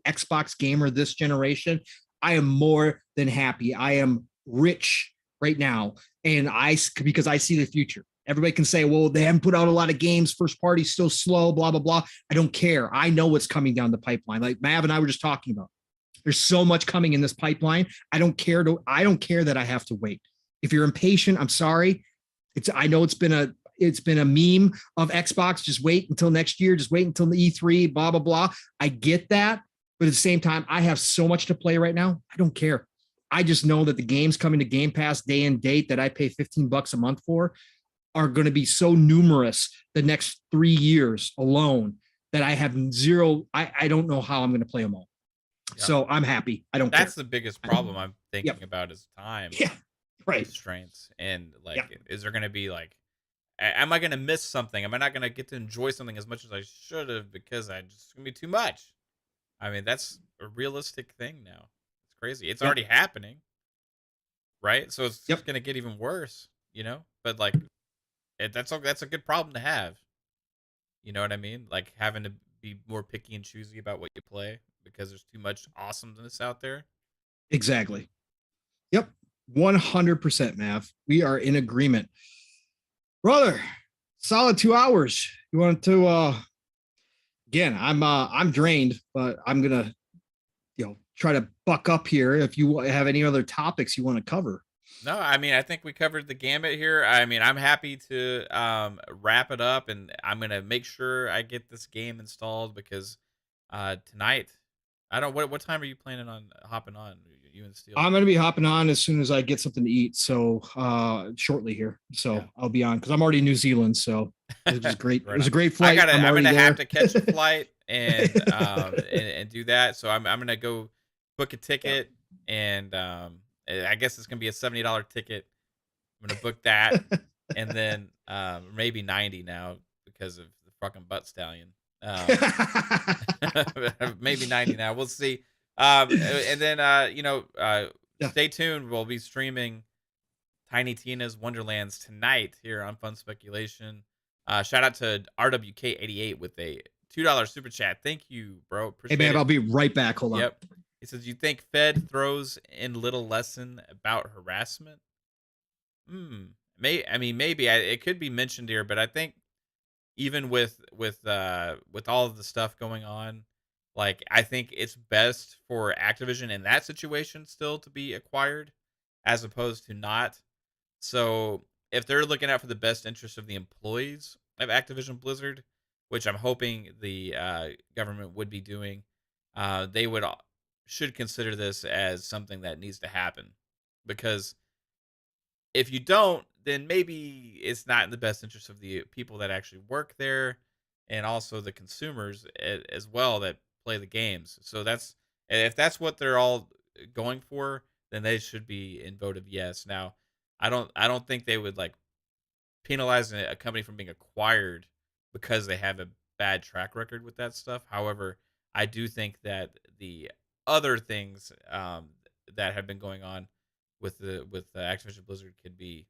Xbox gamer this generation, I am more than happy. I am rich right now, and because I see the future. Everybody can say, well, they haven't put out a lot of games. First party still slow, blah, blah, blah. I don't care. I know what's coming down the pipeline. Like Mav and I were just talking about. There's so much coming in this pipeline. I don't care that I have to wait. If you're impatient, I'm sorry. I know it's been a meme of Xbox. Just wait until next year. Just wait until the E3, blah, blah, blah. I get that. But at the same time, I have so much to play right now. I don't care. I just know that the games coming to Game Pass day and date that I pay $15 a month for are going to be so numerous the next 3 years alone that I have zero. I don't know how I'm going to play them all. Yeah. So I'm happy. I don't care. That's the biggest problem I'm thinking about is time. Yeah. Right. Constraints. And like, is there going to be like, am I going to miss something? Am I not going to get to enjoy something as much as I should have because it's going to be too much? I mean, that's a realistic thing now. It's crazy. It's already happening. Right. So it's just going to get even worse, but like, that's a good problem to have. You know what I mean? Like having to be more picky and choosy about what you play because there's too much awesomeness out there. Exactly. Yep. 100%, Mav. We are in agreement. Brother, solid 2 hours. You want to again, I'm drained, but I'm gonna try to buck up here if you have any other topics you want to cover. No, I mean, I think we covered the gamut here. I mean, I'm happy to wrap it up, and I'm going to make sure I get this game installed because tonight, I don't, what time are you planning on hopping on? You and Steel? I'm going to be hopping on as soon as I get something to eat. So shortly here. So yeah. I'll be on because I'm already in New Zealand. So it was great. Right, it was a great flight. I'm going to have to catch a flight and do that. So I'm going to go book a ticket, and I guess it's going to be a $70 ticket. I'm going to book that, and then maybe 90 now because of the fucking butt stallion. Maybe 90 now. We'll see. And then stay tuned. We'll be streaming Tiny Tina's Wonderlands tonight here on Fun Speculation. Shout out to RWK88 with a $2 super chat. Thank you, bro. Appreciate hey man, it. I'll be right back. Hold on. Yep. He says, you think Fed throws in little lesson about harassment? Maybe it could be mentioned here, but I think even with all of the stuff going on, like, I think it's best for Activision in that situation still to be acquired as opposed to not. So if they're looking out for the best interest of the employees of Activision Blizzard, which I'm hoping the government would be doing, they should consider this as something that needs to happen. Because if you don't, then maybe it's not in the best interest of the people that actually work there and also the consumers as well that play the games. So if that's what they're all going for, then they should be in vote of yes. Now, I don't think they would like penalize a company from being acquired because they have a bad track record with that stuff. However, I do think that the other things that have been going on with the Activision Blizzard could be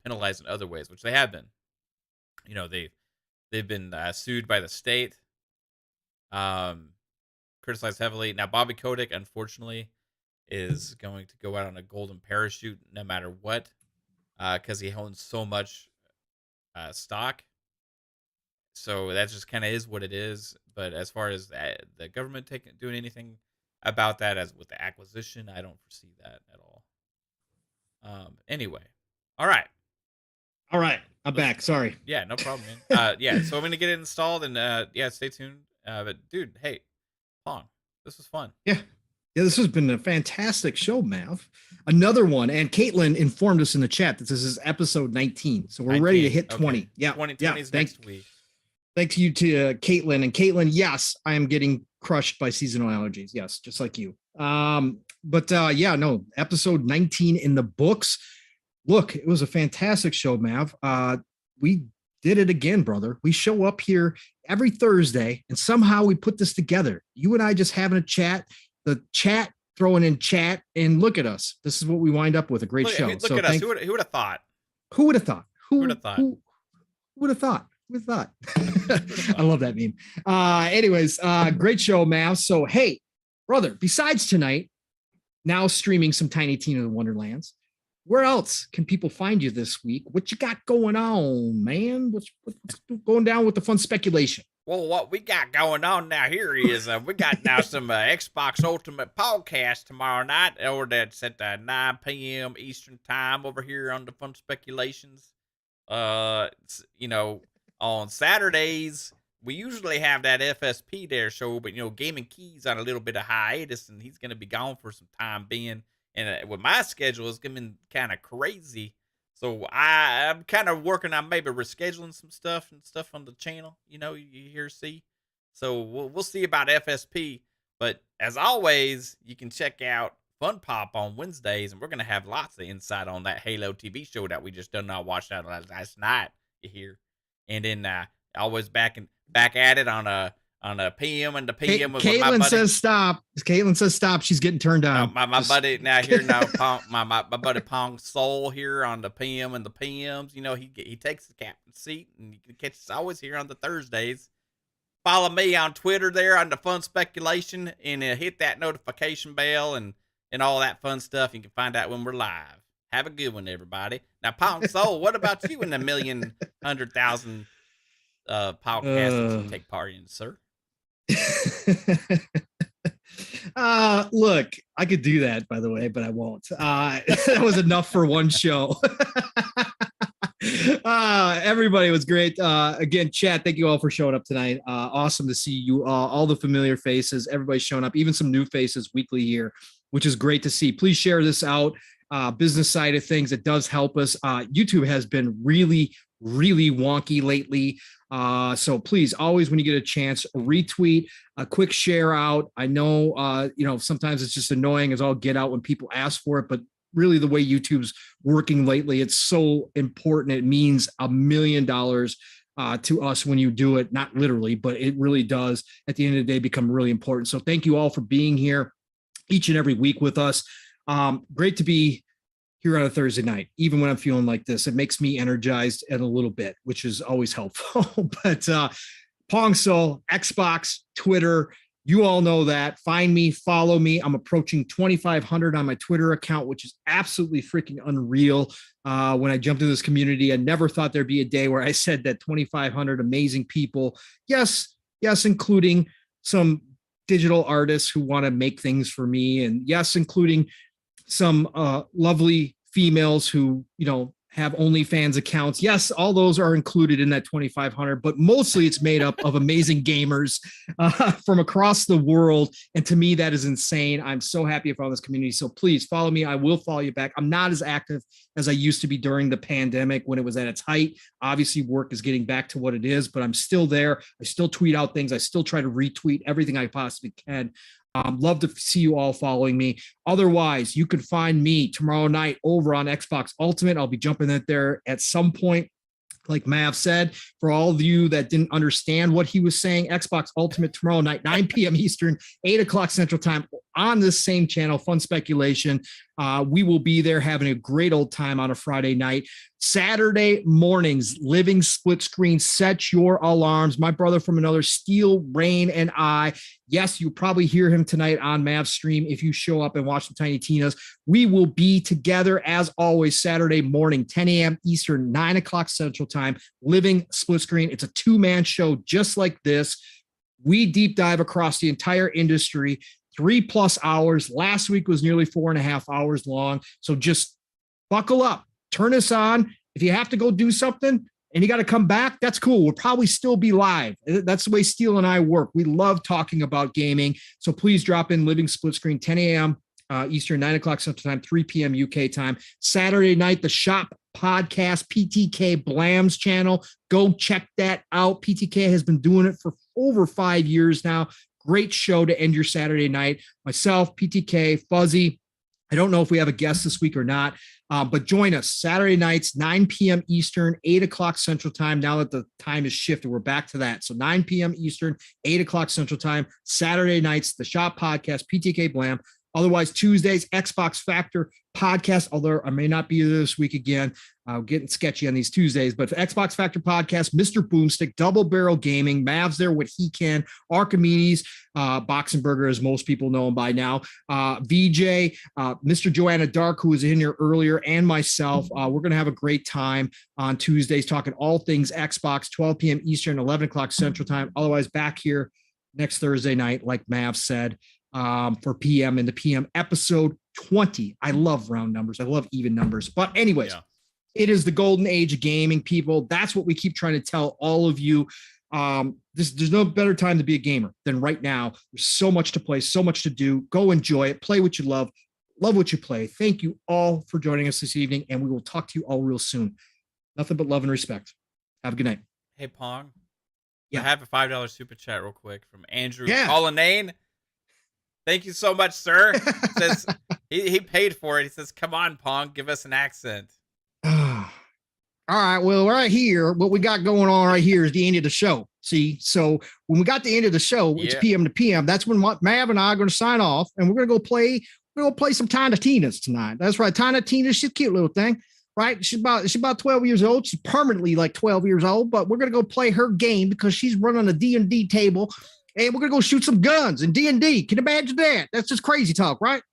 penalized in other ways, which they have been. You know, they've been sued by the state, criticized heavily. Now, Bobby Kotick, unfortunately, is going to go out on a golden parachute no matter what, because he owns so much stock. So that just kind of is what it is. But as far as the government doing anything about that, as with the acquisition, I don't foresee that at all. Anyway, all right. I'm back. Sorry. Yeah, no problem, man. Yeah, so I'm gonna get it installed, and stay tuned. But dude, hey, Pong, this was fun. Yeah, this has been a fantastic show, Mav. Another one, and Caitlin informed us in the chat that this is episode 19, so we're 19. Ready to hit 20. Okay. Yeah, 20 is next week. Thanks you to Caitlin. And Caitlin, yes, I am getting crushed by seasonal allergies. Yes, just like you. Episode 19 in the books. Look, it was a fantastic show, Mav. We did it again, brother. We show up here every Thursday, and somehow we put this together. You and I just having a chat, the chat throwing in chat, and look at us. This is what we wind up with, a great show. Look at us. Who would have thought? Who would have thought? Who would have thought? Who would have thought? Who thought? I love that meme. Anyways, great show, Mav. So, hey, brother, besides tonight, now streaming some Tiny Tina and Wonderlands, where else can people find you this week? What you got going on, man? What's going down with the fun speculation? Well, what we got going on now here is we got now some Xbox Ultimate podcast tomorrow night, or that's at 9 p.m. Eastern time over here on the Fun Speculations. On Saturdays, we usually have that FSP there show, but, Gaming Key's on a little bit of hiatus, and he's going to be gone for some time being. And with my schedule, it's been kind of crazy. So I'm kind of working on maybe rescheduling some stuff on the channel, you hear, see. So we'll see about FSP. But as always, you can check out Fun Pop on Wednesdays, and we're going to have lots of insight on that Halo TV show that we just done not watched out last night, you hear. And then always back at it on a PM and the PM with Caitlin my buddy. says stop. Caitlin says stop. She's getting turned on. My buddy now here now my buddy Pong Soul here on the PM and the PMs. He takes the captain's seat, and you can catch us always here on the Thursdays. Follow me on Twitter there on the Fun Speculation, and hit that notification bell and all that fun stuff. You can find out when we're live. Have a good one, everybody. Now, Pong Soul, what about you in the 1,100,000 podcasts you take part in, sir? Look, I could do that, by the way, but I won't. That was enough for one show. Everybody was great. Again, chat, thank you all for showing up tonight. Awesome to see you all the familiar faces, everybody showing up, even some new faces weekly here. which is great to see. Please share this out. Business side of things, it does help us. YouTube has been really wonky lately. So please, always when you get a chance, retweet, a quick share out. I know, sometimes it's just annoying as all get out when people ask for it, but really the way YouTube's working lately, it's so important. It means $1 million to us when you do it, not literally, but it really does at the end of the day become really important. So thank you all for being here each and every week with us. Great to be here on a Thursday night, even when I'm feeling like this. It makes me energized and a little bit, which is always helpful. But Pong Soul, Xbox, Twitter, you all know that. Find me, follow me. I'm approaching 2,500 on my Twitter account, which is absolutely freaking unreal. When I jumped into this community, I never thought there'd be a day where I said that 2,500 amazing people, yes, including some digital artists who want to make things for me, and yes, including some lovely females who, have OnlyFans accounts. Yes, all those are included in that 2,500, but mostly it's made up of amazing gamers from across the world. And to me, that is insane. I'm so happy for all this community. So please follow me. I will follow you back. I'm not as active as I used to be during the pandemic when it was at its height. Obviously, work is getting back to what it is, but I'm still there. I still tweet out things. I still try to retweet everything I possibly can. Love to see you all following me. Otherwise, you can find me tomorrow night over on Xbox Ultimate. I'll be jumping in there at some point. Like Mav said, for all of you that didn't understand what he was saying, Xbox Ultimate tomorrow night, 9 p.m. Eastern, 8 o'clock Central Time on this same channel, Fun Speculation. We will be there having a great old time on a Friday night. Saturday mornings, living split screen, set your alarms. My brother from another, Steel, Rain, and I. Yes, you'll probably hear him tonight on Mav's stream if you show up and watch the Tiny Tinas. We will be together as always Saturday morning, 10 a.m. Eastern, 9 o'clock Central Time, living split screen. It's a two-man show just like this. We deep dive across the entire industry, 3+ hours. Last week was nearly 4.5 hours long. So just buckle up, turn us on. If you have to go do something and you got to come back, that's cool. We'll probably still be live. That's the way Steel and I work. We love talking about gaming. So please drop in living split screen, 10 a.m. Eastern, 9 o'clock Central Time, 3 p.m. UK time. Saturday night, the Shop Podcast, PTK Blam's channel. Go check that out. PTK has been doing it for over 5 years now. Great show to end your Saturday night. Myself, PTK, Fuzzy. I don't know if we have a guest this week or not, but join us Saturday nights, 9 p.m. Eastern, 8 o'clock Central Time. Now that the time is shifted, we're back to that. So 9 p.m. Eastern, 8 o'clock Central Time, Saturday nights, the Shop Podcast, PTK Blam. Otherwise, Tuesdays, Xbox Factor Podcast, although I may not be there this week again. Getting sketchy on these Tuesdays, but Xbox Factor Podcast, Mr. Boomstick, Double Barrel Gaming, Mav's there what he can, Archimedes, Boxenberger, as most people know him by now, VJ, Mr. Joanna Dark, who was in here earlier, and myself. We're going to have a great time on Tuesdays talking all things Xbox, 12 p.m. Eastern, 11 o'clock Central Time. Otherwise, back here next Thursday night, like Mav said, for PM in the PM episode 20. I love round numbers. I love even numbers. But anyways, It is the golden age of gaming, people. That's what we keep trying to tell all of you. There's no better time to be a gamer than right now. There's so much to play, so much to do. Go enjoy it. Play what you love what you play. Thank you all for joining us this evening, and we will talk to you all real soon. Nothing but love and respect. Have a good night. Hey, Pong. Yeah. I have a $5 super chat real quick from Andrew Collinane. Thank you so much, sir. It says he paid for it. He says, come on, Pong, give us an accent. All right, well, right here, what we got going on right here is the end of the show. See, so when we got the end of the show, it's PM to PM. That's when Mav and I are going to sign off, and we're going to go play. We're going to play some Tiny Tinas tonight. That's right, Tiny Tina. She's a cute little thing, right? She's about 12 years old. She's permanently like 12 years old, but we're going to go play her game because she's running a D&D table, and we're going to go shoot some guns in D&D. Can you imagine that? That's just crazy talk, right?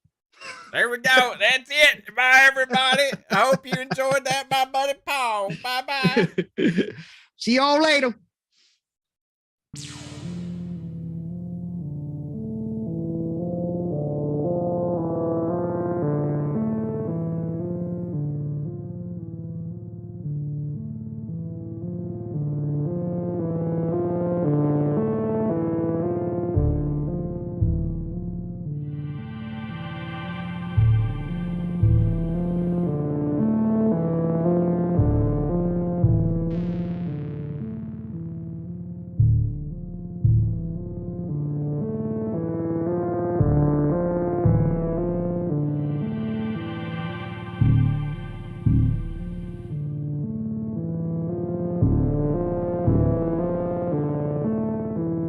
There we go. That's it. Bye, everybody. I hope you enjoyed that, my buddy Paul. Bye-bye. See y'all later.